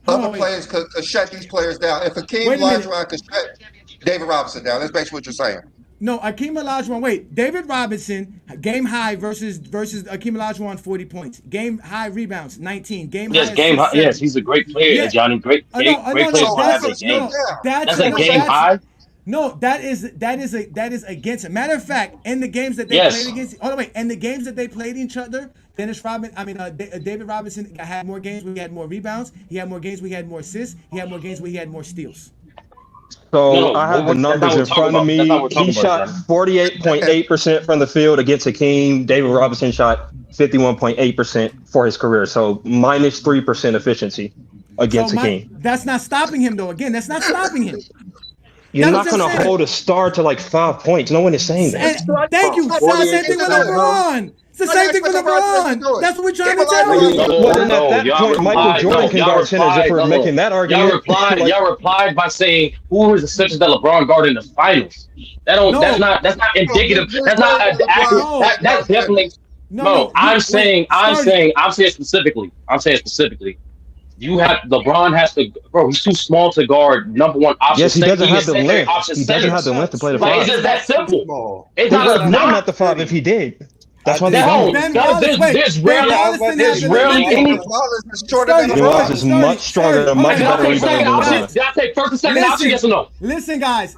other wait. players could shut these players down. If Hakeem Wait a minute. Olajuwon could shut David Robinson down, that's basically what you're saying. No, Akeem Olajuwon. Wait, David Robinson game high versus Akeem Olajuwon 40 points. Game high rebounds 19. Game Yes, high game high. assists, Yes, 7. he's a great player, Yeah. Johnny. Great players So how have could their game. That's a game high. No, that is against it. Matter of fact, in the games that they Yes. played against, in the games that they played each other, David Robinson had more games where he had more rebounds. He had more games where he had more assists. He had more games where he had more steals. So No, I have the that's not numbers what in front of me. That's not what we're He talking about, shot 48.8% from the field against Hakeem. David Robinson shot 51.8% for his career. So minus 3% efficiency against Hakeem. That's not stopping him, though. Again, that's not stopping him. You're not going to hold a star to like 5 points. No one is saying that. Thank you. It's the same thing with LeBron. It's the same thing with LeBron. That's what we're trying to tell you. Well, then at that point, Michael Jordan can guard centers if we're making that argument. Y'all replied by saying, "Who is the centers that LeBron guarded in the finals?" That's not indicative. That's not accurate. That's definitely no. I'm saying specifically. LeBron has to, bro. He's too small to guard number one option. Yes, he doesn't have the length. He doesn't have the length to play the like, five. it's just that simple. He would have known at the 5 if he did. That's why they don't. There's rarely any. Wallace is much stronger and much better rebounder. Did I take first and second option? Yes or no? Listen, guys.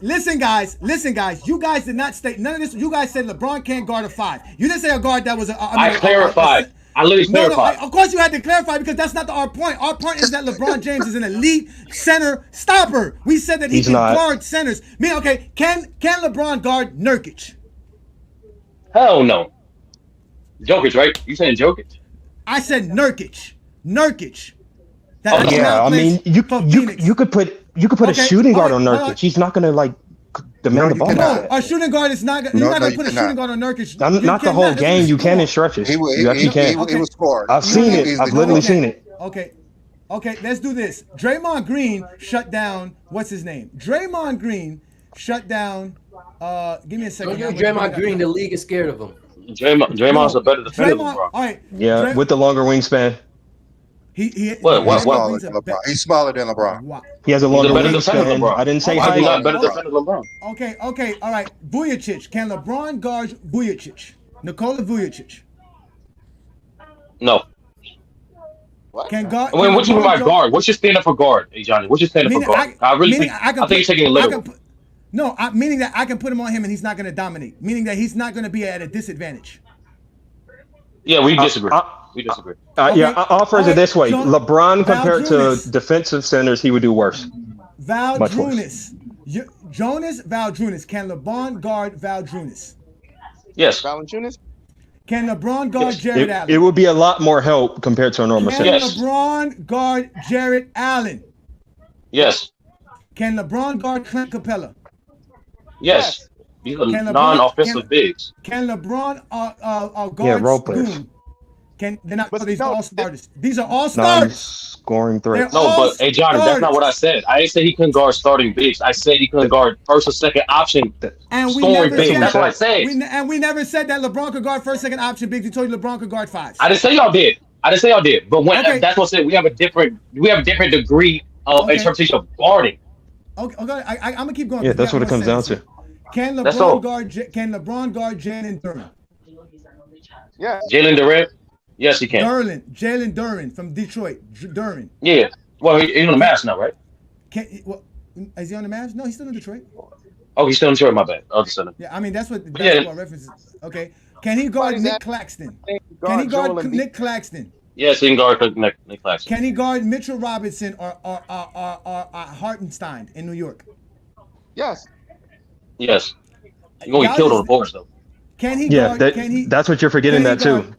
You guys did not state none of this. You guys said LeBron can't guard a 5. You didn't say a guard that was a. I clarified. I literally clarified. Of course you had to clarify because that's not our point. Our point is that LeBron James is an elite center stopper. We said that he can guard centers. Can LeBron guard Nurkic? Hell no. Jokic, right? You saying Jokic? I said Nurkic. I mean, you could put a shooting guard on Nurkic. He's not gonna like demand the ball. No, a shooting guard is not. You're not gonna put a shooting guard on Nurkic. Not the whole game. You can in stretches. You actually can. He was scored. I've seen it. I've literally seen it. Okay, let's do this. Draymond Green shut down. What's his name? Draymond Green shut down. Give me a second. Don't give Draymond Green. The league is scared of him. Draymond's a better defender than LeBron. All right. Yeah, with the longer wingspan. He's smaller than LeBron. Wow. He has a longer wingspan. I didn't say height. He's not better defender than LeBron. Okay, all right. Vujacic. Can LeBron guard Vujacic? Nikola Vujacic. No. Can guard? What you mean by guard? What's your standard for guard, hey Johnny? What's your standard for guard? I think you're taking it literal. Meaning that I can put him on him and he's not going to dominate. Meaning that he's not going to be at a disadvantage. Yeah, we disagree. I'll phrase it this way: LeBron compared to defensive centers, he would do worse. Jonas Valanciunas. Can LeBron guard Valanciunas? Yes. Valanciunas? Can LeBron guard Jared Allen? It would be a lot more help compared to a normal center. Can LeBron guard Jared Allen? Yes. Can LeBron guard Clint Capella? Yes. These are non-offensive bigs. Can LeBron guard role players? They're not these all starters. These are all starters. Scoring threats. But hey Johnny, that's not what I said. I didn't say he couldn't guard starting bigs. I said he couldn't guard first or second option scoring bigs. That's what I said. We never said that LeBron could guard first, second option bigs. We told you LeBron could guard 5s. I didn't say y'all did. But that's what I said. We have a different degree of interpretation of guarding. Okay, I'm gonna keep going. Yeah, that's what it comes down to. Can LeBron guard Jalen Duren? Yeah. Jalen Duren? Yes, he can. Jalen Duren from Detroit. Duren. Yeah. Well, he's on the Mavs now, right? Is he on the Mavs? No, he's still in Detroit. Oh, he's still in Detroit. My bad. Other center. Yeah, I mean that's what references. Okay. Can he guard Nick Claxton? Can he guard Nick Claxton? Yes, he can guard Nick Claxton. Can he guard Mitchell Robinson or Hartenstein in New York? Yes. Yes. You're going to get killed on the boards, though. Can he guard? That's what you're forgetting that, too.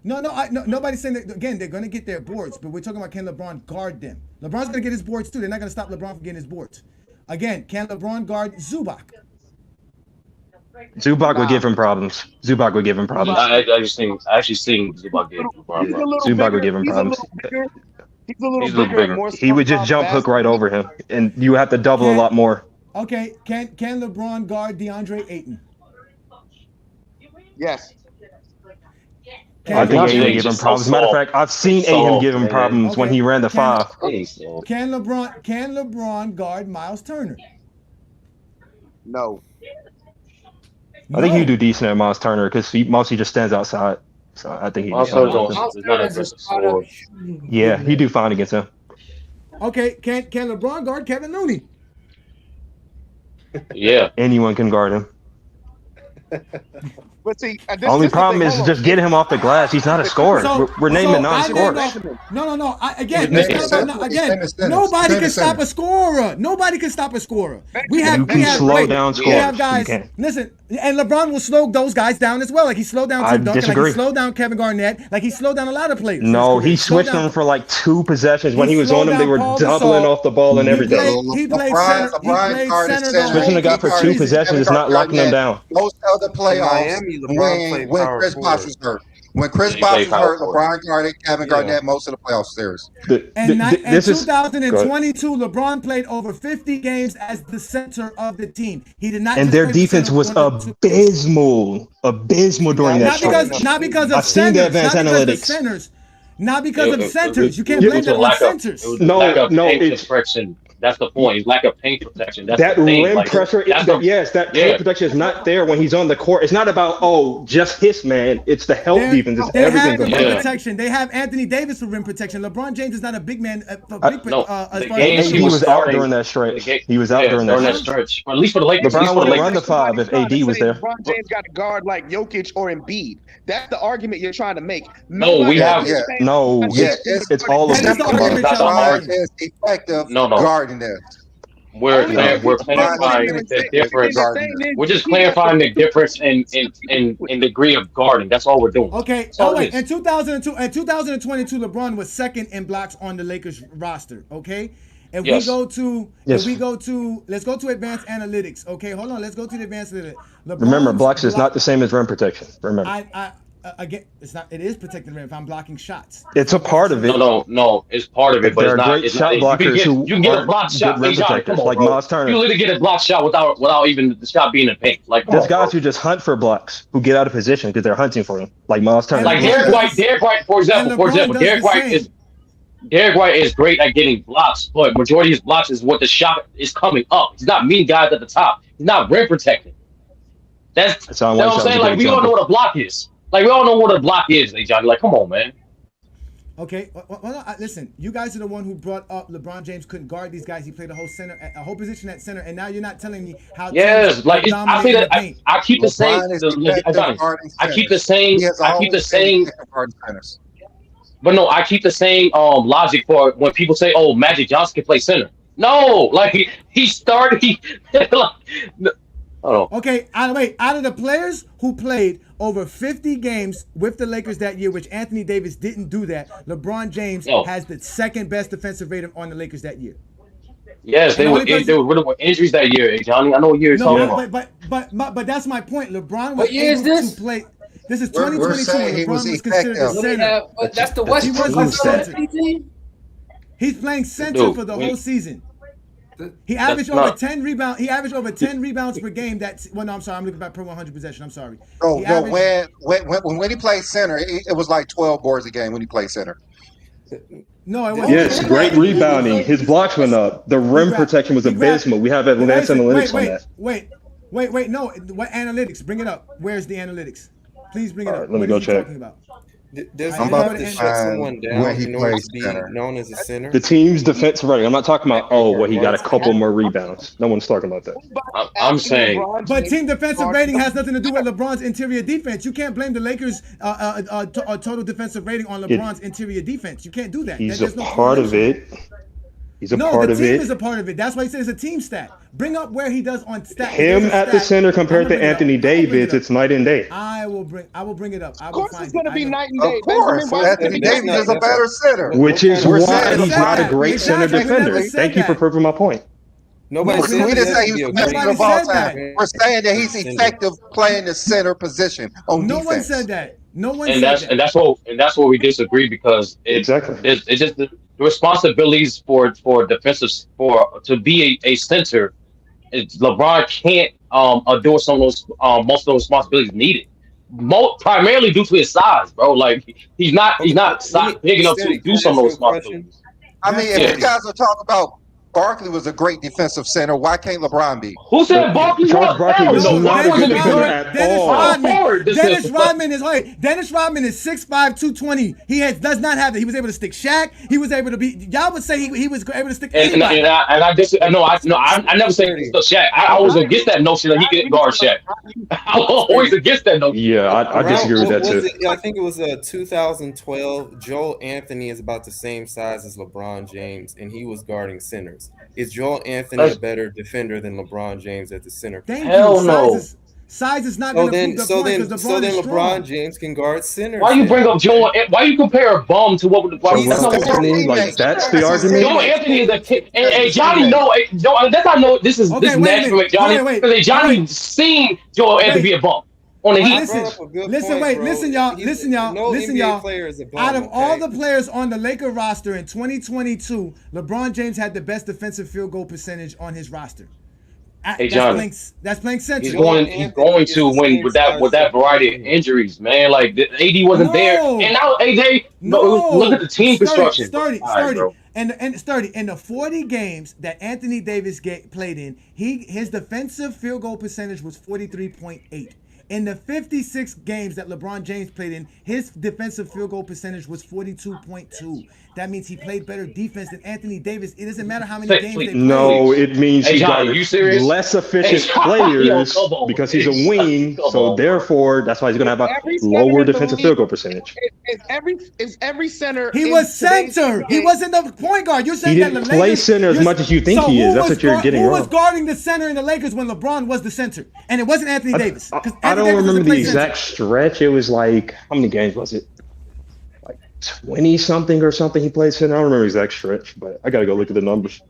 No, nobody's saying that. Again, they're going to get their boards, but we're talking about can LeBron guard them. LeBron's going to get his boards, too. They're not going to stop LeBron from getting his boards. Again, can LeBron guard Zubac? Zubac would give him problems. I actually seen Zubac give him problems. Zubac would give him problems. He's a little bigger. He would just jump hook right over him, and you have to double a lot more. Okay, can LeBron guard DeAndre Ayton? Yes. I think DeAndre Ayton Ayton gave him just so problems. Matter of soft. fact, I've seen Soft, Ayton give him man. problems when Okay. he ran the Can- 5. He's soft. Can LeBron guard Miles Turner? No. I think No. you do decent at Miles Turner because he mostly just stands outside. So I think he Miles do fine Turner's against him. Miles is not Turner a is a aggressive spot up scorer. shooting. Yeah, he do fine against him. Okay, can LeBron guard Kevin Looney? Yeah. Anyone can guard him. But see, Only problem is just getting him off the glass. He's not a scorer. We're naming non-scorers. No. Again, He's it's naming not about, centers. He's naming centers. nobody He's can naming stop a centers. scorer. Nobody can stop a scorer. We You have can slow wait, down we have scorers. guys. You can. Listen, and LeBron will slow those guys down as well. Like he slowed down I Tim Duncan. Like disagree. he slowed down Kevin Garnett. Like he slowed down a lot of players. No, His career. he slowed switched down- them for like 2 possessions. When He he was slowed on them, they down were Paul doubling Gasol. off the ball and everything. He played center. He played center the Switching whole a guy for 2 season. possessions is not locking them down. Most other playoffs Miami, LeBron played when power Chris forward. Bosh was hurt. When Chris He Bosh played was hurt, power LeBron guarded Kevin Yeah. Garnett most of the playoff series. And This is 2022, LeBron played over 50 games as the center of the team. He did not. and just their play the defense center was one or two. abysmal during that stretch. Not because of I've seen the centers. advanced Not because of analytics. centers. Not because of It centers. You can't it blame was a that on lack of- centers. It was No, lack of no, paint it's- protection. That's the point. It's lack of paint protection. That's That the thing. rim Like, pressure, that's the- that paint protection is not there when he's on the court. It's not about just his man. It's the help defense. It's They have everything the rim combined. protection. They have Anthony Davis for rim protection. LeBron James is not a big man. As No, far the as games He was out during that stretch. He was out during that stretch. At least for the Lakers. LeBron At least for the wouldn't run Lakers. the 5 if AD was there. LeBron James got to guard like Jokic or Embiid. That's the argument you're trying to make. No, we have- No, it's all of That's them. the argument That's y'all a making. is effective No. guarding this. We're Only clarifying the difference. We're just clarifying the difference in degree of guarding. That's all we're doing. Okay. That's all Oh it wait. is. In 2022, LeBron was second in blocks on the Lakers roster. Okay. If Yes. let's go to advanced analytics. Okay, hold on. Let's go to the advanced analytics. Remember, blocks is not the same as rim protection. Remember, Again, it's not. It is protecting the rim if I'm blocking shots. it's a part of it. No. It's part of it, but There it's are not. great It's shot not. blockers who You can get a aren't block good shot. rim Hey, Johnny, protectors, come on, like bro. Miles Turner. You literally get a block shot without even the shot being in paint. Like, come There's on, guys bro. who just hunt for blocks, who get out of position because they're hunting for them, like Miles Turner. Like Derek White, for example, Derek White is great at getting blocks, but majority of his blocks is what the shot is coming up. He's not meeting guys at the top. He's not rim protecting. That's you know what I'm saying. Like we all know what a block is. Like we all know what a block is, hey, Johnny. Like come on, man. Okay, listen. You guys are the one who brought up LeBron James couldn't guard these guys. He played a whole position at center, and now you're not telling me how. Yes, like I say that I keep the same. I keep the same. But no, I keep the same logic for when people say, "Oh, Magic Johnson can play center." No, like he started. Okay, out of the players who played over 50 games with the Lakers that year, which Anthony Davis didn't do that, LeBron James has the second best defensive rating on the Lakers that year. Yes, they were riddled with injuries that year, Johnny. I know what year you're talking about. But that's my point. LeBron was What year is able this? to play. This is 2022. And LeBron was considered a center. That's the West. He was the center. He's playing center for the whole season. He averaged over 10 rebounds. He averaged over 10 rebounds per game. I'm sorry. I'm looking at per 100 possession. I'm sorry. No. When he played center, it was like 12 boards a game when he played center. No, it wasn't. Yes, great rebounding. His blocks went up. The rim protection was abysmal. We have advanced analytics on that. Wait. No, what analytics? Bring it up. Where's the analytics? Please bring it up. Let me go check. Does I'm he about have to to shut find someone down where he in order plays to be center. known as a center? The team's defensive rating. I'm not talking about he got a couple more rebounds. No one's talking about that. I'm saying, but team defensive rating has nothing to do with LeBron's interior defense. You can't blame the Lakers' total defensive rating on LeBron's interior defense. You can't do that. He's a part of it. He's a part of it. No, the team is a part of it. That's why he says it's a team stat. Bring up where he does on stat. Him at the center compared to Anthony Davis, it's night and day. I will bring it up. Of course, it's going to be night and day. Of course, Anthony Davis is a better center. Which is We're why saying he's not a great center Exactly. We defender. never said Thank you for that. proving my point. Nobody said We didn't say he was the best Nobody of all said that. time. We're saying that he's effective playing the center position on No defense. one said that. No one and said that's that. and that's where we disagree because it's just the responsibilities for defensive to be a center. LeBron can't adore some of those most of those responsibilities needed. primarily due to his size, bro. Like he's Okay, not let me big enough to Sturdy, do can I some ask of you those a question? responsibilities. I mean, That's if Yeah. you funny. guys are talking about Barkley was a great defensive center, why can't LeBron be? Who said But Barkley Charles was? Barkley Hell was no. No, not Barkley a Dennis good wasn't a defender Rodman. good at Dennis all. Rodman. forward Dennis defender. Rodman is like Dennis Rodman is 6'5", 220. Does not have that. He was able to stick Shaq. He was able to be. Y'all would say he was able to stick And and, and anybody. I and I just no I never said Sturdy, the Shaq. I was against that notion that he could guard Shaq. I was always Sturdy. against that notion. Yeah, I Around disagree with what that was too. it? I think it was 2012. Joel Anthony is about the same size as LeBron James, and he was guarding centers. Is Joel Anthony a That's better defender than LeBron James at the center Thank you. position? hell no. Size is not So going to prove then, the so point then, because so LeBron then, is LeBron strong. James can guard Why centers. you bring Then up okay, Joel? Why you compare a bum to what? Why, He's that's not Joel what his we're talking Anthony, about. like teammate. that's the That's his argument. Joel teammate. Anthony is a kid. That's Hey, his Johnny, teammate. no, Joe, that's how I know this Okay, is wait a national, minute. Johnny. Because Johnny Wait. seen Joel Anthony be Wait. a bum on the All right, I Heat. brought listen. up a good Listen, point, wait. bro. Listen, y'all. He's Listen, y'all. no Listen, NBA y'all. player is a Out bum. of all Okay, the players on the Laker roster in 2022, LeBron James had the best defensive field goal percentage on his roster. Hey, That's Johnny. playing. That's playing center. Joel He's Anthony going is to the win same with that size as variety of LeBron. injuries, man. Like AD wasn't there, and No. now AJ. No, look at No, the team construction. All right, sturdy, bro. and sturdy. In the 40 games that Anthony Davis played in, his defensive field goal percentage was 43.8. In the 56 games that LeBron James played in, his defensive field goal percentage was 42.2. That means he played better defense than Anthony Davis. It doesn't matter how many games they Please, played. No, please. it means Hey, he Johnny, guarded you serious? less Hey, efficient yo, players come on. because he's Hey, a wing. come So on, bro. therefore, that's why he's gonna have a Every center lower in the defensive league field goal percentage. is every center He in was today's center. He NBA. wasn't the point guard. You're He saying that the didn't play Lakers. center as much as you think So he is. who That's was what you're getting who was wrong. guarding the center in the Lakers when LeBron was the center, and it wasn't Anthony Davis because I Anthony don't Davis doesn't remember the play center. exact stretch. It was like how many games was it? Like 20 something or something. He played center. I don't remember the exact stretch, but I gotta go look at the numbers.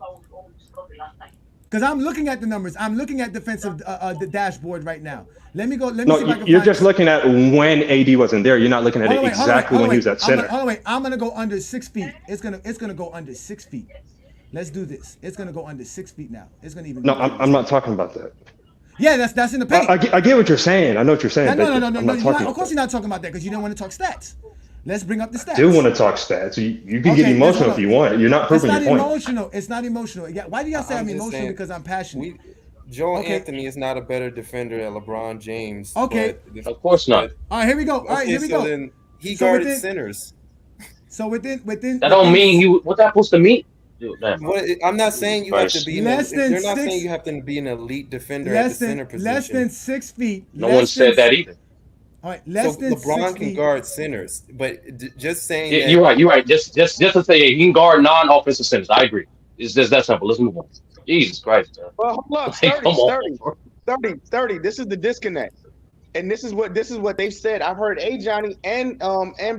Because I'm looking at the numbers. I'm looking at defensive the dashboard right now. Let me go. Let me No, see if I can you're find. just looking at when AD wasn't there. You're not looking at Hold it on, wait, hold on, wait, exactly hold on, when he wait. was at center. Hold on, wait. I'm gonna go under 6 feet. It's gonna go under 6 feet. Let's do this. It's gonna go under 6 feet now. It's gonna even. No, go I'm not talking about that. Yeah, that's in the paint. I get what you're saying. I know what you're saying. No, but no. I'm not talking Of course, about you're not talking about that because you don't want to talk stats. Let's bring up the that. I do stats. want to talk stats. You can get Okay, let's emotional hold if on. you want. You're not It's proving not your point. emotional. It's not emotional. Yeah. Why do y'all say I'm just emotional? saying, Because I'm passionate. Joel Okay. Anthony is not a better defender than LeBron James. Okay. Of course not. All right, here we go. All right, Okay, here we so go. then he So guarded within- centers. So within That don't mean he. What that supposed to mean? Dude, man. I'm not saying you have to be. Less than They're not 6 saying you have to be an elite defender at the center position. less than 6 feet. No one said that either. All right, So less than LeBron 6 can feet. guard centers, but just saying Yeah, that. you're right. You're right. Just to say he can guard non-offensive centers. I agree. It's just that simple. Let's move on. Jesus Christ, man. Well, hold up, Hey, 30, come on. 30, 30. This is the disconnect. And this is what they've said. I've heard A Johnny and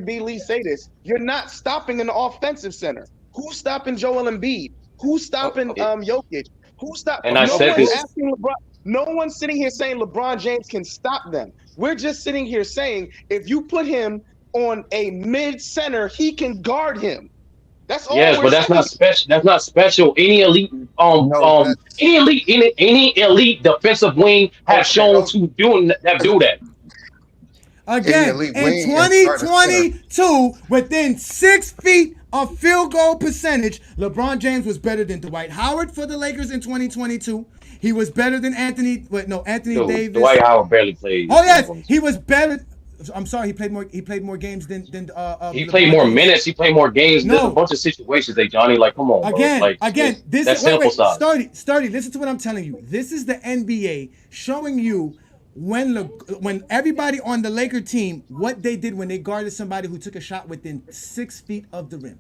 B Lee say this. You're not stopping an offensive center. Who's stopping Joel Embiid? Who's stopping Jokic? Who's stopping? And I no said one's this. asking LeBron. No one's sitting here saying LeBron James can stop them. We're just sitting here saying if you put him on a mid center, he can guard him. That's all. Yes, we're but that's saying. not special. That's not special. Any elite, any elite defensive wing have shown to do that. Again, elite in wing and start at 2022, within 6 feet of field goal percentage, LeBron James was better than Dwight Howard for the Lakers in 2022. He was better than Anthony Dude, Davis. Dwight Howard barely played. Oh yes, he was better. I'm sorry, he played more games than He LeBron played more James. minutes. He played more games. No. There's a bunch of situations. Johnny, like, come on, bro. Again, Like, this that's is wait, sample wait, size. sturdy. Listen to what I'm telling you. This is the NBA showing you when everybody on the Laker team what they did when they guarded somebody who took a shot within 6 feet of the rim.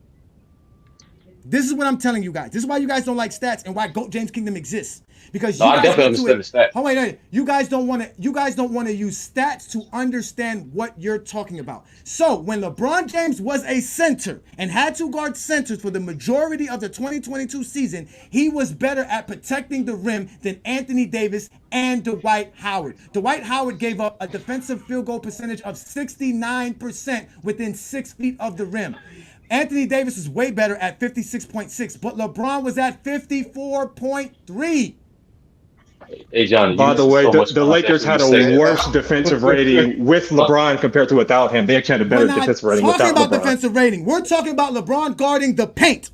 This is what I'm telling you guys. This is why you guys don't like stats and why GOAT James Kingdom exists. Because No, you I guys definitely went to understand the stats. Oh wait. You guys don't want to use stats to understand what you're talking about. So when LeBron James was a center and had to guard centers for the majority of the 2022 season, he was better at protecting the rim than Anthony Davis and Dwight Howard. Dwight Howard gave up a defensive field goal percentage of 69% within 6 feet of the rim. Anthony Davis is way better at 56.6, but LeBron was at 54.3. Hey Johnny, you By the missing way, so much the context Lakers when you had say a that. worse defensive rating with LeBron compared to without him. They actually had a We're better not defensive rating talking without about LeBron. defensive rating. We're talking about LeBron guarding the paint.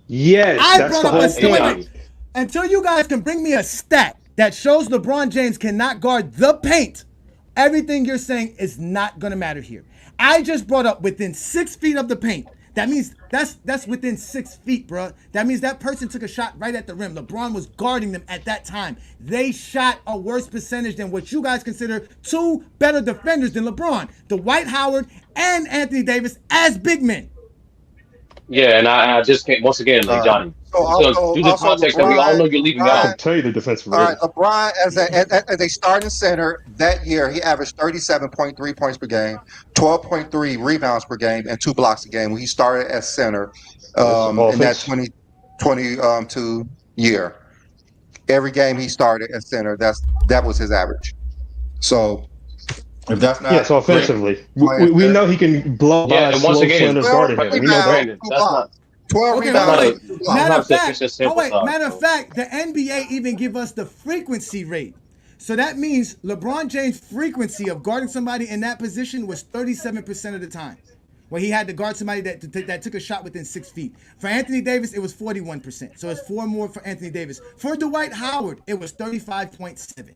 Yes, I that's brought the up a whole Hey wait, point. Johnny, wait. Until you guys can bring me a stat that shows LeBron James cannot guard the paint, everything you're saying is not gonna matter here. I just brought up within 6 feet of the paint. That means that's within 6 feet, bro. That means that person took a shot right at the rim. LeBron was guarding them at that time. They shot a worse percentage than what you guys consider two better defenders than LeBron, Dwight Howard and Anthony Davis as big men. yeah, and I just can't once again, All like right. Johnny, So so also, due to also context that we all know you're leaving I out. can tell you the defensive all right, rating. LeBron as a starting center that year, he averaged 37.3 points per game, 12.3 rebounds per game, and 2 blocks a game when he started as center That's in that offense. 2022 year. Every game he started as center, that was his average. So if that's Yes, not great offensively. playing We center, know he can blow Yeah, by and once slow again, slenders 12 guarding him. We know that. rebounds, Brandon, two blocks. 12 Okay, that's hold on, not rebounds, a wait. two that's blocks. Matter not a of fact, sufficient sample size, matter of bro. fact, the NBA even give us the frequency rate. So that means LeBron James' frequency of guarding somebody in that position was 37% of the time. Where he had to guard somebody that took a shot within 6 feet. For Anthony Davis, it was 41%. So it's 4 more for Anthony Davis. For Dwight Howard, it was 35.7.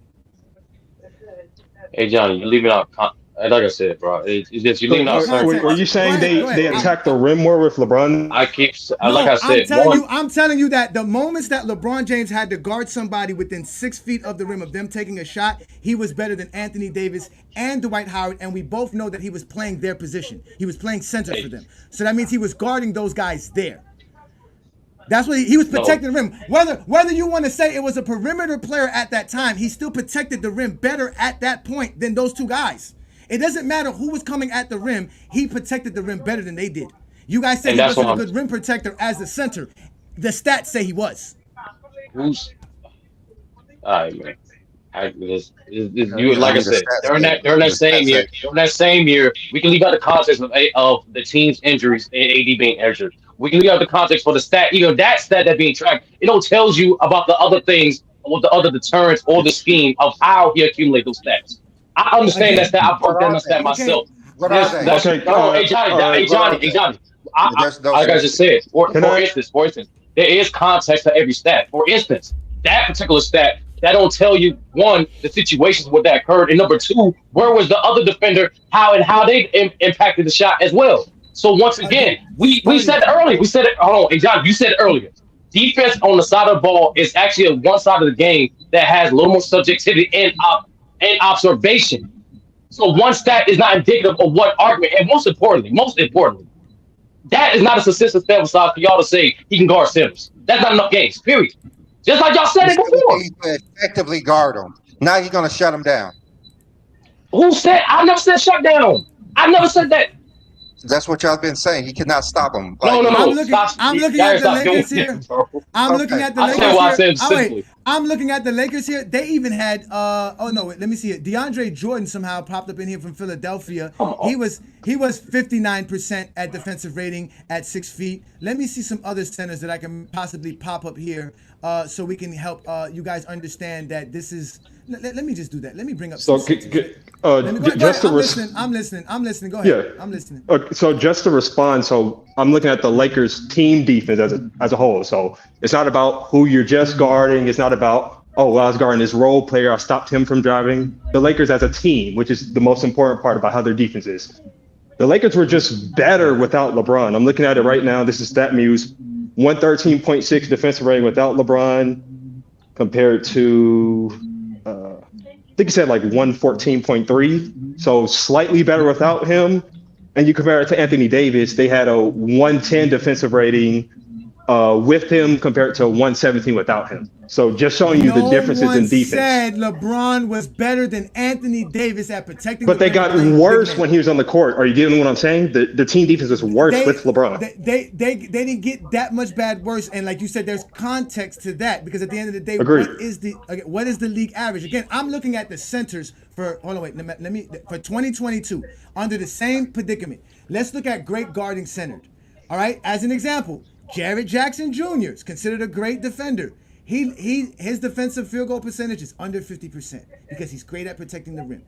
Hey Johnny, you're leaving out. Like I said, bro, it's just you're So leaving out No certain were context. you parts. Go saying ahead, go they ahead. attack the rim more with LeBron? I keep like No, I said, one. I'm telling you that the moments that LeBron James had to guard somebody within 6 feet of the rim of them taking a shot, he was better than Anthony Davis and Dwight Howard, and we both know that he was playing their position. He was playing center for Hey, them. So that means he was guarding those guys there. That's what he was no, protecting the rim. Whether you want to say it was a perimeter player at that time, he still protected the rim better at that point than those two guys. It doesn't matter who was coming at the rim, he protected the rim better than they did. You guys said and he that's what wasn't a I'm. good rim protector as a center. The stats say he was. Who's all right, man. You I like I need a said stat during check. that The stat check. same year we can leave out the context of the team's injuries and AD being injured. We can leave out the context for the stat, even that stat that being tracked. It don't tells you about the other things or the other deterrents or the scheme of how he accumulated those stats. I understand that Again, stat. I What broke down are that stat they? okay. myself. What are There's they? that's Okay, no, hey all right. What are Hey they? Johnny. There's Like I just said, Can I? for instance, there is context to every stat. For instance, that particular stat that don't tell you one the situations where that occurred, and number two, where was the other defender, how they impacted the shot as well. So once again, Again, we said it earlier. We said it. Hold on, hey John, you said it earlier. Defense on the side of the ball is actually a one side of the game that has a little more subjectivity and observation. So one stat is not indicative of what argument. And most importantly, that is not a consistent sample size for y'all to say he can guard centers. That's not enough games. Period. Just like y'all said You it said he before. needs to effectively guard them. Now you're gonna shut him down. Who said? I never said shut down. I never said that. That's what y'all been saying. He cannot stop him. No, Like no, I'm no. looking. Stop. I'm looking Y'all at the stop doing Lakers here. that, bro. I'm looking okay, at the I said Lakers what I here. said Oh wait, simply. I'm looking at the Lakers here. They even had. Oh no, wait, let me see it. DeAndre Jordan somehow popped up in here from Philadelphia. Come on. He was 59% at defensive rating at 6 feet. Let me see some other centers that I can possibly pop up here, so we can help you guys understand that this is. Let me just do that. Let me bring up. So Some centers. Let me go just ahead. to I'm listening. Go ahead. yeah. I'm listening. So just to respond, so I'm looking at the Lakers team defense as a whole. So it's not about who you're just guarding. It's not about, oh, well, I was guarding this role player. I stopped him from driving. The Lakers as a team, which is the most important part about how their defense is. The Lakers were just better without LeBron. I'm looking at it right now. This is StatMuse. 113.6 defensive rating without LeBron compared to I think he said like 114.3, so slightly better without him. And you compare it to Anthony Davis, they had a 110 defensive rating with him compared to 117 without him. So just showing you the differences in defense. Said LeBron was better than Anthony Davis at protecting. But they got worse when he was on the court. Are you getting what I'm saying? The team defense was worse with LeBron. They didn't get that much bad worse, and like you said, there's context to that because at the end of the day, Agreed. what is the league average? Again, I'm looking at the centers for. Hold on, wait. Let me for 2022 under the same predicament. Let's look at great guarding centered. All right, as an example, Jarrett Jackson Jr. is considered a great defender. His defensive field goal percentage is under 50% because he's great at protecting the rim.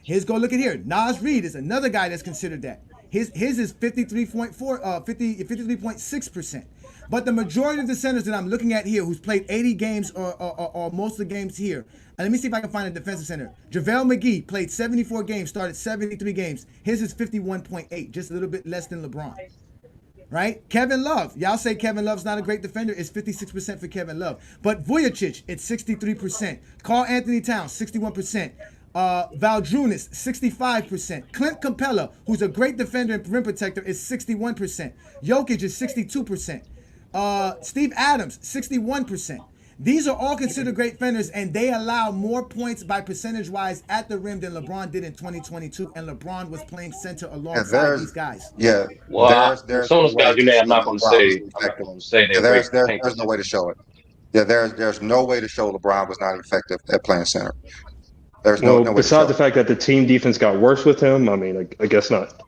His go look at here. Nas Reed is another guy that's considered that. His is 53.6%. But the majority of the centers that I'm looking at here, who's played 80 games or most of the games here, and let me see if I can find a defensive center. JaVale McGee played 74 games, started 73 games. His is 51.8, just a little bit less than LeBron. Right? Kevin Love. Y'all say Kevin Love's not a great defender. It's 56% for Kevin Love. But Vujicic, it's 63%. Karl Anthony Towns, 61%. Valdrunas, 65%. Clint Capella, who's a great defender and rim protector, is 61%. Jokic is 62%. Steve Adams, 61%. These are all considered great defenders, and they allow more points by percentage-wise at the rim than LeBron did in 2022, and LeBron was playing center alongside these guys. Yeah, Well, there's some no of those guys, way to I'm show not going to LeBron was say. I'm not effective. going to say Yeah, they're great. there's no way to show it. Yeah, there's no way to show LeBron was not effective at playing center. There's no way to besides show the fact that the team defense got worse with him, I mean, I guess not.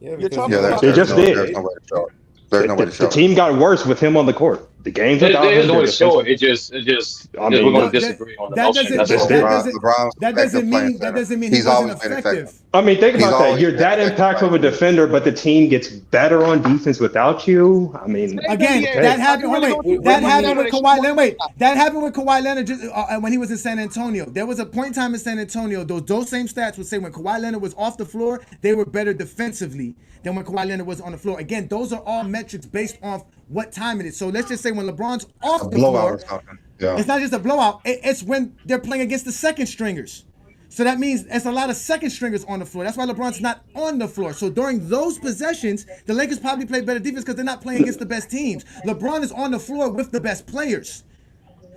Yeah, You're because talking Yeah, about They just did. there's no way to show it. There's no way to show The team got worse with him on the court. The games without There is him, a way their to show it. defense- It just. I mean, we're going No, to disagree on the that motion. doesn't- That's that all. doesn't- LeBron's that doesn't effective playing mean center. he He's wasn't always been effective. I mean, think He's about that. always You're been that effective impactful of a playing center. defender, but the team gets better on defense without you. I mean, Again, NBA. that happened. Are you really Wait, going to that bring happened up with the Kawhi Leonard. Wait, that happened with Kawhi Leonard just, when he was in San Antonio. There was a point in time in San Antonio. Those same stats would say when Kawhi Leonard was off the floor, they were better defensively than when Kawhi Leonard was on the floor. Again, those are all metrics based off what time it is. So let's just say when LeBron's off the Blowout floor, or something. Yeah. it's not just a blowout. It's when they're playing against the second stringers. So that means it's a lot of second stringers on the floor. That's why LeBron's not on the floor. So during those possessions, the Lakers probably play better defense because they're not playing against the best teams. LeBron is on the floor with the best players.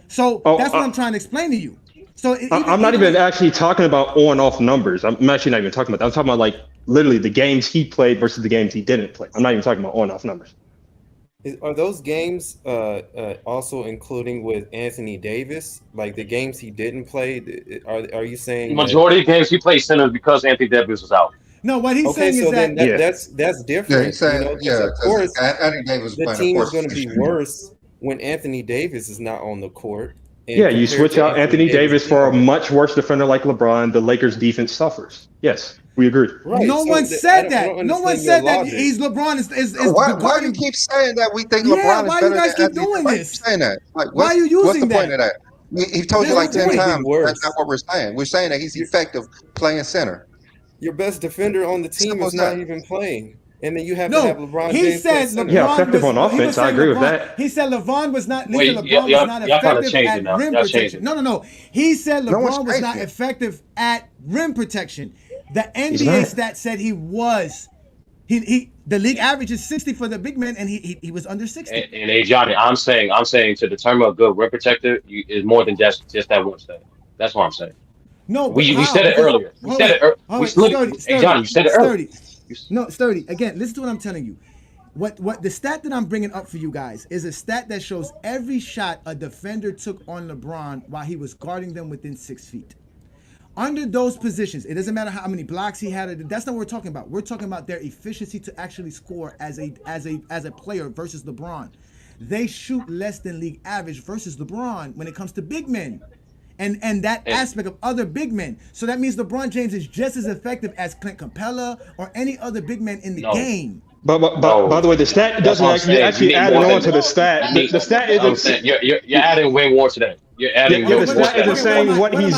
So that's what I'm trying to explain to you. So I'm not even actually talking about on-off numbers. I'm actually not even talking about that. I'm talking about like literally the games he played versus the games he didn't play. I'm not even talking about on-off numbers. Are those games also including with Anthony Davis? Like the games he didn't play? Are you saying The majority of games he played center because Anthony Davis was out. No, what he's okay, saying so is then that that's different. Yeah, he's saying, you know, 'cause yeah, of course Anthony Davis the playing, team of is course, going to be worse when Anthony Davis is not on the court. and Yeah, you compared switch to out Anthony Davis for a being on. much worse defender like LeBron, the Lakers defense suffers. Yes, we agree. Right. no so one I said don't that. No one understand said your that. logic. He's LeBron is Why do guarding. you keep saying that we think Yeah, LeBron is why better you guys than keep Anthony? doing Why this? you saying that? Like, Why are you what's using the point that? of that? He told you There's like no 10 point. times. Worse. That's not what we're saying. We're saying that he's effective playing center. Your best defender on the team Simple is as not that. even playing, and then you have to have No, LeBron he James play said center. LeBron Yeah, effective was, on he was offense. I saying agree with LeBron, that. He said LeBron was not. Wait, LeBron was not y'all kinda effective changing at now. rim Y'all protection. changing. No. He said No one's LeBron was not changing. effective at rim protection. The He's NBA not. stat said he was. The league average is 60 for the big man, and he was under 60. And hey, Johnny, I'm saying to determine a good rim protector is more than just that one thing. That's what I'm saying. No, We how? said it Because- earlier. We hold said on, it. hold on, We split Sturdy, it. Hey, Johnny, you said it earlier. No, Sturdy. Again, listen to what I'm telling you. What the stat that I'm bringing up for you guys is a stat that shows every shot a defender took on LeBron while he was guarding them within 6 feet. Under those positions, it doesn't matter how many blocks he had. That's not what we're talking about. We're talking about their efficiency to actually score as a player versus LeBron. They shoot less than league average versus LeBron when it comes to big men. And that aspect of other big men. So that means LeBron James is just as effective as Clint Capella or any other big man in the game. But by the way, the stat doesn't actually add on to the stat. The stat isn't. You're adding way more to that. You're adding. Yeah, the stat isn't saying what he's.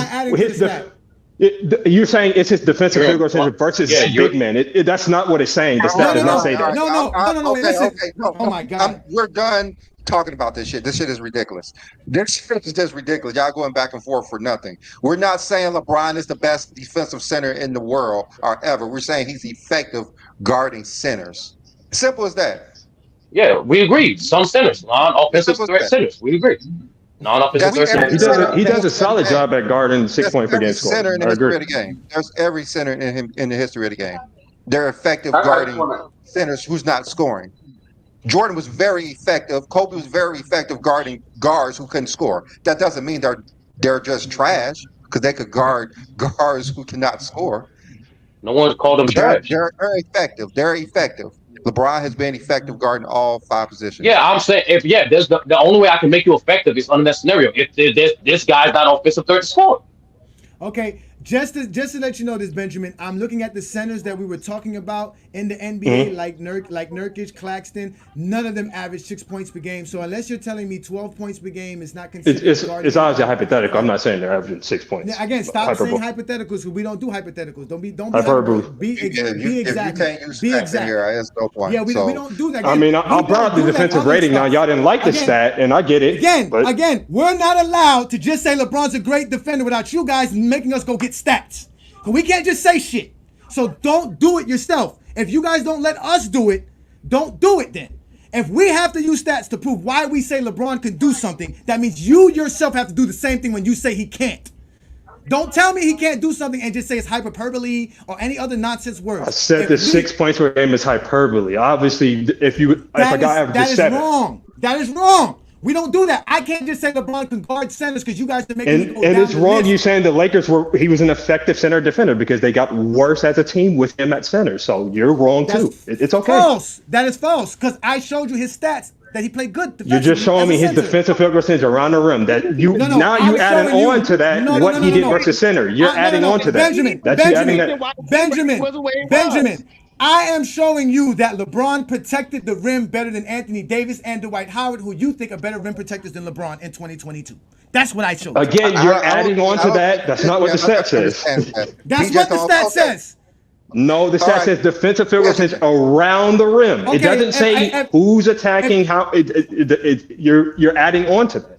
You're saying it's his defensive field goal percentage versus big men. That's not what it's saying. The stat does not say that. No. Wait, listen. No, oh my God. we're done talking about this shit. This shit is ridiculous. This shit is just ridiculous. Y'all going back and forth for nothing. We're not saying LeBron is the best defensive center in the world or ever. We're saying he's effective guarding centers. Simple as that. Yeah, we agree. Some centers, non-offensive threat centers. We agree. Non-offensive threat centers. He does a solid job at guarding 6 point per game score. Center in the I history agree. of the game. There's every center in the history of the game. They're effective guarding centers who's not scoring. Jordan was very effective. Kobe was very effective guarding guards who couldn't score. That doesn't mean they're just trash because they could guard guards who cannot score. No one's called them trash. They're effective. They're effective. LeBron has been effective guarding all 5 positions. Yeah, I'm saying there's the only way I can make you effective is under that scenario. If this guy's not offensive threat to score. Okay, just to let you know this, Benjamin, I'm looking at the centers that we were talking about in the NBA, like Nurkic, Claxton. None of them average 6 points per game. So unless you're telling me 12 points per game is not considered It's obviously hypothetical. I'm not saying they're averaging 6 points. Now, again, stop saying hypotheticals because we don't do hypotheticals. Don't be hyperbole. Be exact. Be exact. Here, that's no point. Yeah, we don't do that. Again, I mean, I brought up the defensive rating. Now y'all didn't like the stat, and I get it. Again, we're not allowed to just say LeBron's a great defender without you guys making us go get stats. We can't just say shit. So don't do it yourself. If you guys don't let us do it, don't do it then. If we have to use stats to prove why we say LeBron can do something, that means you yourself have to do the same thing when you say he can't. Don't tell me he can't do something and just say it's hyperbole or any other nonsense words. I said the 6 points per game is hyperbole. Obviously, if a guy averages 7. That is wrong. We don't do that. I can't just say LeBron can guard centers because you guys are making me go and down it's the wrong list. you saying the Lakers he was an effective center defender because they got worse as a team with him at center. So you're wrong too. It's okay. False. That is false because I showed you his stats that he played good defensively. You're just showing me his defensive field goal percentage around the rim. That you adding on to that what he did versus center. You're adding on to that. Benjamin. I am showing you that LeBron protected the rim better than Anthony Davis and Dwight Howard, who you think are better rim protectors than LeBron in 2022. That's what I showed you. Again, you're adding on to that. That's not what the stat says. That's what the stat says. No, the stat says defensive field goal percentage around the rim. It doesn't say who's attacking, how. You're adding on to that.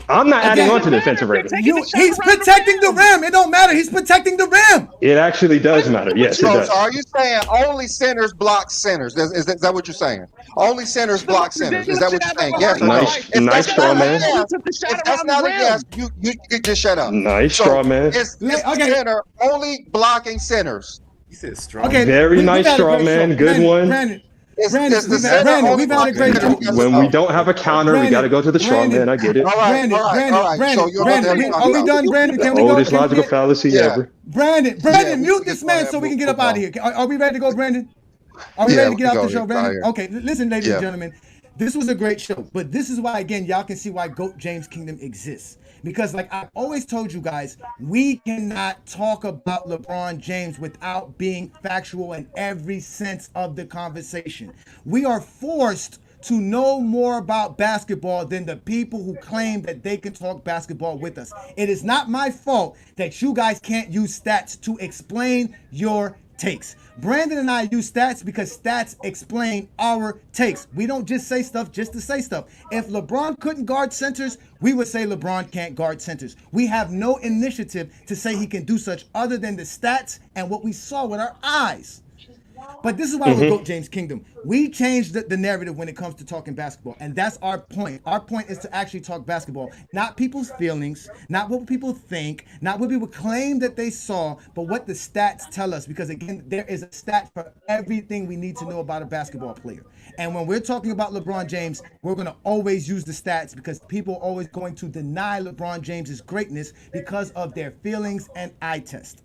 I'm not adding on to the defensive rating. He's protecting the rim. It don't matter. He's protecting the rim. It actually does matter. Yes, it does. So are you saying only centers block centers? Is that what you're saying? Only centers block centers. Is that what you're saying? Yes or no? Nice straw man. If that's not a yes, you can just shut up. Nice straw man. It's center only blocking centers. You said strong. Okay, very nice straw man. Good one. Brandon, we've had a great show. When we don't have a counter, we got to go to the straw man. I get it. Brandon, are we done, Brandon? Can we go? Oldest logical fallacy ever. Brandon, mute this man so we can get up out of here. Are we ready to go, Brandon? Are we ready to get off the show, Brandon? Okay, listen, ladies and gentlemen. This was a great show, but this is why, again, y'all can see why GOAT James Kingdom exists. Because like I've always told you guys, we cannot talk about LeBron James without being factual in every sense of the conversation. We are forced to know more about basketball than the people who claim that they can talk basketball with us. It is not my fault that you guys can't use stats to explain your takes. Brandon and I use stats because stats explain our takes. We don't just say stuff just to say stuff. If LeBron couldn't guard centers, we would say LeBron can't guard centers. We have no initiative to say he can do such other than the stats and what we saw with our eyes. But this is why we're GOAT James Kingdom. We changed the narrative when it comes to talking basketball. And that's our point. Our point is to actually talk basketball. Not people's feelings, not what people think, not what people claim that they saw, but what the stats tell us. Because again, there is a stat for everything we need to know about a basketball player. And when we're talking about LeBron James, we're going to always use the stats because people are always going to deny LeBron James's greatness because of their feelings and eye test.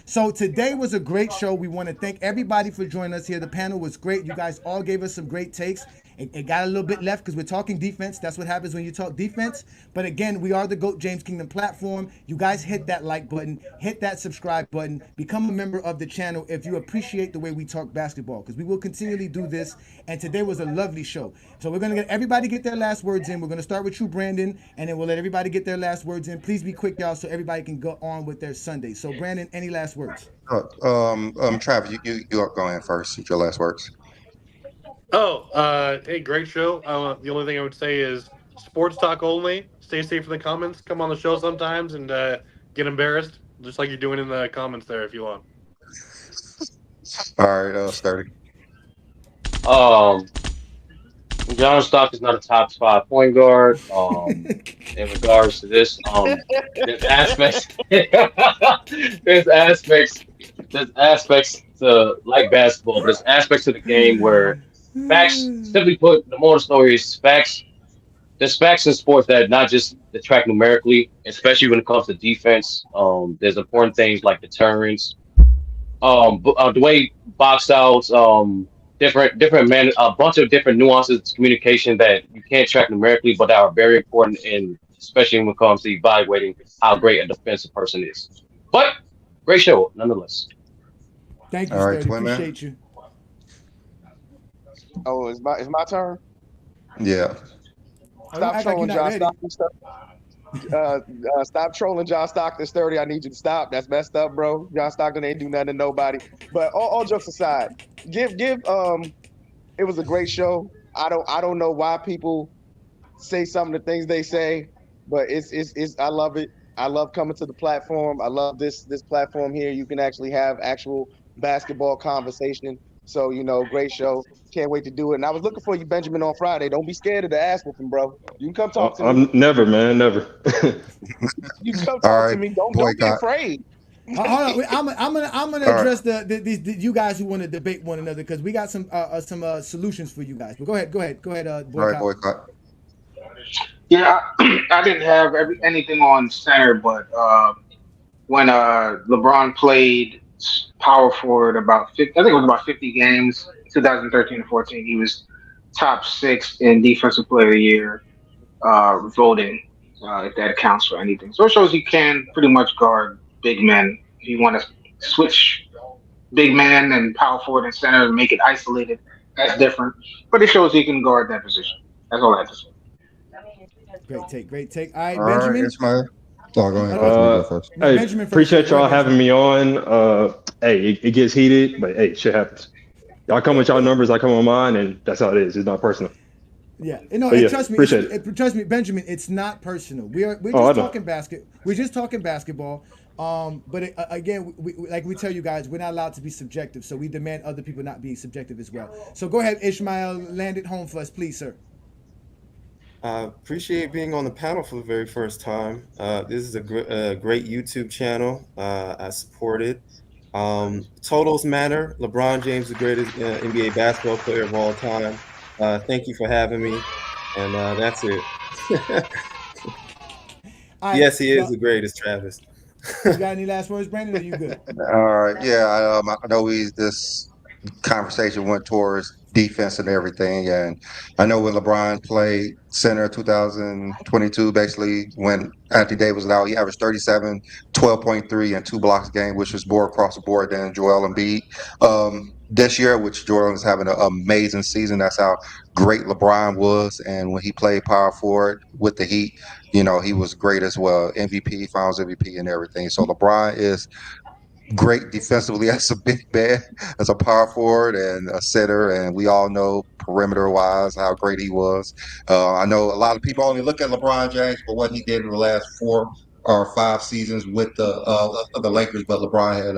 So today was a great show. We want to thank everybody for joining us here. The panel was great. You guys all gave us some great takes. It got a little bit left because we're talking defense. That's what happens when you talk defense. But again, we are the GOAT James Kingdom platform. You guys hit that like button, hit that subscribe button, become a member of the channel if you appreciate the way we talk basketball, because we will continually do this. And today was a lovely show. So we're going to get everybody get their last words in. We're going to start with you, Brandon, and then we'll let everybody get their last words in. Please be quick, y'all, so everybody can go on with their Sunday. So Brandon, any last words? Travis, you go ahead first with your last words. Hey, great show. The only thing I would say is sports talk only. Stay safe in the comments. Come on the show sometimes and get embarrassed, just like you're doing in the comments there if you want. All right, Sturdy. John Stock is not a top 5 point guard. In regards to this, there's aspects to like basketball, but there's aspects to the game where facts, simply put, the moral story is facts. There's facts in sports that not just detract numerically, especially when it comes to defense. There's important things like deterrence. The way box outs, different man, a bunch of different nuances to communication that you can't track numerically, but that are very important in, especially when it comes to evaluating how great a defensive person is. But great show nonetheless. Thank you, All right, Sturdy. Twin Man. Appreciate you. Oh, it's my turn. Yeah. Oh, don't Stop act like you're trolling not John ready. Stockton stuff. Stop trolling John Stockton sturdy. I need you to stop. That's messed up, bro. John Stockton ain't do nothing to nobody. But all jokes aside, give it was a great show. I don't know why people say some of the things they say, but it's I love it. I love coming to the platform. I love this platform here. You can actually have actual basketball conversation. So, great show. Can't wait to do it. And I was looking for you, Benjamin, on Friday. Don't be scared of the ass whooping, bro. You can come talk to me. I'm never, man, never. You can come All talk to right, me. Don't be boycott. afraid. Hold on. I'm gonna All right. address the you guys who want to debate one another because we got some solutions for you guys. But go ahead, All right, boycott. boycott. Yeah, I didn't have anything on center, but when LeBron played power forward about 50, I think it was about 50 games, 2013 and 14, he was top six in defensive player of the year voting, if that counts for anything. So it shows he can pretty much guard big men. If you want to switch big man and power forward and center and make it isolated, that's different. But it shows he can guard that position. That's all I have to say. Great take, great take. All right, All right, Benjamin. Ismail. Oh, go Oh, ahead, no, Benjamin. Go first. Hey, Benjamin first. Yeah, appreciate go ahead, y'all having Benjamin. me on. Hey, it gets heated, but hey, shit happens. Y'all come with y'all numbers, I come with mine, and that's how it is. It's not personal. Yeah, no, But and yeah, trust me, appreciate it. trust me, Benjamin. It's not personal. We're Oh, I just know. talking basket. We're just talking basketball. But again, like we tell you guys, we're not allowed to be subjective, so we demand other people not be subjective as well. So go ahead, Ishmael, land it home for us, please, sir. Appreciate being on the panel for the very first time. This is a great YouTube channel. I support it. Totals matter. LeBron James, the greatest NBA basketball player of all time. Thank you for having me. And that's it. All right, Yes, he is so the greatest, Travis. you got any last words, Brandon? Or are you good? All right. Yeah, I know this conversation went towards defense and everything, and I know when LeBron played center 2022, basically when Anthony Davis was out, he averaged 37, 12.3, and 2 blocks a game, which was more across the board than Joel Embiid. This year, which Joel is having an amazing season. That's how great LeBron was, and when he played power forward with the Heat, he was great as well. MVP, Finals MVP, and everything. So LeBron is great defensively as a big man, as a power forward and a center, and we all know perimeter wise how great he was. I know a lot of people only look at LeBron James for what he did in the last 4 or 5 seasons with the Lakers, but LeBron had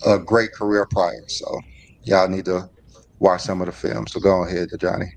a great career prior. So y'all need to watch some of the film. So go ahead, Johnny.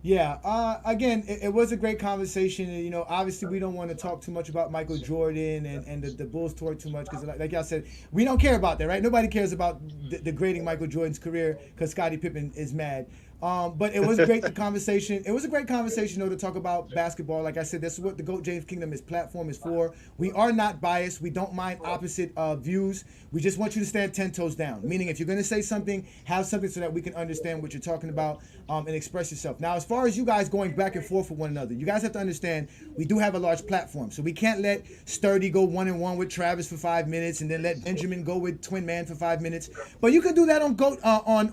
Yeah. Again, it was a great conversation. And, obviously, we don't want to talk too much about Michael Jordan and the Bulls tour too much because, like y'all said, we don't care about that, right? Nobody cares about degrading Michael Jordan's career because Scottie Pippen is mad. But it was great, the conversation. It was a great conversation, though, to talk about basketball. Like I said, this is what the GOAT James Kingdom is platform is for. We are not biased. We don't mind opposite views. We just want you to stand 10 toes down. Meaning, if you're going to say something, have something so that we can understand what you're talking about and express yourself. Now, as far as you guys going back and forth with one another, you guys have to understand we do have a large platform. So we can't let Sturdy go 1-on-1 with Travis for 5 minutes and then let Benjamin go with Twin Man for 5 minutes. But you can do that on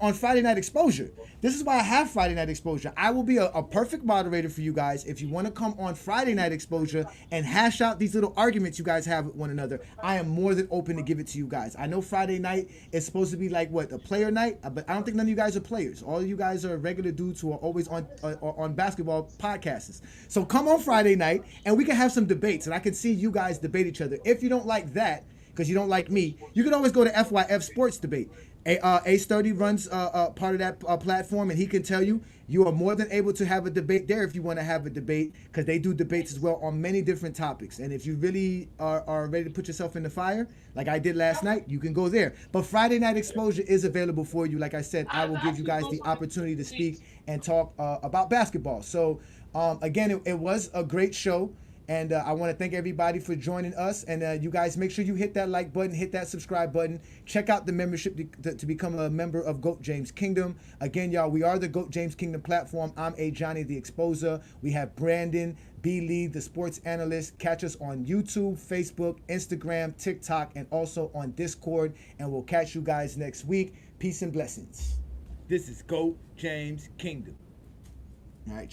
on Friday Night Exposure. This is why I have Friday Night Exposure. I will be a perfect moderator for you guys if you want to come on Friday Night Exposure and hash out these little arguments you guys have with one another. I am more than open to give it to you guys. I know Friday night is supposed to be like a player night, but I don't think none of you guys are players. All of you guys are regular dudes who are always on basketball podcasts. So come on Friday night and we can have some debates and I can see you guys debate each other. If you don't like that, because you don't like me, you can always go to FYF Sports Debate. A Sturdy runs part of that platform, and he can tell you you are more than able to have a debate there if you want to have a debate, because they do debates as well on many different topics. And if you really are ready to put yourself in the fire, like I did last night, you can go there. But Friday Night Exposure is available for you. Like I said, I will give you guys the opportunity to speak and talk about basketball. So again, it was a great show. And I want to thank everybody for joining us. And you guys, make sure you hit that like button, hit that subscribe button. Check out the membership to become a member of GOAT James Kingdom. Again, y'all, we are the GOAT James Kingdom platform. I'm A. Johnny, the Exposer. We have Brandon, B. Lee, the sports analyst. Catch us on YouTube, Facebook, Instagram, TikTok, and also on Discord. And we'll catch you guys next week. Peace and blessings. This is GOAT James Kingdom. All right.